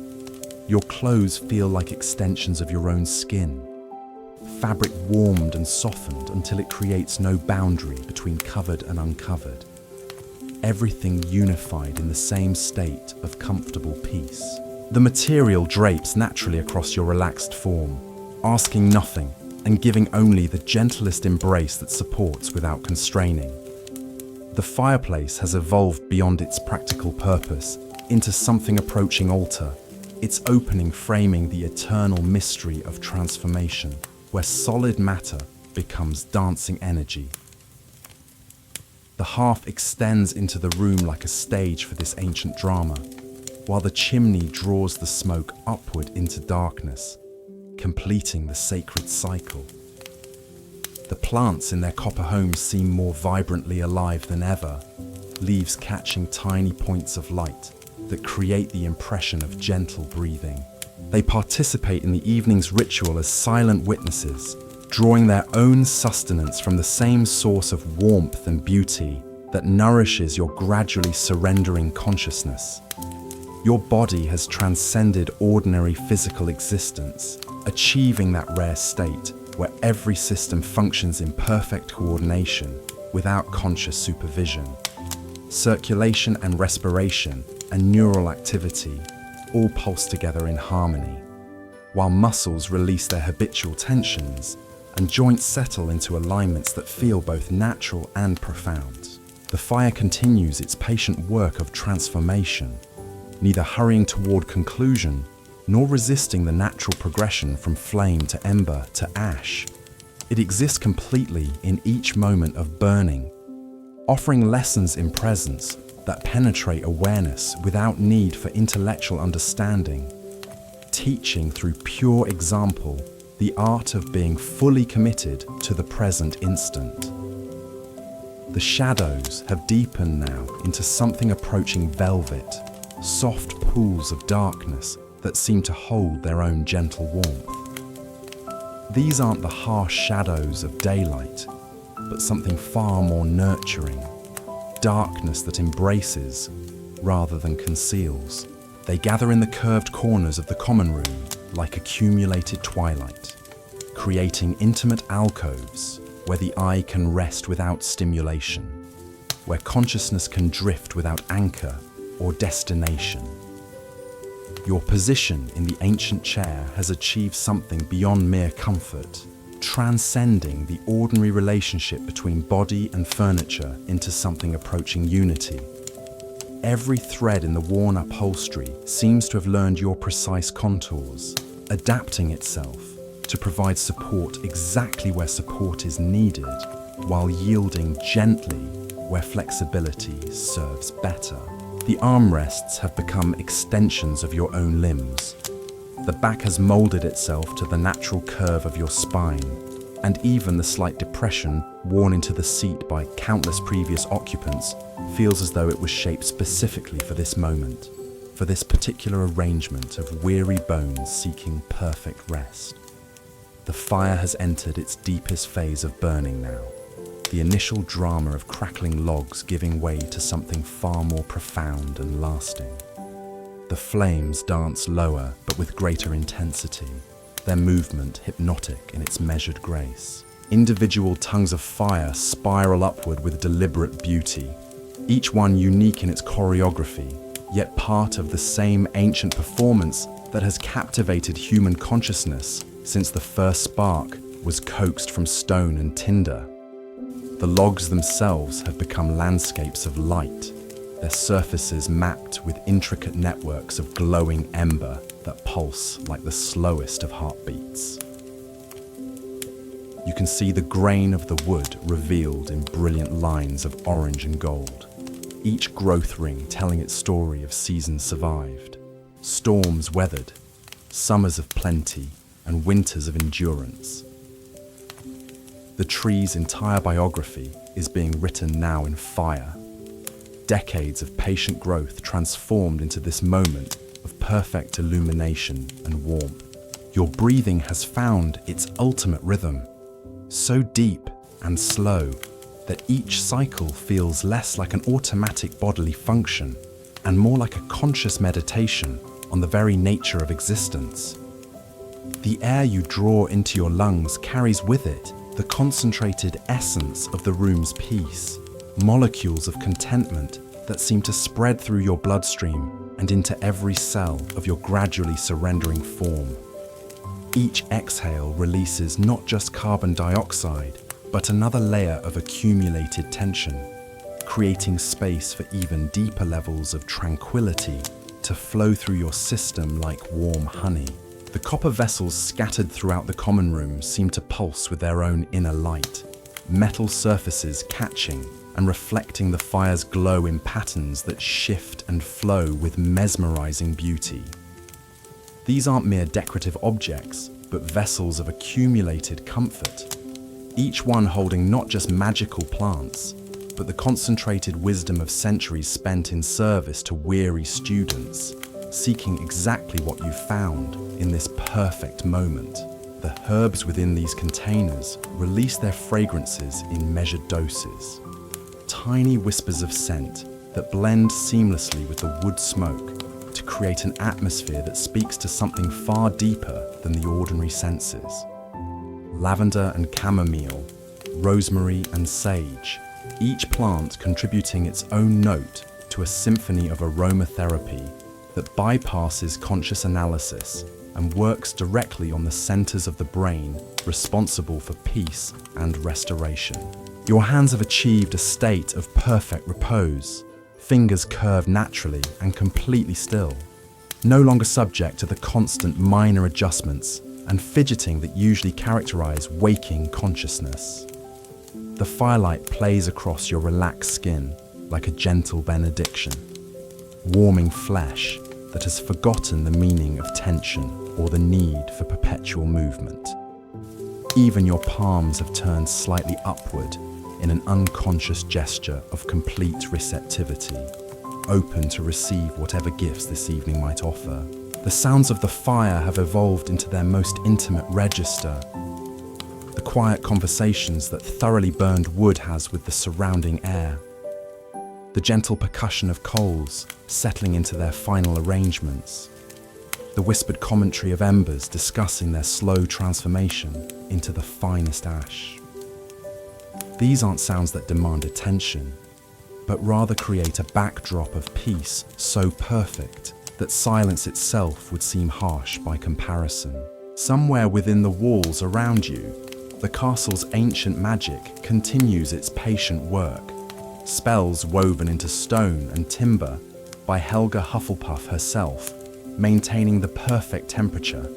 Your clothes feel like extensions of your own skin, fabric warmed and softened until it creates no boundary between covered and uncovered. Everything unified in the same state of comfortable peace. The material drapes naturally across your relaxed form, asking nothing and giving only the gentlest embrace that supports without constraining. The fireplace has evolved beyond its practical purpose into something approaching altar, its opening framing the eternal mystery of transformation, where solid matter becomes dancing energy. The hearth extends into the room like a stage for this ancient drama, while the chimney draws the smoke upward into darkness, completing the sacred cycle. The plants in their copper homes seem more vibrantly alive than ever, leaves catching tiny points of light that create the impression of gentle breathing. They participate in the evening's ritual as silent witnesses, drawing their own sustenance from the same source of warmth and beauty that nourishes your gradually surrendering consciousness. Your body has transcended ordinary physical existence, achieving that rare state where every system functions in perfect coordination without conscious supervision. Circulation and respiration and neural activity all pulse together in harmony, while muscles release their habitual tensions and joints settle into alignments that feel both natural and profound. The fire continues its patient work of transformation, neither hurrying toward conclusion nor resisting the natural progression from flame to ember to ash. It exists completely in each moment of burning, offering lessons in presence that penetrate awareness without need for intellectual understanding, teaching through pure example the art of being fully committed to the present instant. The shadows have deepened now into something approaching velvet, soft pools of darkness that seem to hold their own gentle warmth. These aren't the harsh shadows of daylight, but something far more nurturing, darkness that embraces rather than conceals. They gather in the curved corners of the common room like accumulated twilight, creating intimate alcoves where the eye can rest without stimulation, where consciousness can drift without anchor or destination. Your position in the ancient chair has achieved something beyond mere comfort, transcending the ordinary relationship between body and furniture into something approaching unity. Every thread in the worn upholstery seems to have learned your precise contours, adapting itself to provide support exactly where support is needed, while yielding gently where flexibility serves better. The armrests have become extensions of your own limbs. The back has molded itself to the natural curve of your spine, and even the slight depression worn into the seat by countless previous occupants feels as though it was shaped specifically for this moment, for this particular arrangement of weary bones seeking perfect rest. The fire has entered its deepest phase of burning now, the initial drama of crackling logs giving way to something far more profound and lasting. The flames dance lower but with greater intensity, their movement hypnotic in its measured grace. Individual tongues of fire spiral upward with deliberate beauty, each one unique in its choreography, yet part of the same ancient performance that has captivated human consciousness since the first spark was coaxed from stone and tinder. The logs themselves have become landscapes of light, their surfaces mapped with intricate networks of glowing ember that pulse like the slowest of heartbeats. You can see the grain of the wood revealed in brilliant lines of orange and gold, each growth ring telling its story of seasons survived, storms weathered, summers of plenty, and winters of endurance. The tree's entire biography is being written now in fire. Decades of patient growth transformed into this moment of perfect illumination and warmth. Your breathing has found its ultimate rhythm, so deep and slow that each cycle feels less like an automatic bodily function and more like a conscious meditation on the very nature of existence. The air you draw into your lungs carries with it the concentrated essence of the room's peace, molecules of contentment that seem to spread through your bloodstream and into every cell of your gradually surrendering form. Each exhale releases not just carbon dioxide, but another layer of accumulated tension, creating space for even deeper levels of tranquility to flow through your system like warm honey. The copper vessels scattered throughout the common room seem to pulse with their own inner light, metal surfaces catching and reflecting the fire's glow in patterns that shift and flow with mesmerizing beauty. These aren't mere decorative objects, but vessels of accumulated comfort, each one holding not just magical plants, but the concentrated wisdom of centuries spent in service to weary students, seeking exactly what you found in this perfect moment. The herbs within these containers release their fragrances in measured doses, tiny whispers of scent that blend seamlessly with the wood smoke to create an atmosphere that speaks to something far deeper than the ordinary senses. Lavender and chamomile, rosemary and sage, each plant contributing its own note to a symphony of aromatherapy that bypasses conscious analysis and works directly on the centers of the brain responsible for peace and restoration. Your hands have achieved a state of perfect repose, fingers curved naturally and completely still, no longer subject to the constant minor adjustments and fidgeting that usually characterize waking consciousness. The firelight plays across your relaxed skin like a gentle benediction, warming flesh that has forgotten the meaning of tension or the need for perpetual movement. Even your palms have turned slightly upward in an unconscious gesture of complete receptivity, open to receive whatever gifts this evening might offer. The sounds of the fire have evolved into their most intimate register, the quiet conversations that thoroughly burned wood has with the surrounding air, the gentle percussion of coals settling into their final arrangements, the whispered commentary of embers discussing their slow transformation into the finest ash. These aren't sounds that demand attention, but rather create a backdrop of peace so perfect that silence itself would seem harsh by comparison. Somewhere within the walls around you, the castle's ancient magic continues its patient work, spells woven into stone and timber by Helga Hufflepuff herself, maintaining the perfect temperature,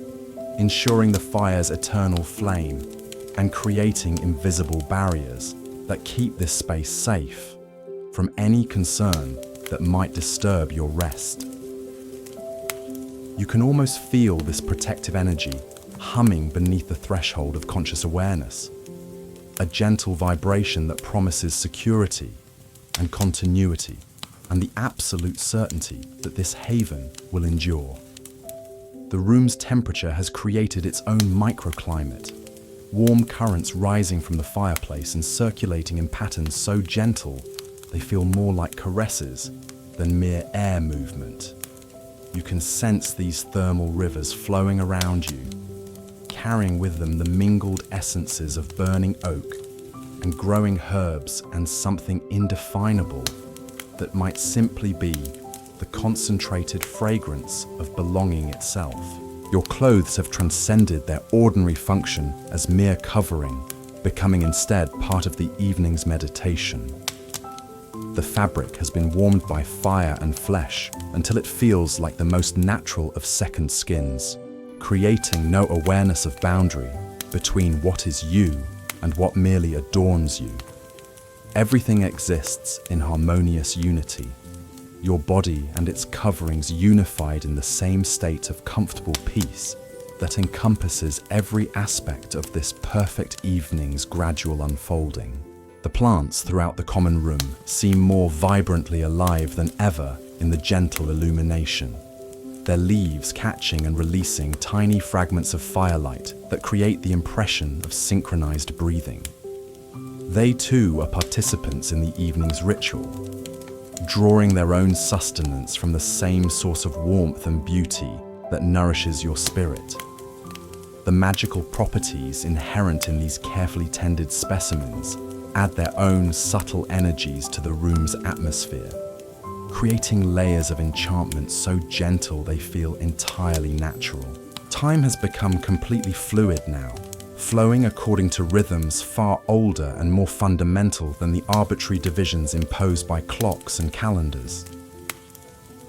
ensuring the fire's eternal flame, and creating invisible barriers that keep this space safe from any concern that might disturb your rest. You can almost feel this protective energy humming beneath the threshold of conscious awareness, a gentle vibration that promises security and continuity, and the absolute certainty that this haven will endure. The room's temperature has created its own microclimate, warm currents rising from the fireplace and circulating in patterns so gentle they feel more like caresses than mere air movement. You can sense these thermal rivers flowing around you, carrying with them the mingled essences of burning oak and growing herbs and something indefinable that might simply be the concentrated fragrance of belonging itself. Your clothes have transcended their ordinary function as mere covering, becoming instead part of the evening's meditation. The fabric has been warmed by fire and flesh until it feels like the most natural of second skins, creating no awareness of boundary between what is you and what merely adorns you. Everything exists in harmonious unity, your body and its coverings unified in the same state of comfortable peace that encompasses every aspect of this perfect evening's gradual unfolding. The plants throughout the common room seem more vibrantly alive than ever in the gentle illumination, their leaves catching and releasing tiny fragments of firelight that create the impression of synchronized breathing. They too are participants in the evening's ritual, drawing their own sustenance from the same source of warmth and beauty that nourishes your spirit. The magical properties inherent in these carefully tended specimens add their own subtle energies to the room's atmosphere, creating layers of enchantment so gentle they feel entirely natural. Time has become completely fluid now, flowing according to rhythms far older and more fundamental than the arbitrary divisions imposed by clocks and calendars.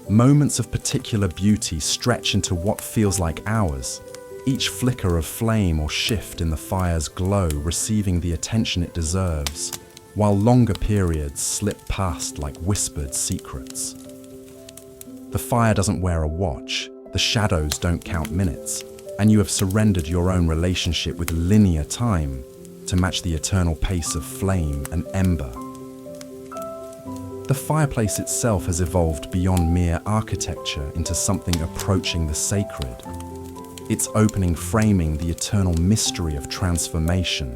Moments of particular beauty stretch into what feels like hours, each flicker of flame or shift in the fire's glow receiving the attention it deserves, while longer periods slip past like whispered secrets. The fire doesn't wear a watch, the shadows don't count minutes, and you have surrendered your own relationship with linear time to match the eternal pace of flame and ember. The fireplace itself has evolved beyond mere architecture into something approaching the sacred, its opening framing the eternal mystery of transformation,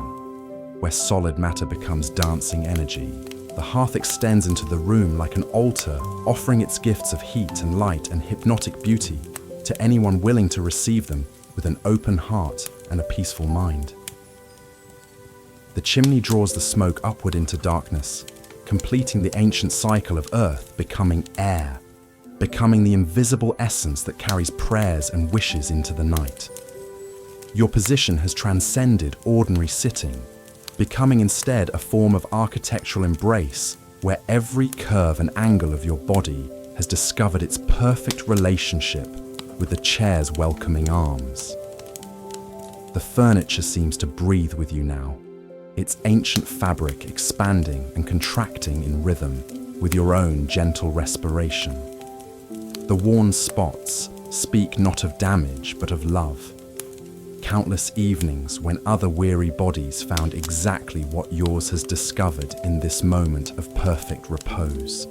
where solid matter becomes dancing energy. The hearth extends into the room like an altar, offering its gifts of heat and light and hypnotic beauty to anyone willing to receive them with an open heart and a peaceful mind. The chimney draws the smoke upward into darkness, completing the ancient cycle of earth becoming air, becoming the invisible essence that carries prayers and wishes into the night. Your position has transcended ordinary sitting, becoming instead a form of architectural embrace where every curve and angle of your body has discovered its perfect relationship with the chair's welcoming arms. The furniture seems to breathe with you now, its ancient fabric expanding and contracting in rhythm with your own gentle respiration. The worn spots speak not of damage but of love. Countless evenings when other weary bodies found exactly what yours has discovered in this moment of perfect repose.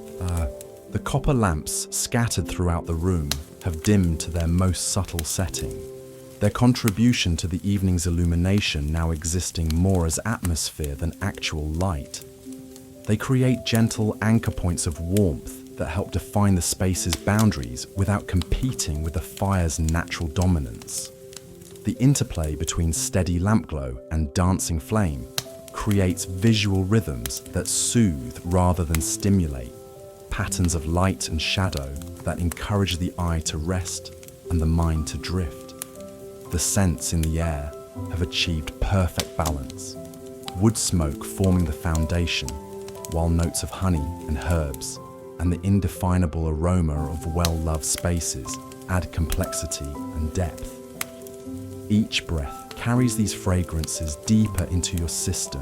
The copper lamps scattered throughout the room have dimmed to their most subtle setting, their contribution to the evening's illumination now existing more as atmosphere than actual light. They create gentle anchor points of warmth that help define the space's boundaries without competing with the fire's natural dominance. The interplay between steady lamp glow and dancing flame creates visual rhythms that soothe rather than stimulate, patterns of light and shadow that encourage the eye to rest and the mind to drift. The scents in the air have achieved perfect balance, wood smoke forming the foundation, while notes of honey and herbs and the indefinable aroma of well-loved spaces add complexity and depth. Each breath carries these fragrances deeper into your system,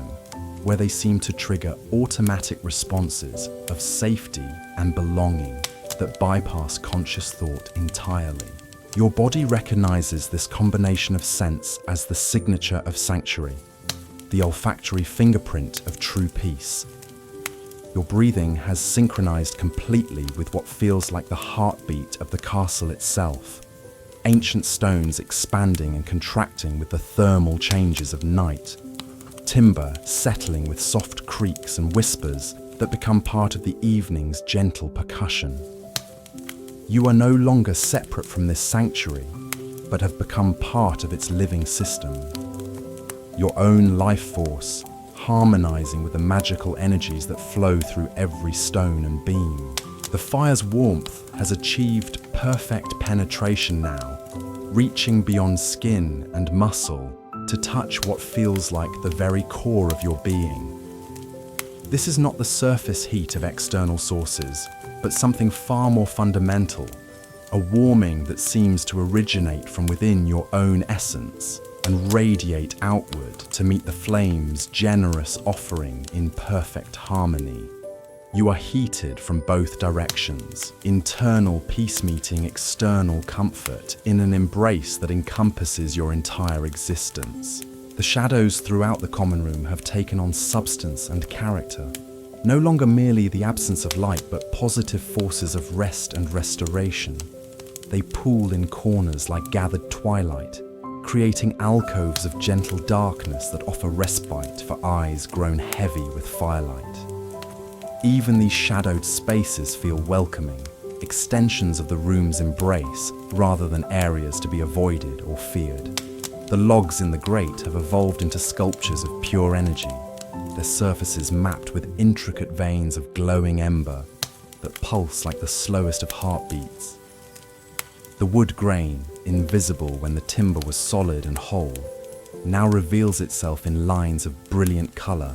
where they seem to trigger automatic responses of safety and belonging that bypass conscious thought entirely. Your body recognizes this combination of scents as the signature of sanctuary, the olfactory fingerprint of true peace. Your breathing has synchronized completely with what feels like the heartbeat of the castle itself, ancient stones expanding and contracting with the thermal changes of night, timber settling with soft creaks and whispers that become part of the evening's gentle percussion. You are no longer separate from this sanctuary, but have become part of its living system. Your own life force, harmonizing with the magical energies that flow through every stone and beam. The fire's warmth has achieved perfect penetration now, reaching beyond skin and muscle to touch what feels like the very core of your being. This is not the surface heat of external sources, but something far more fundamental, a warming that seems to originate from within your own essence and radiate outward to meet the flame's generous offering in perfect harmony. You are heated from both directions, internal peace meeting external comfort in an embrace that encompasses your entire existence. The shadows throughout the common room have taken on substance and character, no longer merely the absence of light, but positive forces of rest and restoration. They pool in corners like gathered twilight, creating alcoves of gentle darkness that offer respite for eyes grown heavy with firelight. Even these shadowed spaces feel welcoming, extensions of the room's embrace rather than areas to be avoided or feared. The logs in the grate have evolved into sculptures of pure energy, their surfaces mapped with intricate veins of glowing ember that pulse like the slowest of heartbeats. The wood grain, invisible when the timber was solid and whole, now reveals itself in lines of brilliant color,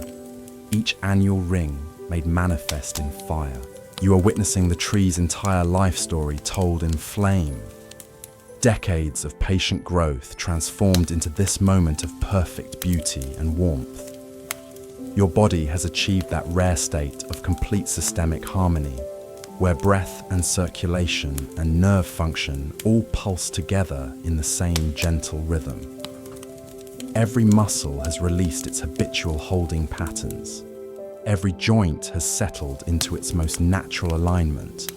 each annual ring made manifest in fire. You are witnessing the tree's entire life story told in flame. Decades of patient growth transformed into this moment of perfect beauty and warmth. Your body has achieved that rare state of complete systemic harmony, where breath and circulation and nerve function all pulse together in the same gentle rhythm. Every muscle has released its habitual holding patterns. Every joint has settled into its most natural alignment,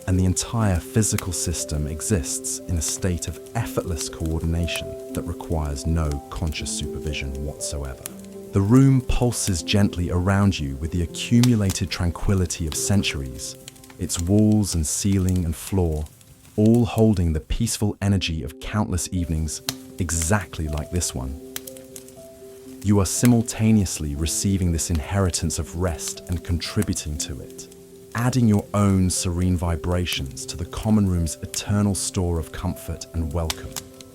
and the entire physical system exists in a state of effortless coordination that requires no conscious supervision whatsoever. The room pulses gently around you with the accumulated tranquility of centuries, its walls and ceiling and floor, all holding the peaceful energy of countless evenings exactly like this one. You are simultaneously receiving this inheritance of rest and contributing to it, adding your own serene vibrations to the common room's eternal store of comfort and welcome.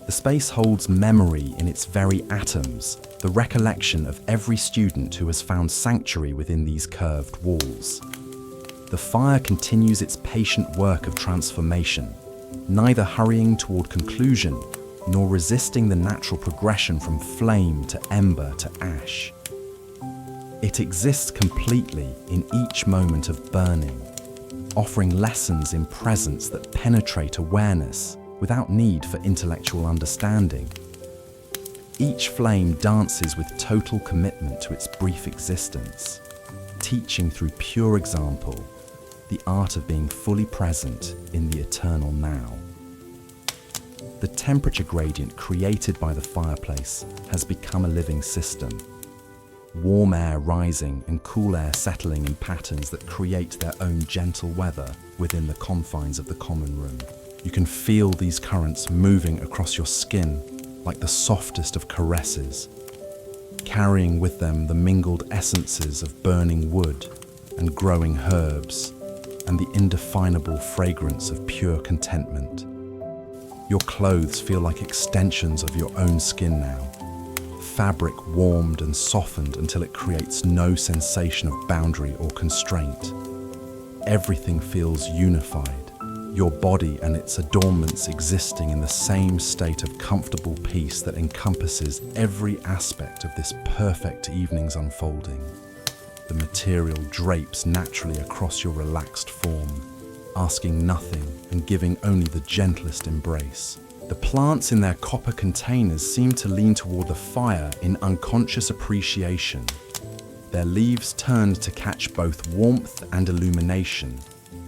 The space holds memory in its very atoms, the recollection of every student who has found sanctuary within these curved walls. The fire continues its patient work of transformation, neither hurrying toward conclusion nor resisting the natural progression from flame to ember to ash. It exists completely in each moment of burning, offering lessons in presence that penetrate awareness without need for intellectual understanding. Each flame dances with total commitment to its brief existence, teaching through pure example the art of being fully present in the eternal now. The temperature gradient created by the fireplace has become a living system, warm air rising and cool air settling in patterns that create their own gentle weather within the confines of the common room. You can feel these currents moving across your skin like the softest of caresses, carrying with them the mingled essences of burning wood and growing herbs, and the indefinable fragrance of pure contentment. Your clothes feel like extensions of your own skin now, fabric warmed and softened until it creates no sensation of boundary or constraint. Everything feels unified, your body and its adornments existing in the same state of comfortable peace that encompasses every aspect of this perfect evening's unfolding. The material drapes naturally across your relaxed form, asking nothing and giving only the gentlest embrace. The plants in their copper containers seem to lean toward the fire in unconscious appreciation, their leaves turned to catch both warmth and illumination,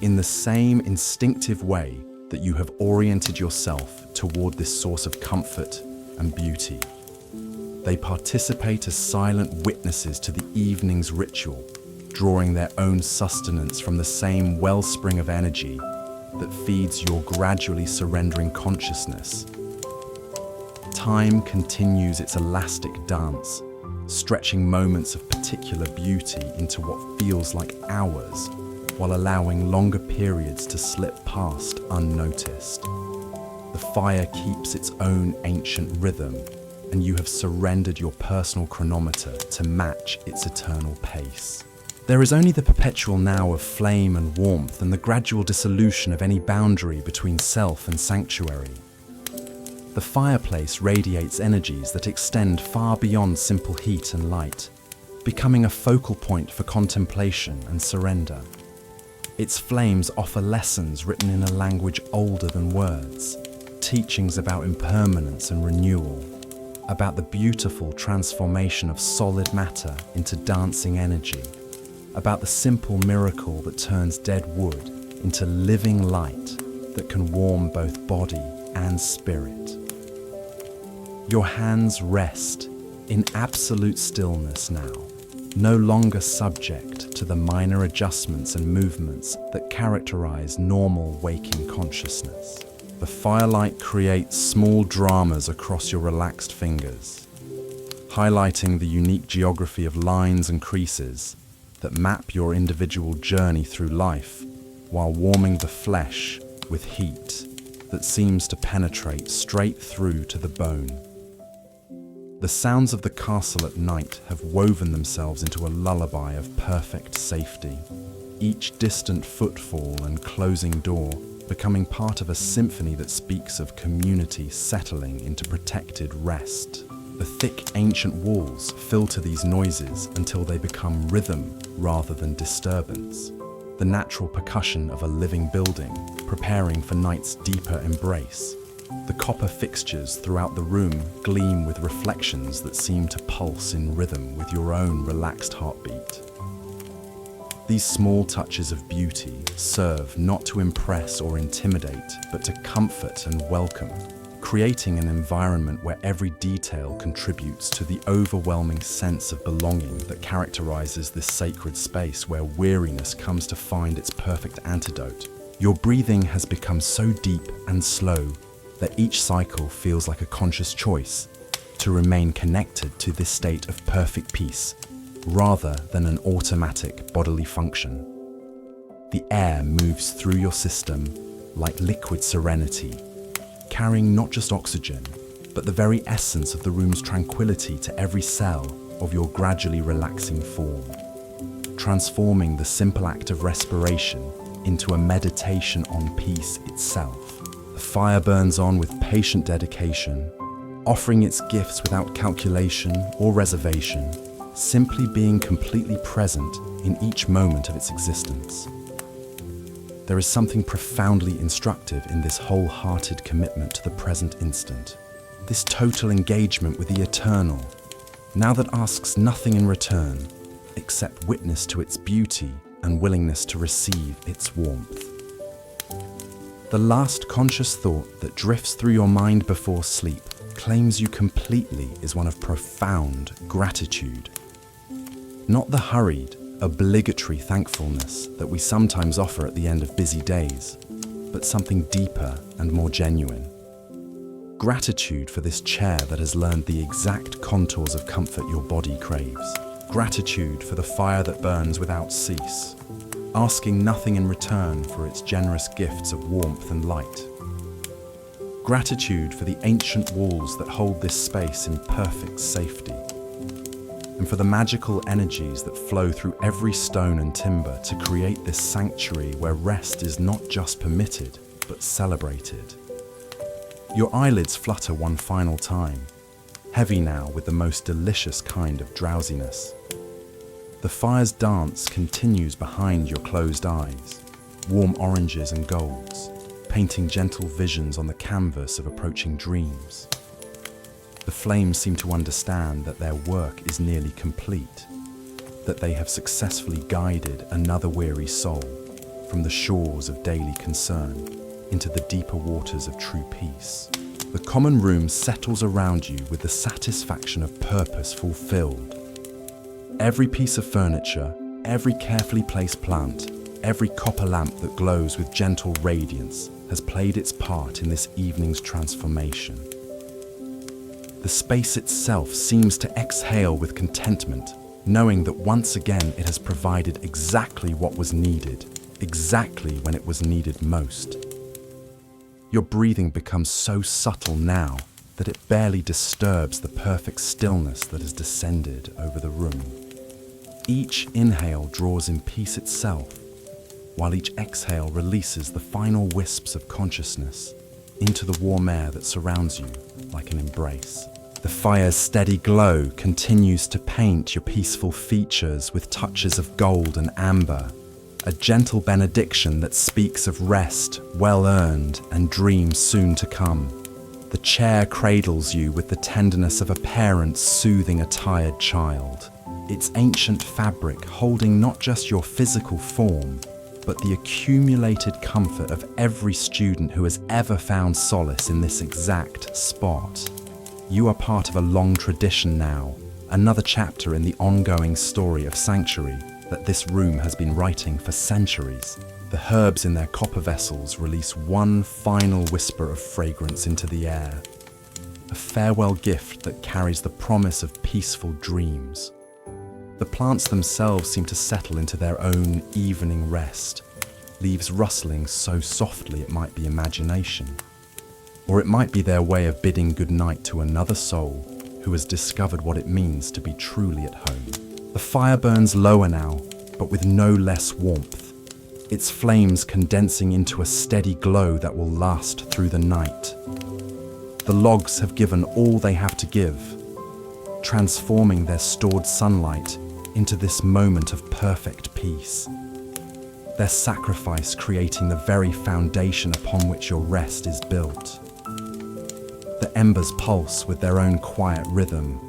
in the same instinctive way that you have oriented yourself toward this source of comfort and beauty. They participate as silent witnesses to the evening's ritual, drawing their own sustenance from the same wellspring of energy that feeds your gradually surrendering consciousness. Time continues its elastic dance, stretching moments of particular beauty into what feels like hours, while allowing longer periods to slip past unnoticed. The fire keeps its own ancient rhythm, and you have surrendered your personal chronometer to match its eternal pace. There is only the perpetual now of flame and warmth and the gradual dissolution of any boundary between self and sanctuary. The fireplace radiates energies that extend far beyond simple heat and light, becoming a focal point for contemplation and surrender. Its flames offer lessons written in a language older than words, teachings about impermanence and renewal, about the beautiful transformation of solid matter into dancing energy, about the simple miracle that turns dead wood into living light that can warm both body and spirit. Your hands rest in absolute stillness now, no longer subject to the minor adjustments and movements that characterize normal waking consciousness. The firelight creates small dramas across your relaxed fingers, highlighting the unique geography of lines and creases that map your individual journey through life, while warming the flesh with heat that seems to penetrate straight through to the bone. The sounds of the castle at night have woven themselves into a lullaby of perfect safety, each distant footfall and closing door becoming part of a symphony that speaks of community settling into protected rest. The thick ancient walls filter these noises until they become rhythm rather than disturbance, the natural percussion of a living building preparing for night's deeper embrace. The copper fixtures throughout the room gleam with reflections that seem to pulse in rhythm with your own relaxed heartbeat. These small touches of beauty serve not to impress or intimidate, but to comfort and welcome, creating an environment where every detail contributes to the overwhelming sense of belonging that characterizes this sacred space where weariness comes to find its perfect antidote. Your breathing has become so deep and slow that each cycle feels like a conscious choice to remain connected to this state of perfect peace, rather than an automatic bodily function. The air moves through your system like liquid serenity, carrying not just oxygen, but the very essence of the room's tranquility to every cell of your gradually relaxing form, transforming the simple act of respiration into a meditation on peace itself. The fire burns on with patient dedication, offering its gifts without calculation or reservation, simply being completely present in each moment of its existence. There is something profoundly instructive in this wholehearted commitment to the present instant, this total engagement with the eternal, now that asks nothing in return except witness to its beauty and willingness to receive its warmth. The last conscious thought that drifts through your mind before sleep claims you completely is one of profound gratitude. Not the hurried, obligatory thankfulness that we sometimes offer at the end of busy days, but something deeper and more genuine. Gratitude for this chair that has learned the exact contours of comfort your body craves. Gratitude for the fire that burns without cease. asking nothing in return for its generous gifts of warmth and light. Gratitude for the ancient walls that hold this space in perfect safety, and for the magical energies that flow through every stone and timber to create this sanctuary where rest is not just permitted, but celebrated. Your eyelids flutter one final time, heavy now with the most delicious kind of drowsiness. The fire's dance continues behind your closed eyes, warm oranges and golds, painting gentle visions on the canvas of approaching dreams. The flames seem to understand that their work is nearly complete, that they have successfully guided another weary soul from the shores of daily concern into the deeper waters of true peace. The common room settles around you with the satisfaction of purpose fulfilled. Every piece of furniture, every carefully placed plant, every copper lamp that glows with gentle radiance has played its part in this evening's transformation. The space itself seems to exhale with contentment, knowing that once again it has provided exactly what was needed, exactly when it was needed most. Your breathing becomes so subtle now that it barely disturbs the perfect stillness that has descended over the room. Each inhale draws in peace itself, while each exhale releases the final wisps of consciousness into the warm air that surrounds you like an embrace. The fire's steady glow continues to paint your peaceful features with touches of gold and amber, a gentle benediction that speaks of rest well earned and dreams soon to come. The chair cradles you with the tenderness of a parent soothing a tired child, its ancient fabric holding not just your physical form, but the accumulated comfort of every student who has ever found solace in this exact spot. You are part of a long tradition now, another chapter in the ongoing story of sanctuary that this room has been writing for centuries. The herbs in their copper vessels release one final whisper of fragrance into the air, a farewell gift that carries the promise of peaceful dreams. The plants themselves seem to settle into their own evening rest, leaves rustling so softly it might be imagination. Or it might be their way of bidding goodnight to another soul who has discovered what it means to be truly at home. The fire burns lower now, but with no less warmth, its flames condensing into a steady glow that will last through the night. The logs have given all they have to give, transforming their stored sunlight into this moment of perfect peace. Their sacrifice creating the very foundation upon which your rest is built. The embers pulse with their own quiet rhythm,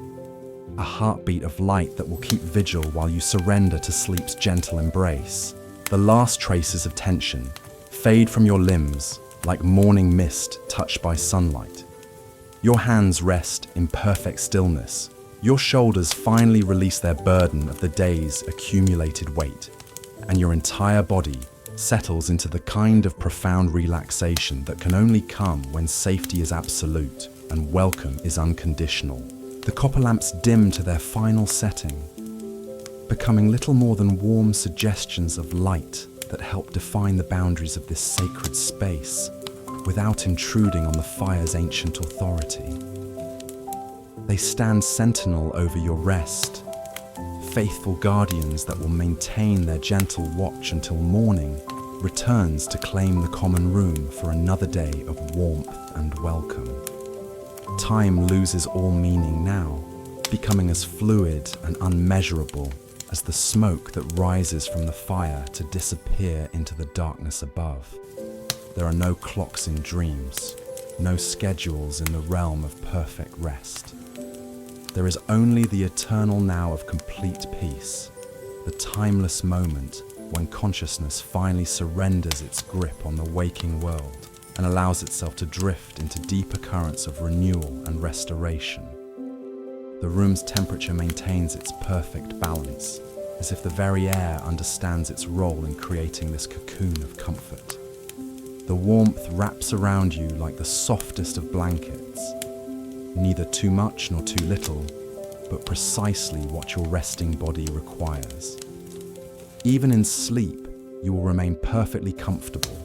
a heartbeat of light that will keep vigil while you surrender to sleep's gentle embrace. The last traces of tension fade from your limbs like morning mist touched by sunlight. Your hands rest in perfect stillness. Your shoulders finally release their burden of the day's accumulated weight, and your entire body settles into the kind of profound relaxation that can only come when safety is absolute and welcome is unconditional. The copper lamps dim to their final setting, becoming little more than warm suggestions of light that help define the boundaries of this sacred space without intruding on the fire's ancient authority. They stand sentinel over your rest, faithful guardians that will maintain their gentle watch until morning returns to claim the common room for another day of warmth and welcome. Time loses all meaning now, becoming as fluid and unmeasurable as the smoke that rises from the fire to disappear into the darkness above. There are no clocks in dreams, no schedules in the realm of perfect rest. There is only the eternal now of complete peace, the timeless moment when consciousness finally surrenders its grip on the waking world and allows itself to drift into deeper currents of renewal and restoration. The room's temperature maintains its perfect balance, as if the very air understands its role in creating this cocoon of comfort. The warmth wraps around you like the softest of blankets, neither too much nor too little, but precisely what your resting body requires. Even in sleep, you will remain perfectly comfortable,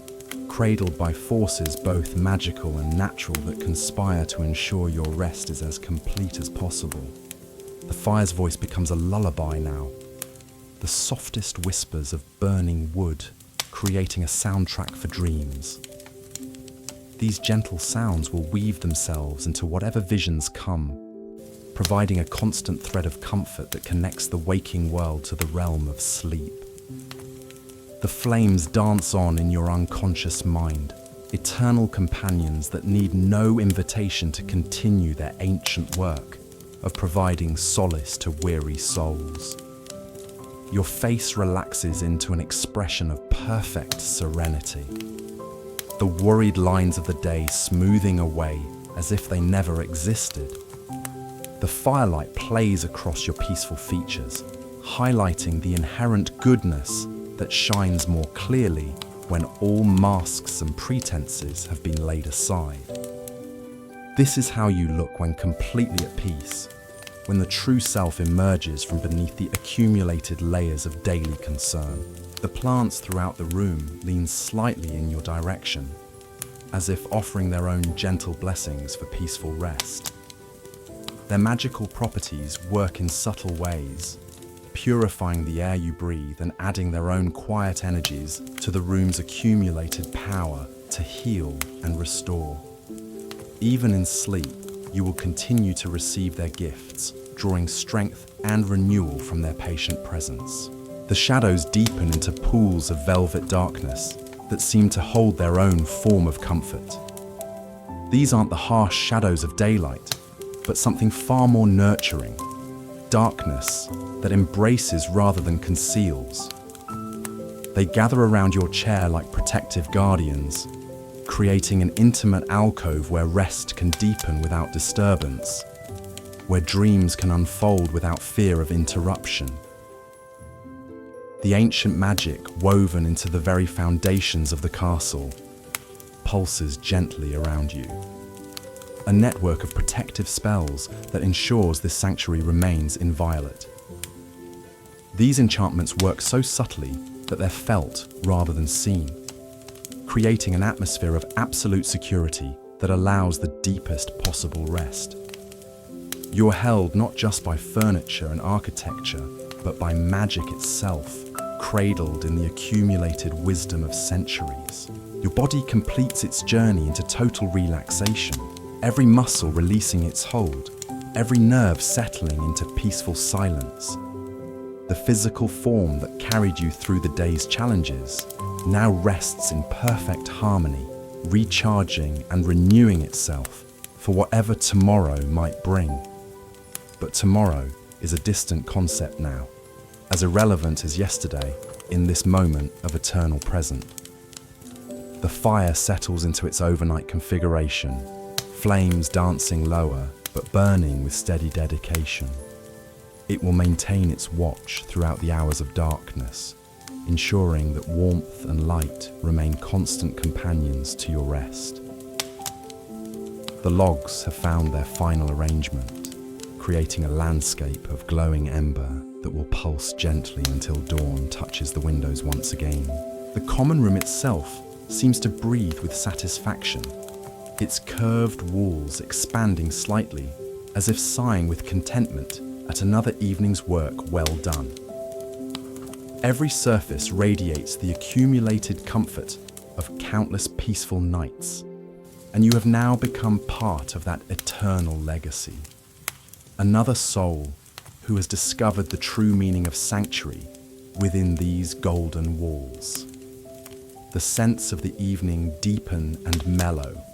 cradled by forces both magical and natural that conspire to ensure your rest is as complete as possible. The fire's voice becomes a lullaby now, the softest whispers of burning wood, creating a soundtrack for dreams. These gentle sounds will weave themselves into whatever visions come, providing a constant thread of comfort that connects the waking world to the realm of sleep. The flames dance on in your unconscious mind, eternal companions that need no invitation to continue their ancient work of providing solace to weary souls. Your face relaxes into an expression of perfect serenity, the worried lines of the day smoothing away as if they never existed. The firelight plays across your peaceful features, highlighting the inherent goodness that shines more clearly when all masks and pretenses have been laid aside. This is how you look when completely at peace, when the true self emerges from beneath the accumulated layers of daily concern. The plants throughout the room lean slightly in your direction, as if offering their own gentle blessings for peaceful rest. Their magical properties work in subtle ways, purifying the air you breathe and adding their own quiet energies to the room's accumulated power to heal and restore. Even in sleep, you will continue to receive their gifts, drawing strength and renewal from their patient presence. The shadows deepen into pools of velvet darkness that seem to hold their own form of comfort. These aren't the harsh shadows of daylight, but something far more nurturing, darkness that embraces rather than conceals. They gather around your chair like protective guardians, creating an intimate alcove where rest can deepen without disturbance, where dreams can unfold without fear of interruption. The ancient magic woven into the very foundations of the castle pulses gently around you. A network of protective spells that ensures this sanctuary remains inviolate. These enchantments work so subtly that they're felt rather than seen, creating an atmosphere of absolute security that allows the deepest possible rest. You're held not just by furniture and architecture, but by magic itself, cradled in the accumulated wisdom of centuries. Your body completes its journey into total relaxation, every muscle releasing its hold, every nerve settling into peaceful silence. The physical form that carried you through the day's challenges now rests in perfect harmony, recharging and renewing itself for whatever tomorrow might bring. But tomorrow is a distant concept now, as irrelevant as yesterday in this moment of eternal present. The fire settles into its overnight configuration, flames dancing lower but burning with steady dedication. It will maintain its watch throughout the hours of darkness, ensuring that warmth and light remain constant companions to your rest. The logs have found their final arrangement, creating a landscape of glowing ember that will pulse gently until dawn touches the windows once again. The common room itself seems to breathe with satisfaction, its curved walls expanding slightly, as if sighing with contentment at another evening's work well done. Every surface radiates the accumulated comfort of countless peaceful nights, and you have now become part of that eternal legacy. Another soul who has discovered the true meaning of sanctuary within these golden walls. The scents of the evening deepen and mellow,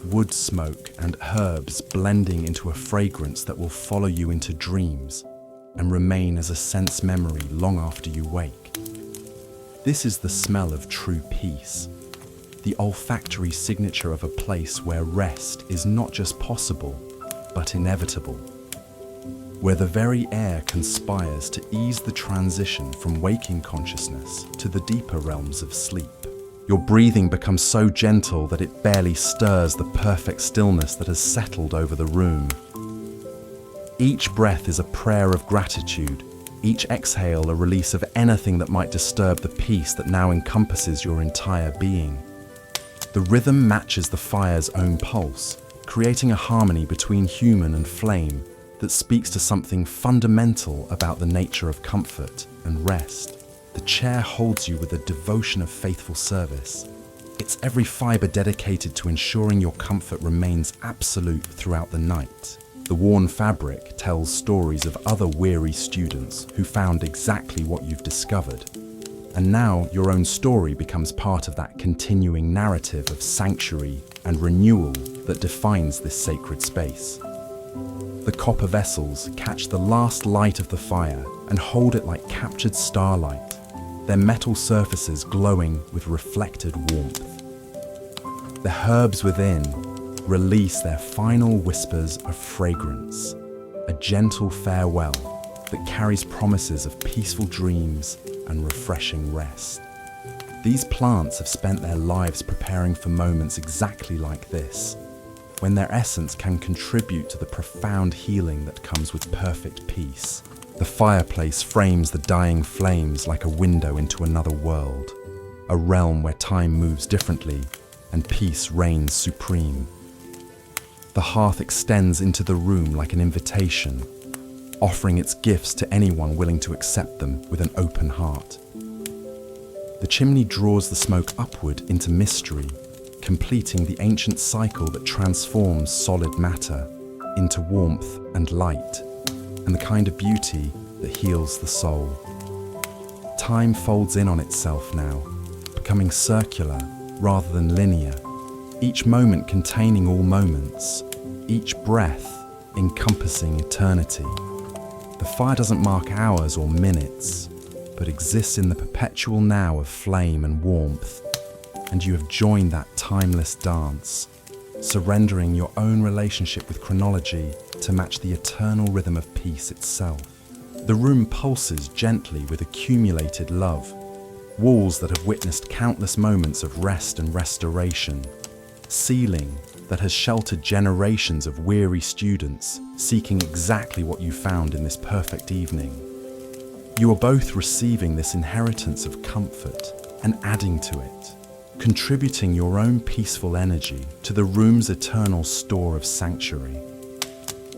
wood smoke and herbs blending into a fragrance that will follow you into dreams and remain as a sense memory long after you wake. This is the smell of true peace, the olfactory signature of a place where rest is not just possible, but inevitable, where the very air conspires to ease the transition from waking consciousness to the deeper realms of sleep. Your breathing becomes so gentle that it barely stirs the perfect stillness that has settled over the room. Each breath is a prayer of gratitude, each exhale a release of anything that might disturb the peace that now encompasses your entire being. The rhythm matches the fire's own pulse, creating a harmony between human and flame that speaks to something fundamental about the nature of comfort and rest. The chair holds you with a devotion of faithful service. Its every fibre dedicated to ensuring your comfort remains absolute throughout the night. The worn fabric tells stories of other weary students who found exactly what you've discovered. And now your own story becomes part of that continuing narrative of sanctuary and renewal that defines this sacred space. The copper vessels catch the last light of the fire and hold it like captured starlight, their metal surfaces glowing with reflected warmth. The herbs within release their final whispers of fragrance, a gentle farewell that carries promises of peaceful dreams and refreshing rest. These plants have spent their lives preparing for moments exactly like this, when their essence can contribute to the profound healing that comes with perfect peace. The fireplace frames the dying flames like a window into another world, a realm where time moves differently and peace reigns supreme. The hearth extends into the room like an invitation, offering its gifts to anyone willing to accept them with an open heart. The chimney draws the smoke upward into mystery, completing the ancient cycle that transforms solid matter into warmth and light, and the kind of beauty that heals the soul. Time folds in on itself now, becoming circular rather than linear, each moment containing all moments, each breath encompassing eternity. The fire doesn't mark hours or minutes, but exists in the perpetual now of flame and warmth, and you have joined that timeless dance, surrendering your own relationship with chronology to match the eternal rhythm of peace itself. The room pulses gently with accumulated love, walls that have witnessed countless moments of rest and restoration, ceiling that has sheltered generations of weary students seeking exactly what you found in this perfect evening. You are both receiving this inheritance of comfort and adding to it, contributing your own peaceful energy to the room's eternal store of sanctuary.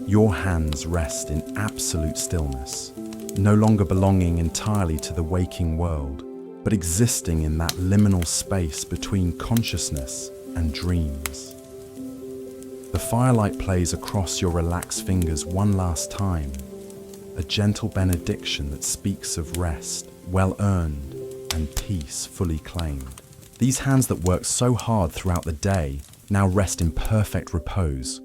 Your hands rest in absolute stillness, no longer belonging entirely to the waking world, but existing in that liminal space between consciousness and dreams. The firelight plays across your relaxed fingers one last time, a gentle benediction that speaks of rest, well earned, and peace fully claimed. These hands that worked so hard throughout the day now rest in perfect repose,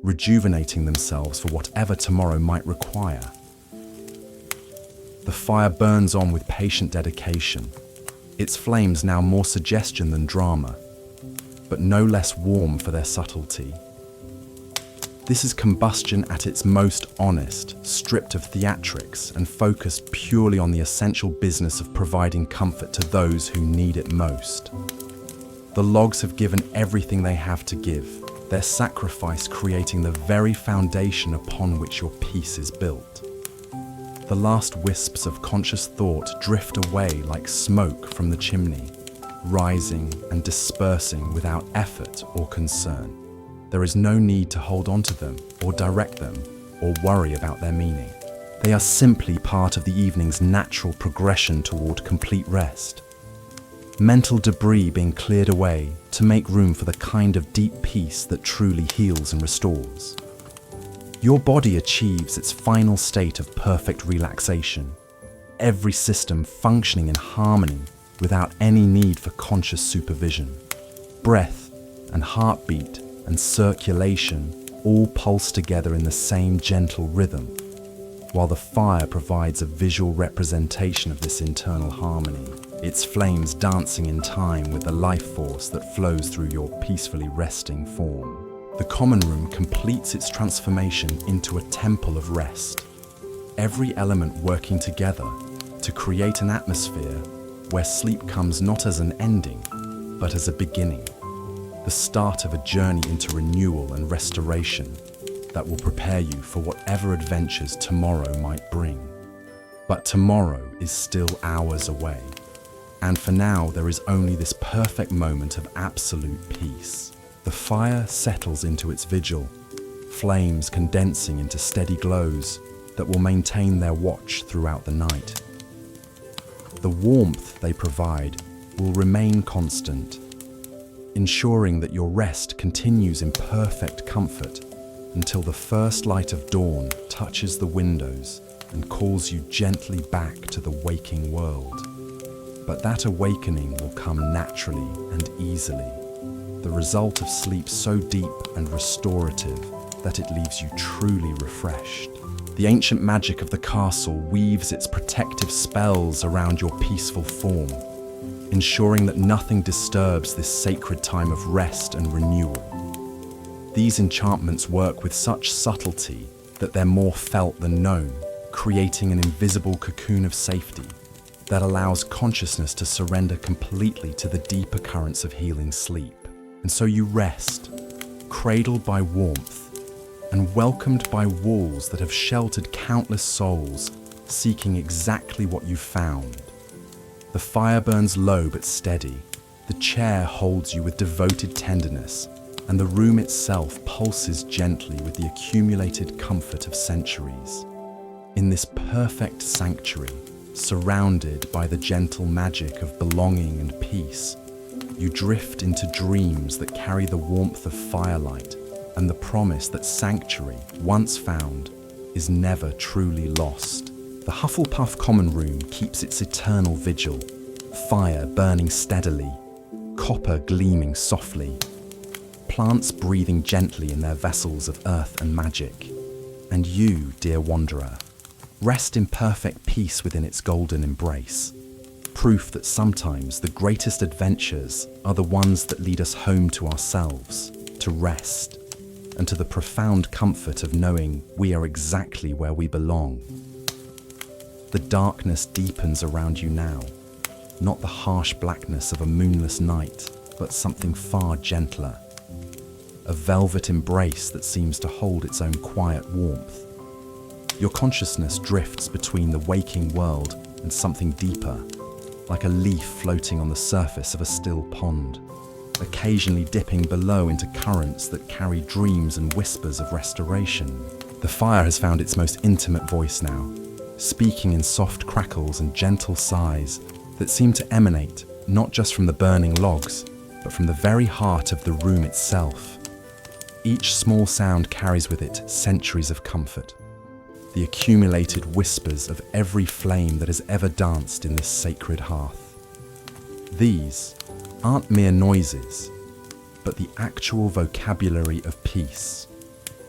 rejuvenating themselves for whatever tomorrow might require. The fire burns on with patient dedication, its flames now more suggestion than drama, but no less warm for their subtlety. This is combustion at its most honest, stripped of theatrics and focused purely on the essential business of providing comfort to those who need it most. The logs have given everything they have to give, their sacrifice creating the very foundation upon which your peace is built. The last wisps of conscious thought drift away like smoke from the chimney, rising and dispersing without effort or concern. There is no need to hold on to them or direct them or worry about their meaning. They are simply part of the evening's natural progression toward complete rest. Mental debris being cleared away to make room for the kind of deep peace that truly heals and restores. Your body achieves its final state of perfect relaxation, every system functioning in harmony without any need for conscious supervision. Breath and heartbeat and circulation all pulse together in the same gentle rhythm, while the fire provides a visual representation of this internal harmony, its flames dancing in time with the life force that flows through your peacefully resting form. The common room completes its transformation into a temple of rest, every element working together to create an atmosphere where sleep comes not as an ending, but as a beginning, the start of a journey into renewal and restoration that will prepare you for whatever adventures tomorrow might bring. But tomorrow is still hours away. And for now, there is only this perfect moment of absolute peace. The fire settles into its vigil, flames condensing into steady glows that will maintain their watch throughout the night. The warmth they provide will remain constant, ensuring that your rest continues in perfect comfort until the first light of dawn touches the windows and calls you gently back to the waking world. But that awakening will come naturally and easily, the result of sleep so deep and restorative that it leaves you truly refreshed. The ancient magic of the castle weaves its protective spells around your peaceful form, ensuring that nothing disturbs this sacred time of rest and renewal. These enchantments work with such subtlety that they're more felt than known, creating an invisible cocoon of safety that allows consciousness to surrender completely to the deeper currents of healing sleep. And so you rest, cradled by warmth, and welcomed by walls that have sheltered countless souls seeking exactly what you found. The fire burns low but steady, the chair holds you with devoted tenderness, and the room itself pulses gently with the accumulated comfort of centuries. In this perfect sanctuary, surrounded by the gentle magic of belonging and peace, you drift into dreams that carry the warmth of firelight and the promise that sanctuary, once found, is never truly lost. The Hufflepuff common room keeps its eternal vigil, fire burning steadily, copper gleaming softly, plants breathing gently in their vessels of earth and magic. And you, dear wanderer, rest in perfect peace within its golden embrace, proof that sometimes the greatest adventures are the ones that lead us home to ourselves, to rest, and to the profound comfort of knowing we are exactly where we belong. The darkness deepens around you now, not the harsh blackness of a moonless night, but something far gentler, a velvet embrace that seems to hold its own quiet warmth. Your consciousness drifts between the waking world and something deeper, like a leaf floating on the surface of a still pond, occasionally dipping below into currents that carry dreams and whispers of restoration. The fire has found its most intimate voice now, speaking in soft crackles and gentle sighs that seem to emanate not just from the burning logs, but from the very heart of the room itself. Each small sound carries with it centuries of comfort, the accumulated whispers of every flame that has ever danced in this sacred hearth. These aren't mere noises, but the actual vocabulary of peace,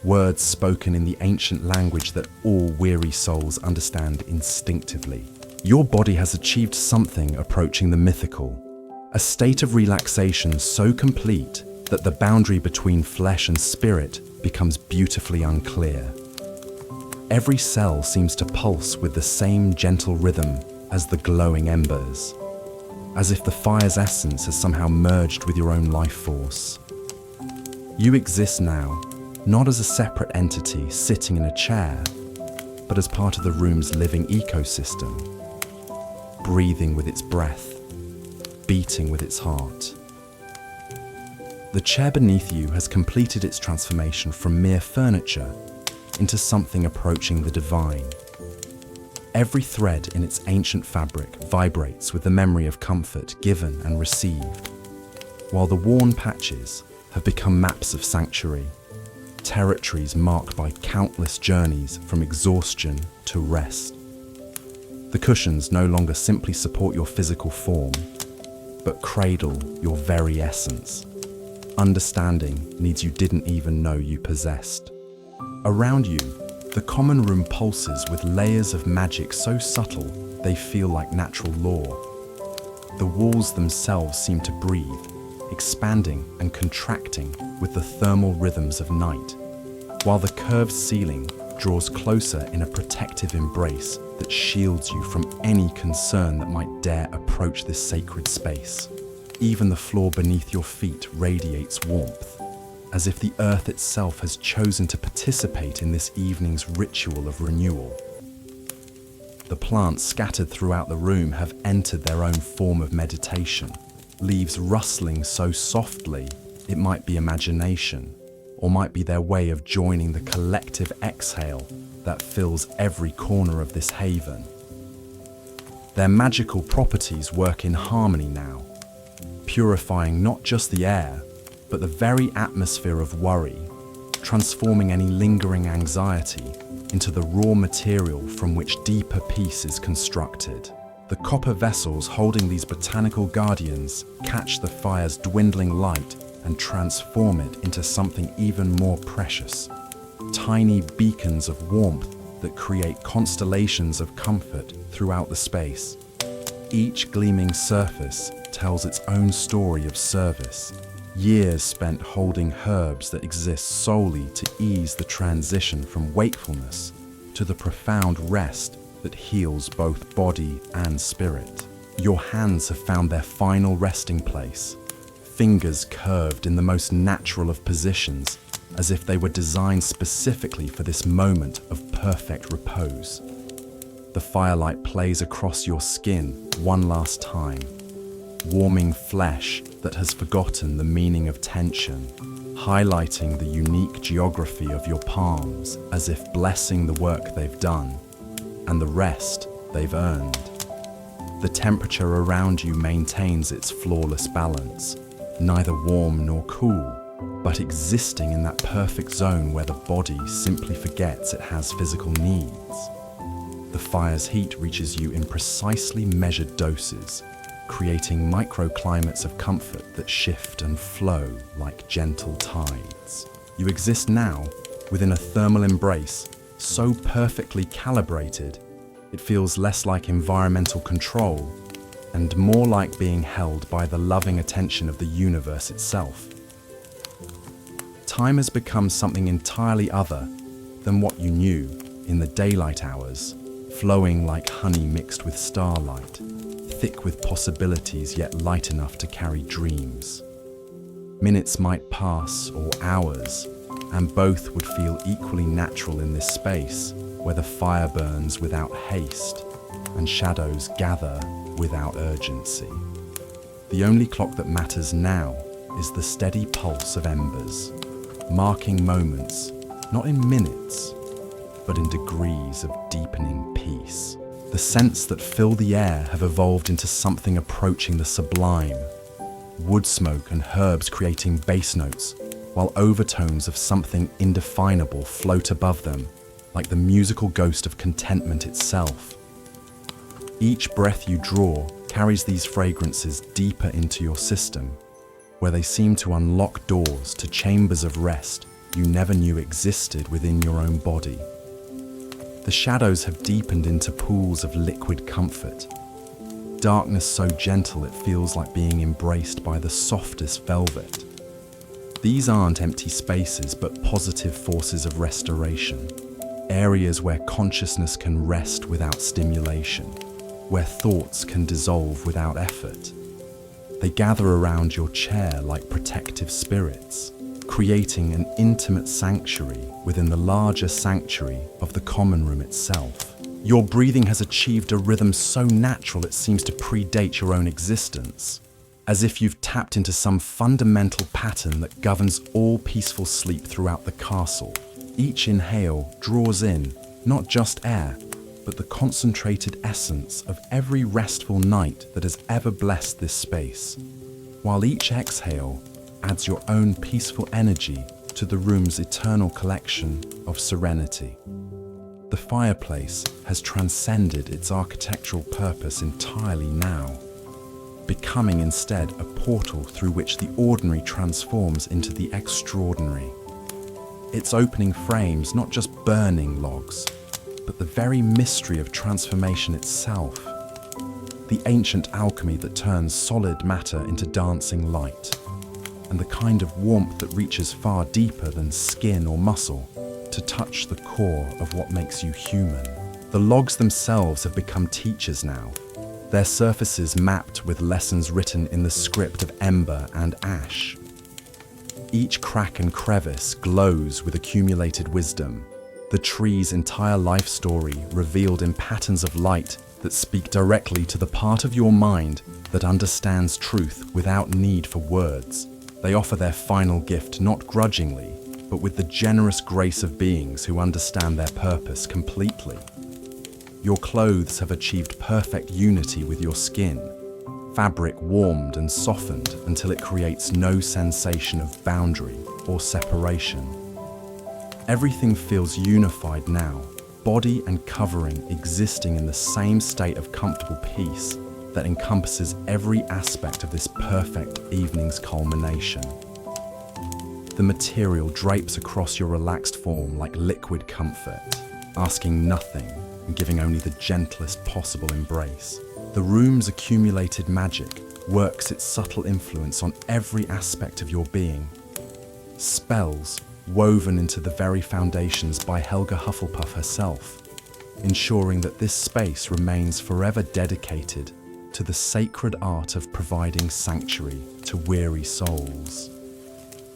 words spoken in the ancient language that all weary souls understand instinctively. Your body has achieved something approaching the mythical, a state of relaxation so complete that the boundary between flesh and spirit becomes beautifully unclear. Every cell seems to pulse with the same gentle rhythm as the glowing embers, as if the fire's essence has somehow merged with your own life force. You exist now, not as a separate entity sitting in a chair, but as part of the room's living ecosystem, breathing with its breath, beating with its heart. The chair beneath you has completed its transformation from mere furniture into something approaching the divine. Every thread in its ancient fabric vibrates with the memory of comfort given and received, while the worn patches have become maps of sanctuary, territories marked by countless journeys from exhaustion to rest. The cushions no longer simply support your physical form, but cradle your very essence, understanding needs you didn't even know you possessed. Around you, the common room pulses with layers of magic so subtle they feel like natural law. The walls themselves seem to breathe, expanding and contracting with the thermal rhythms of night, while the curved ceiling draws closer in a protective embrace that shields you from any concern that might dare approach this sacred space. Even the floor beneath your feet radiates warmth, as if the earth itself has chosen to participate in this evening's ritual of renewal. The plants scattered throughout the room have entered their own form of meditation. Leaves rustling so softly, it might be imagination, or might be their way of joining the collective exhale that fills every corner of this haven. Their magical properties work in harmony now, purifying not just the air, but the very atmosphere of worry, transforming any lingering anxiety into the raw material from which deeper peace is constructed. The copper vessels holding these botanical guardians catch the fire's dwindling light and transform it into something even more precious. Tiny beacons of warmth that create constellations of comfort throughout the space. Each gleaming surface tells its own story of service. Years spent holding herbs that exist solely to ease the transition from wakefulness to the profound rest that heals both body and spirit. Your hands have found their final resting place, fingers curved in the most natural of positions, as if they were designed specifically for this moment of perfect repose. The firelight plays across your skin one last time, warming flesh that has forgotten the meaning of tension, highlighting the unique geography of your palms as if blessing the work they've done and the rest they've earned. The temperature around you maintains its flawless balance, neither warm nor cool, but existing in that perfect zone where the body simply forgets it has physical needs. The fire's heat reaches you in precisely measured doses, creating microclimates of comfort that shift and flow like gentle tides. You exist now within a thermal embrace so perfectly calibrated, it feels less like environmental control and more like being held by the loving attention of the universe itself. Time has become something entirely other than what you knew in the daylight hours, flowing like honey mixed with starlight, thick with possibilities yet light enough to carry dreams. Minutes might pass or hours, and both would feel equally natural in this space where the fire burns without haste and shadows gather without urgency. The only clock that matters now is the steady pulse of embers, marking moments, not in minutes, but in degrees of deepening peace. The scents that fill the air have evolved into something approaching the sublime, wood smoke and herbs creating bass notes, while overtones of something indefinable float above them, like the musical ghost of contentment itself. Each breath you draw carries these fragrances deeper into your system, where they seem to unlock doors to chambers of rest you never knew existed within your own body. The shadows have deepened into pools of liquid comfort, darkness so gentle it feels like being embraced by the softest velvet. These aren't empty spaces, but positive forces of restoration, areas where consciousness can rest without stimulation, where thoughts can dissolve without effort. They gather around your chair like protective spirits, creating an intimate sanctuary within the larger sanctuary of the common room itself. Your breathing has achieved a rhythm so natural it seems to predate your own existence, as if you've tapped into some fundamental pattern that governs all peaceful sleep throughout the castle. Each inhale draws in not just air, but the concentrated essence of every restful night that has ever blessed this space, while each exhale adds your own peaceful energy to the room's eternal collection of serenity. The fireplace has transcended its architectural purpose entirely now, becoming instead a portal through which the ordinary transforms into the extraordinary. Its opening frames not just burning logs, but the very mystery of transformation itself, the ancient alchemy that turns solid matter into dancing light, and the kind of warmth that reaches far deeper than skin or muscle to touch the core of what makes you human. The logs themselves have become teachers now, their surfaces mapped with lessons written in the script of ember and ash. Each crack and crevice glows with accumulated wisdom, The tree's entire life story revealed in patterns of light that speak directly to the part of your mind that understands truth without need for words. They offer their final gift not grudgingly, but with the generous grace of beings who understand their purpose completely. Your clothes have achieved perfect unity with your skin, fabric warmed and softened until it creates no sensation of boundary or separation. Everything feels unified now, body and covering existing in the same state of comfortable peace that encompasses every aspect of this perfect evening's culmination. The material drapes across your relaxed form like liquid comfort, asking nothing and giving only the gentlest possible embrace. The room's accumulated magic works its subtle influence on every aspect of your being. Spells woven into the very foundations by Helga Hufflepuff herself, ensuring that this space remains forever dedicated to the sacred art of providing sanctuary to weary souls.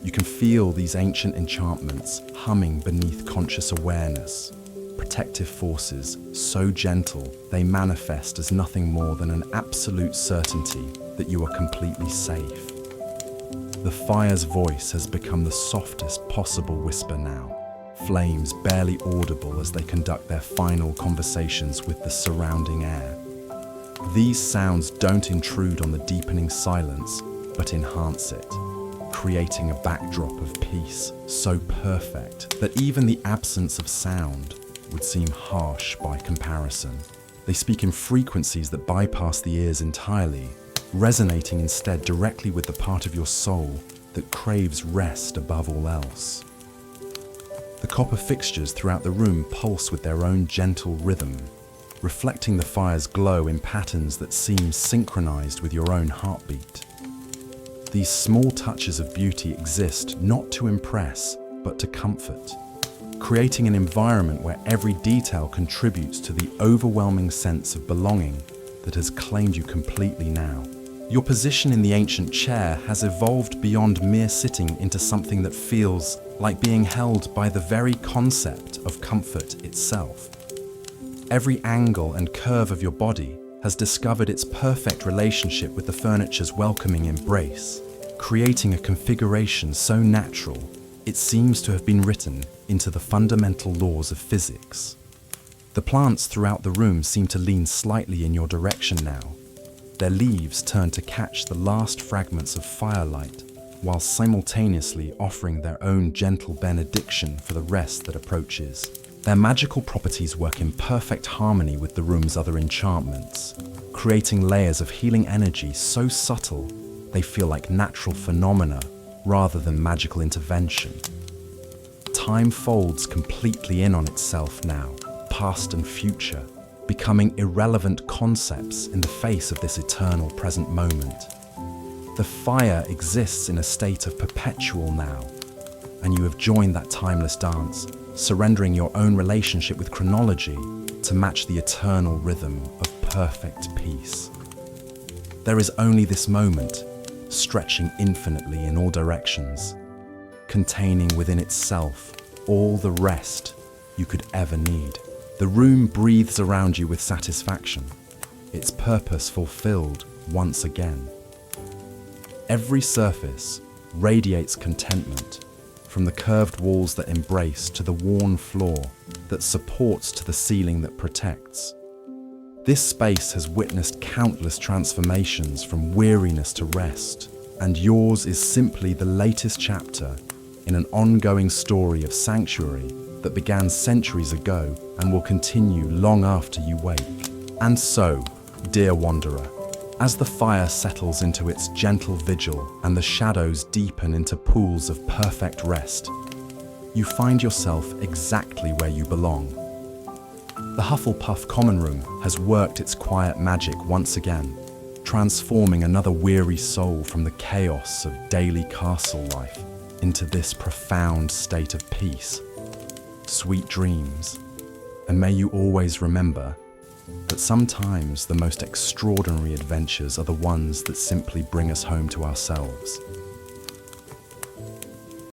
You can feel these ancient enchantments humming beneath conscious awareness, protective forces so gentle they manifest as nothing more than an absolute certainty that you are completely safe. The fire's voice has become the softest possible whisper now, flames barely audible as they conduct their final conversations with the surrounding air. These sounds don't intrude on the deepening silence, but enhance it, creating a backdrop of peace so perfect that even the absence of sound would seem harsh by comparison. They speak in frequencies that bypass the ears entirely, resonating instead directly with the part of your soul that craves rest above all else. The copper fixtures throughout the room pulse with their own gentle rhythm, reflecting the fire's glow in patterns that seem synchronized with your own heartbeat. These small touches of beauty exist not to impress, but to comfort, creating an environment where every detail contributes to the overwhelming sense of belonging that has claimed you completely now. Your position in the ancient chair has evolved beyond mere sitting into something that feels like being held by the very concept of comfort itself. Every angle and curve of your body has discovered its perfect relationship with the furniture's welcoming embrace, creating a configuration so natural it seems to have been written into the fundamental laws of physics. The plants throughout the room seem to lean slightly in your direction now. Their leaves turn to catch the last fragments of firelight, while simultaneously offering their own gentle benediction for the rest that approaches. Their magical properties work in perfect harmony with the room's other enchantments, creating layers of healing energy so subtle they feel like natural phenomena rather than magical intervention. Time folds completely in on itself now, past and future, becoming irrelevant concepts in the face of this eternal present moment. The fire exists in a state of perpetual now, and you have joined that timeless dance, surrendering your own relationship with chronology to match the eternal rhythm of perfect peace. There is only this moment, stretching infinitely in all directions, containing within itself all the rest you could ever need. The room breathes around you with satisfaction, its purpose fulfilled once again. Every surface radiates contentment, from the curved walls that embrace to the worn floor that supports to the ceiling that protects. This space has witnessed countless transformations from weariness to rest, and yours is simply the latest chapter in an ongoing story of sanctuary that began centuries ago and will continue long after you wake. And so, dear wanderer, as the fire settles into its gentle vigil and the shadows deepen into pools of perfect rest, you find yourself exactly where you belong. The Hufflepuff common room has worked its quiet magic once again, transforming another weary soul from the chaos of daily castle life into this profound state of peace. Sweet dreams, and may you always remember that sometimes the most extraordinary adventures are the ones that simply bring us home to ourselves.